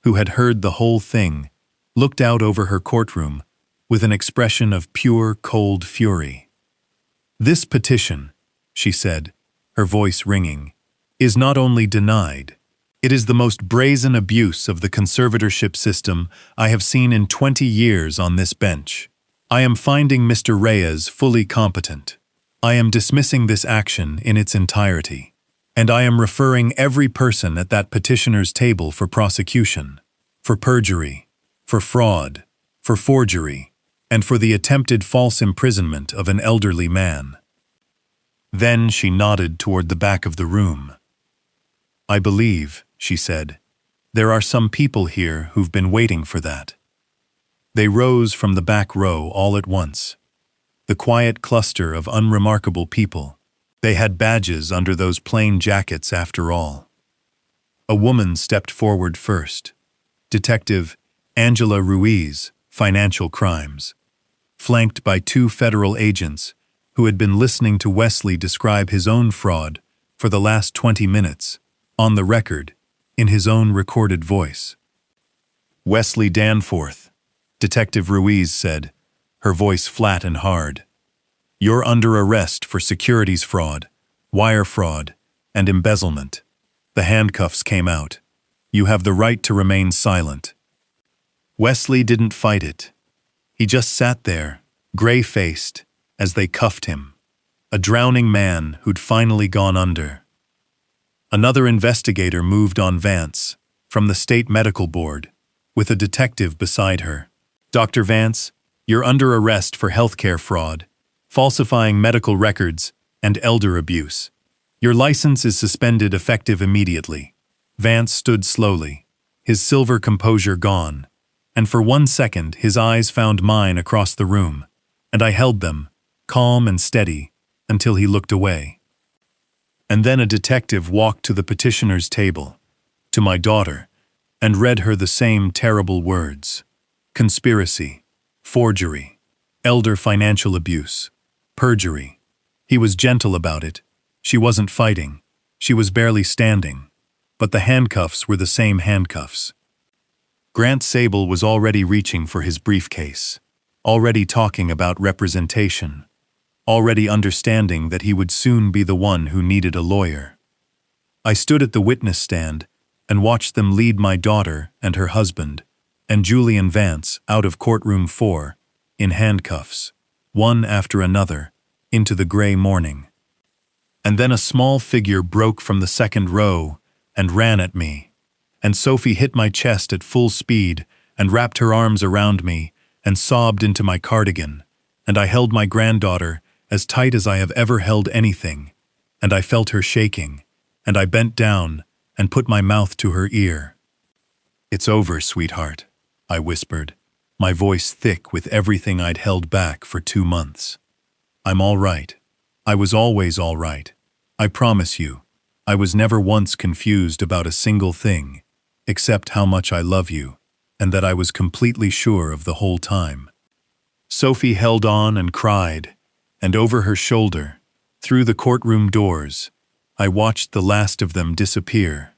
S1: who had heard the whole thing, looked out over her courtroom with an expression of pure, cold fury. This petition, she said, her voice ringing, is not only denied, it is the most brazen abuse of the conservatorship system I have seen in 20 years on this bench. I am finding Mr. Reyes fully competent. I am dismissing this action in its entirety. And I am referring every person at that petitioner's table for prosecution, for perjury, for fraud, for forgery, and for the attempted false imprisonment of an elderly man. Then she nodded toward the back of the room. I believe, she said, there are some people here who've been waiting for that. They rose from the back row all at once. The quiet cluster of unremarkable people. They had badges under those plain jackets after all. A woman stepped forward first. Detective Angela Ruiz, Financial Crimes, flanked by 2 federal agents who had been listening to Wesley describe his own fraud for the last 20 minutes, on the record, in his own recorded voice. Wesley Danforth, Detective Ruiz said, her voice flat and hard. You're under arrest for securities fraud, wire fraud, and embezzlement. The handcuffs came out. You have the right to remain silent. Wesley didn't fight it. He just sat there, gray-faced, as they cuffed him. A drowning man who'd finally gone under. Another investigator moved on Vance, from the State Medical Board, with a detective beside her. Dr. Vance, you're under arrest for healthcare fraud, falsifying medical records, and elder abuse. Your license is suspended effective immediately. Vance stood slowly, his silver composure gone, and for 1 second his eyes found mine across the room, and I held them, calm and steady, until he looked away. And then a detective walked to the petitioner's table, to my daughter, and read her the same terrible words. Conspiracy, forgery, elder financial abuse, perjury. He was gentle about it. She wasn't fighting. She was barely standing. But the handcuffs were the same handcuffs. Grant Sable was already reaching for his briefcase, already talking about representation, already understanding that he would soon be the one who needed a lawyer. I stood at the witness stand and watched them lead my daughter and her husband and Julian Vance out of courtroom 4, in handcuffs, one after another, into the gray morning. And then a small figure broke from the second row and ran at me, and Sophie hit my chest at full speed and wrapped her arms around me and sobbed into my cardigan, and I held my granddaughter as tight as I have ever held anything, and I felt her shaking, and I bent down and put my mouth to her ear. "It's over, sweetheart," I whispered, my voice thick with everything I'd held back for 2 months. "I'm all right. I was always all right. I promise you, I was never once confused about a single thing, except how much I love you, and that I was completely sure of the whole time." Sophie held on and cried, and over her shoulder, through the courtroom doors, I watched the last of them disappear.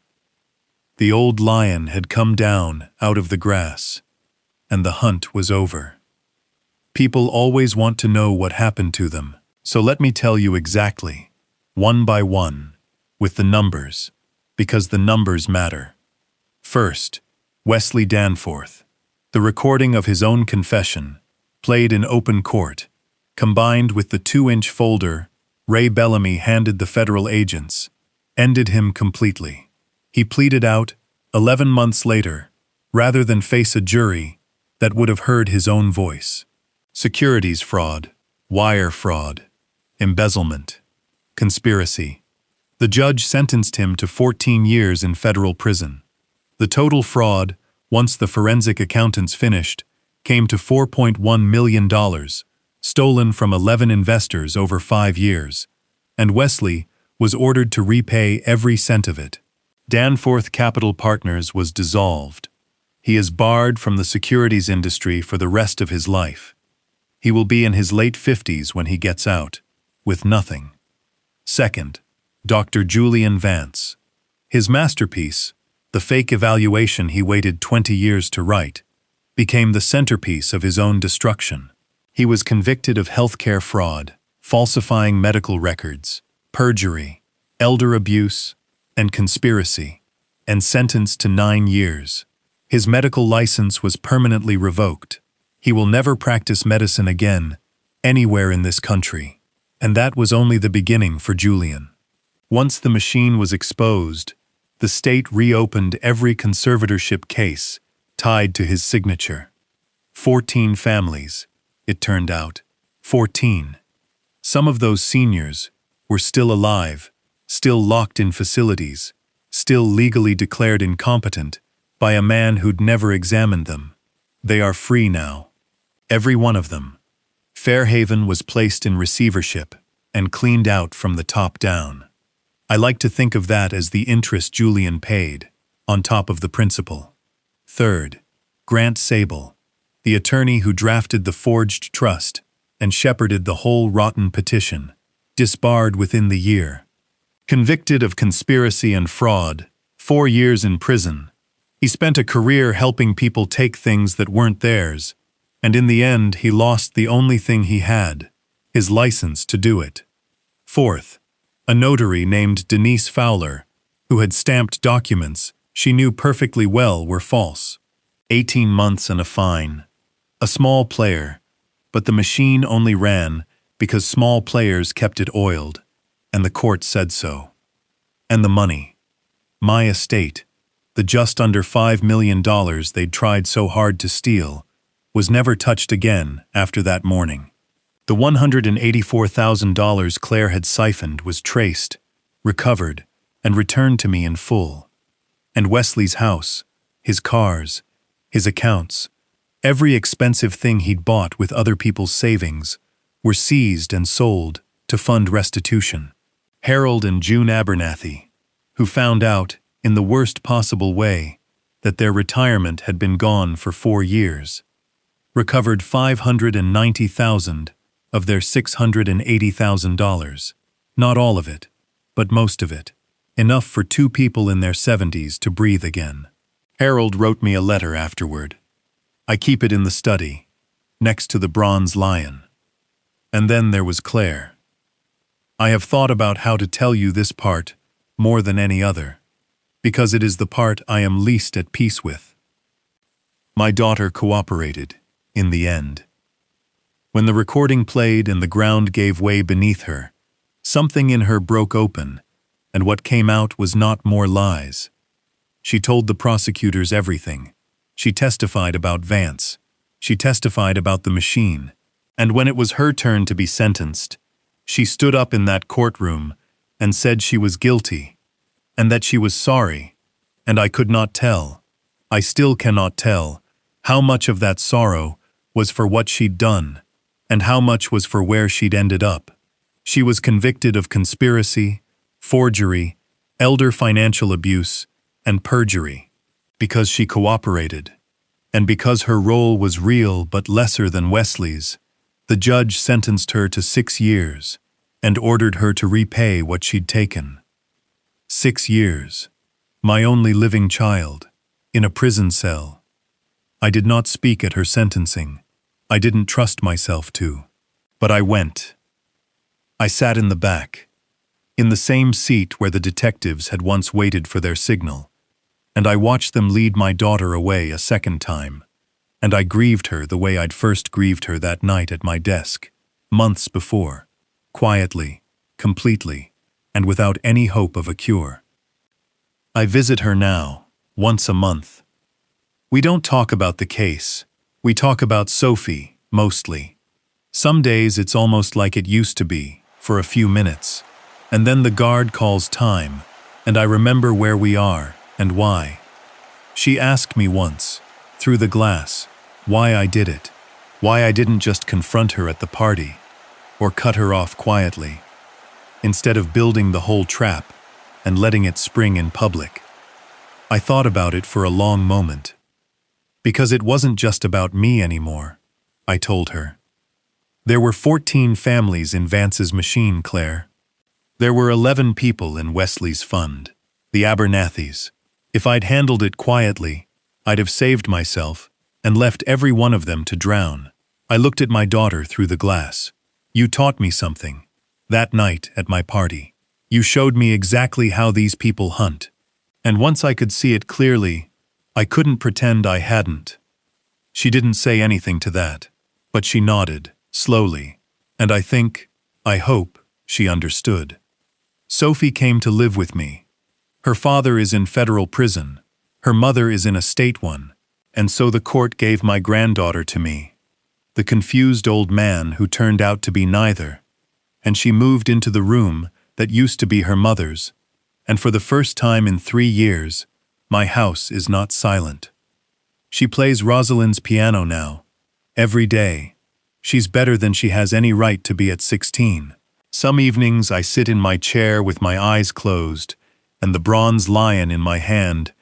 S1: The old lion had come down out of the grass, and the hunt was over. People always want to know what happened to them, so let me tell you exactly, one by one, with the numbers, because the numbers matter. First, Wesley Danforth. The recording of his own confession, played in open court, combined with the 2-inch folder Ray Bellamy handed the federal agents, ended him completely. He pleaded out 11 months later, rather than face a jury that would have heard his own voice. Securities fraud, wire fraud, embezzlement, conspiracy. The judge sentenced him to 14 years in federal prison. The total fraud, once the forensic accountants finished, came to $4.1 million, stolen from 11 investors over 5 years, and Wesley was ordered to repay every cent of it. Danforth Capital Partners was dissolved. He is barred from the securities industry for the rest of his life. He will be in his late 50s when he gets out, with nothing. Second, Dr. Julian Vance. His masterpiece, the fake evaluation he waited 20 years to write, became the centerpiece of his own destruction. He was convicted of healthcare fraud, falsifying medical records, perjury, elder abuse, and conspiracy, and sentenced to 9 years. His medical license was permanently revoked. He will never practice medicine again, anywhere in this country. And that was only the beginning for Julian. Once the machine was exposed, the state reopened every conservatorship case tied to his signature. 14 families, it turned out. 14. Some of those seniors were still alive, still locked in facilities, still legally declared incompetent by a man who'd never examined them. They are free now. Every one of them. Fairhaven was placed in receivership and cleaned out from the top down. I like to think of that as the interest Julian paid, on top of the principal. Third, Grant Sable, the attorney who drafted the forged trust and shepherded the whole rotten petition, disbarred within the year. Convicted of conspiracy and fraud, 4 years in prison. He spent a career helping people take things that weren't theirs, and in the end he lost the only thing he had, his license to do it. Fourth, a notary named Denise Fowler, who had stamped documents she knew perfectly well were false. 18 months and a fine. A small player, but the machine only ran because small players kept it oiled, and the court said so. And the money. My estate, the just under $5 million they'd tried so hard to steal, was never touched again after that morning. The $184,000 Claire had siphoned was traced, recovered, and returned to me in full. And Wesley's house, his cars, his accounts, every expensive thing he'd bought with other people's savings, were seized and sold to fund restitution. Harold and June Abernathy, who found out, in the worst possible way, that their retirement had been gone for 4 years, recovered $590,000 of their $680,000. Not all of it, but most of it. Enough for 2 people in their 70s to breathe again. Harold wrote me a letter afterward. I keep it in the study, next to the bronze lion. And then there was Claire. I have thought about how to tell you this part more than any other, because it is the part I am least at peace with. My daughter cooperated, in the end. When the recording played and the ground gave way beneath her, something in her broke open, and what came out was not more lies. She told the prosecutors everything. She testified about Vance. She testified about the machine. And when it was her turn to be sentenced, she stood up in that courtroom and said she was guilty, and that she was sorry, and I could not tell, I still cannot tell, how much of that sorrow was for what she'd done, and how much was for where she'd ended up. She was convicted of conspiracy, forgery, elder financial abuse, and perjury. Because she cooperated, and because her role was real but lesser than Wesley's, the judge sentenced her to 6 years and ordered her to repay what she'd taken. 6 years. My only living child, in a prison cell. I did not speak at her sentencing. I didn't trust myself to. But I went. I sat in the back, in the same seat where the detectives had once waited for their signal, and I watched them lead my daughter away a second time, and I grieved her the way I'd first grieved her that night at my desk, months before, quietly, completely, and without any hope of a cure. I visit her now, once a month. We don't talk about the case. We talk about Sophie, mostly. Some days it's almost like it used to be, for a few minutes. And then the guard calls time, and I remember where we are and why. She asked me once, through the glass, why I did it, why I didn't just confront her at the party, or cut her off quietly, instead of building the whole trap and letting it spring in public. I thought about it for a long moment. Because it wasn't just about me anymore, I told her. There were 14 families in Vance's machine, Claire. There were 11 people in Wesley's fund, the Abernathys. If I'd handled it quietly, I'd have saved myself and left every one of them to drown. I looked at my daughter through the glass. You taught me something. That night at my party, you showed me exactly how these people hunt. And once I could see it clearly, I couldn't pretend I hadn't. She didn't say anything to that, but she nodded, slowly, and I hope, she understood. Sophie came to live with me. Her father is in federal prison, her mother is in a state one, and so the court gave my granddaughter to me, the confused old man who turned out to be neither, and she moved into the room that used to be her mother's, and for the first time in 3 years, my house is not silent. She plays Rosalind's piano now, every day. She's better than she has any right to be at 16. Some evenings I sit in my chair with my eyes closed and the bronze lion in my hand,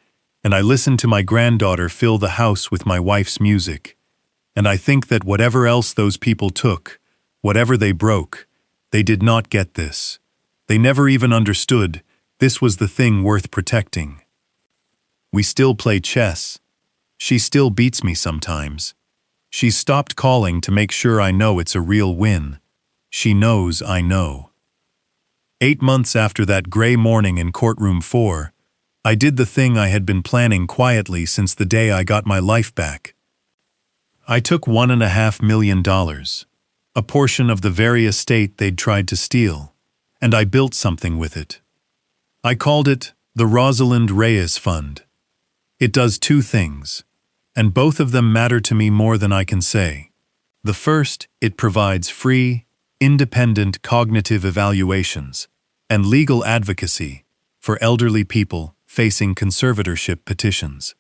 S1: and I listen to my granddaughter fill the house with my wife's music, and I think that whatever else those people took, whatever they broke, they did not get this. They never even understood this was the thing worth protecting. We still play chess. She still beats me sometimes. She's stopped calling to make sure I know it's a real win. She knows I know. 8 months after that gray morning in courtroom 4, I did the thing I had been planning quietly since the day I got my life back. I took $1.5 million, a portion of the very estate they'd tried to steal, and I built something with it. I called it the Rosalind Reyes Fund. It does 2 things, and both of them matter to me more than I can say. The first, it provides free, independent cognitive evaluations and legal advocacy for elderly people facing conservatorship petitions.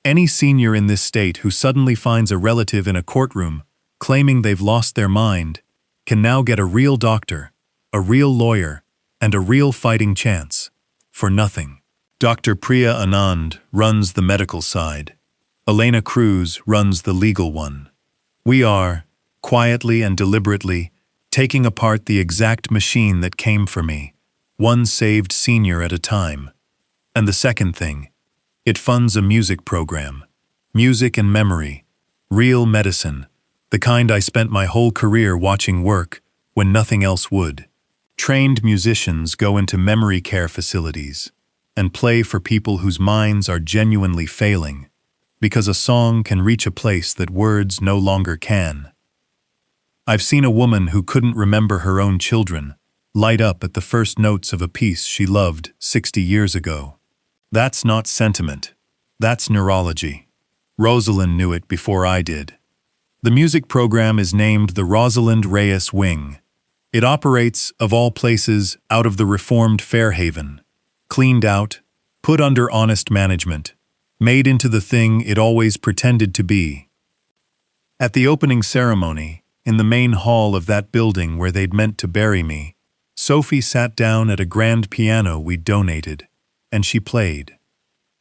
S1: Any senior in this state who suddenly finds a relative in a courtroom claiming they've lost their mind can now get a real doctor, a real lawyer, and a real fighting chance, for nothing. Dr. Priya Anand runs the medical side. Elena Cruz runs the legal one. We are, quietly and deliberately, taking apart the exact machine that came for me, one saved senior at a time. And the second thing, it funds a music program. Music and memory. Real medicine. The kind I spent my whole career watching work when nothing else would. Trained musicians go into memory care facilities and play for people whose minds are genuinely failing, because a song can reach a place that words no longer can. I've seen a woman who couldn't remember her own children light up at the first notes of a piece she loved 60 years ago. That's not sentiment. That's neurology. Rosalind knew it before I did. The music program is named the Rosalind Reyes Wing. It operates, of all places, out of the reformed Fairhaven. Cleaned out, put under honest management, made into the thing it always pretended to be. At the opening ceremony, in the main hall of that building where they'd meant to bury me, Sophie sat down at a grand piano we'd donated, and she played.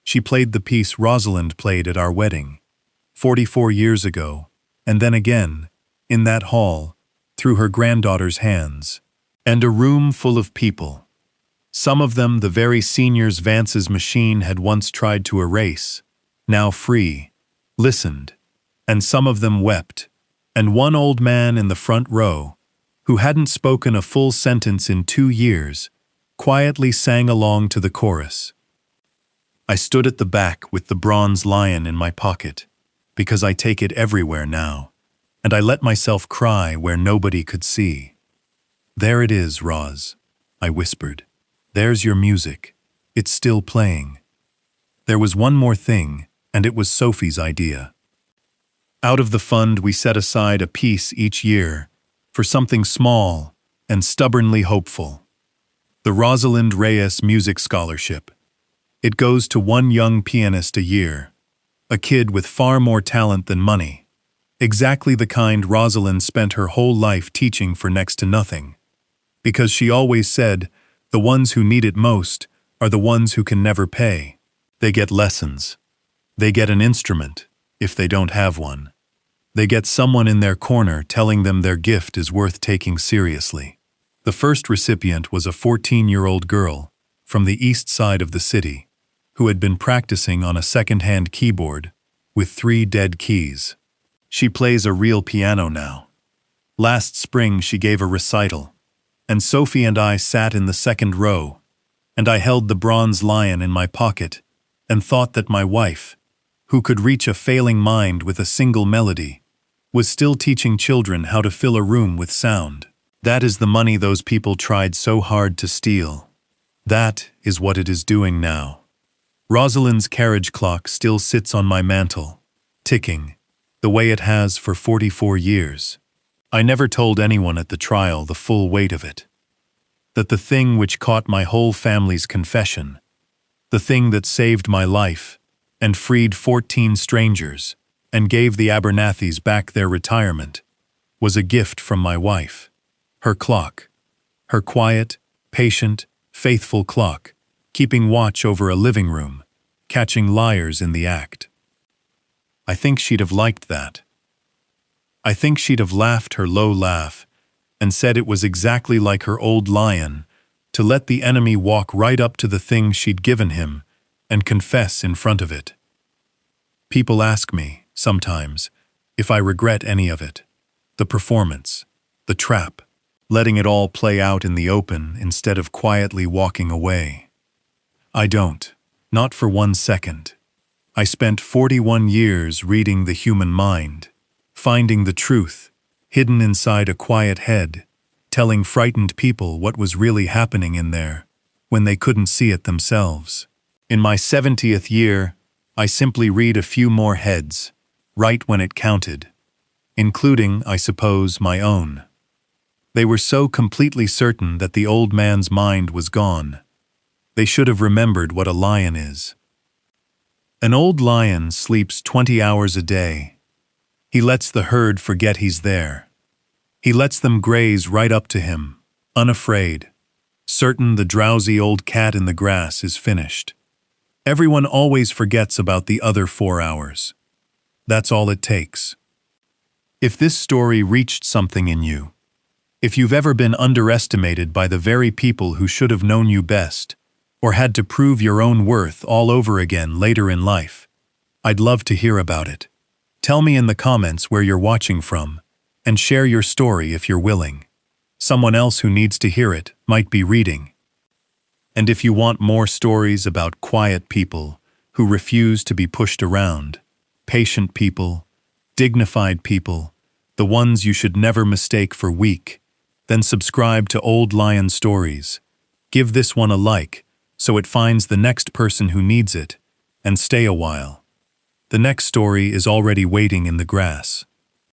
S1: She played the piece Rosalind played at our wedding, 44 years ago, and then again, in that hall, through her granddaughter's hands. And a room full of people. Some of them the very seniors Vance's machine had once tried to erase, now free, listened, and some of them wept, and one old man in the front row, who hadn't spoken a full sentence in 2 years, quietly sang along to the chorus. I stood at the back with the bronze lion in my pocket, because I take it everywhere now, and I let myself cry where nobody could see. There it is, Roz, I whispered. There's your music. It's still playing. There was one more thing, and it was Sophie's idea. Out of the fund we set aside a piece each year for something small and stubbornly hopeful. The Rosalind Reyes Music Scholarship. It goes to one young pianist a year, a kid with far more talent than money, exactly the kind Rosalind spent her whole life teaching for next to nothing, because she always said, the ones who need it most are the ones who can never pay. They get lessons. They get an instrument, if they don't have one. They get someone in their corner telling them their gift is worth taking seriously. The first recipient was a 14-year-old girl from the east side of the city who had been practicing on a second-hand keyboard with 3 dead keys. She plays a real piano now. Last spring she gave a recital, and Sophie and I sat in the second row, and I held the bronze lion in my pocket and thought that my wife, who could reach a failing mind with a single melody, was still teaching children how to fill a room with sound. That is the money those people tried so hard to steal. That is what it is doing now. Rosalind's carriage clock still sits on my mantel, ticking, the way it has for 44 years. I never told anyone at the trial the full weight of it. That the thing which caught my whole family's confession, the thing that saved my life and freed 14 strangers and gave the Abernathys back their retirement, was a gift from my wife. Her clock. Her quiet, patient, faithful clock, keeping watch over a living room, catching liars in the act. I think she'd have liked that. I think she'd have laughed her low laugh and said it was exactly like her old lion to let the enemy walk right up to the thing she'd given him and confess in front of it. People ask me, sometimes, if I regret any of it. The performance, the trap, letting it all play out in the open instead of quietly walking away. I don't, not for 1 second. I spent 41 years reading the human mind, finding the truth, hidden inside a quiet head, telling frightened people what was really happening in there, when they couldn't see it themselves. In my 70th year, I simply read a few more heads, right when it counted, including, I suppose, my own. They were so completely certain that the old man's mind was gone. They should have remembered what a lion is. An old lion sleeps 20 hours a day. He lets the herd forget he's there. He lets them graze right up to him, unafraid, certain the drowsy old cat in the grass is finished. Everyone always forgets about the other 4 hours. That's all it takes. If this story reached something in you, if you've ever been underestimated by the very people who should have known you best, or had to prove your own worth all over again later in life, I'd love to hear about it. Tell me in the comments where you're watching from, and share your story if you're willing. Someone else who needs to hear it might be reading. And if you want more stories about quiet people who refuse to be pushed around, patient people, dignified people, the ones you should never mistake for weak, then subscribe to Old Lion Stories. Give this one a like so it finds the next person who needs it, and stay a while. The next story is already waiting in the grass.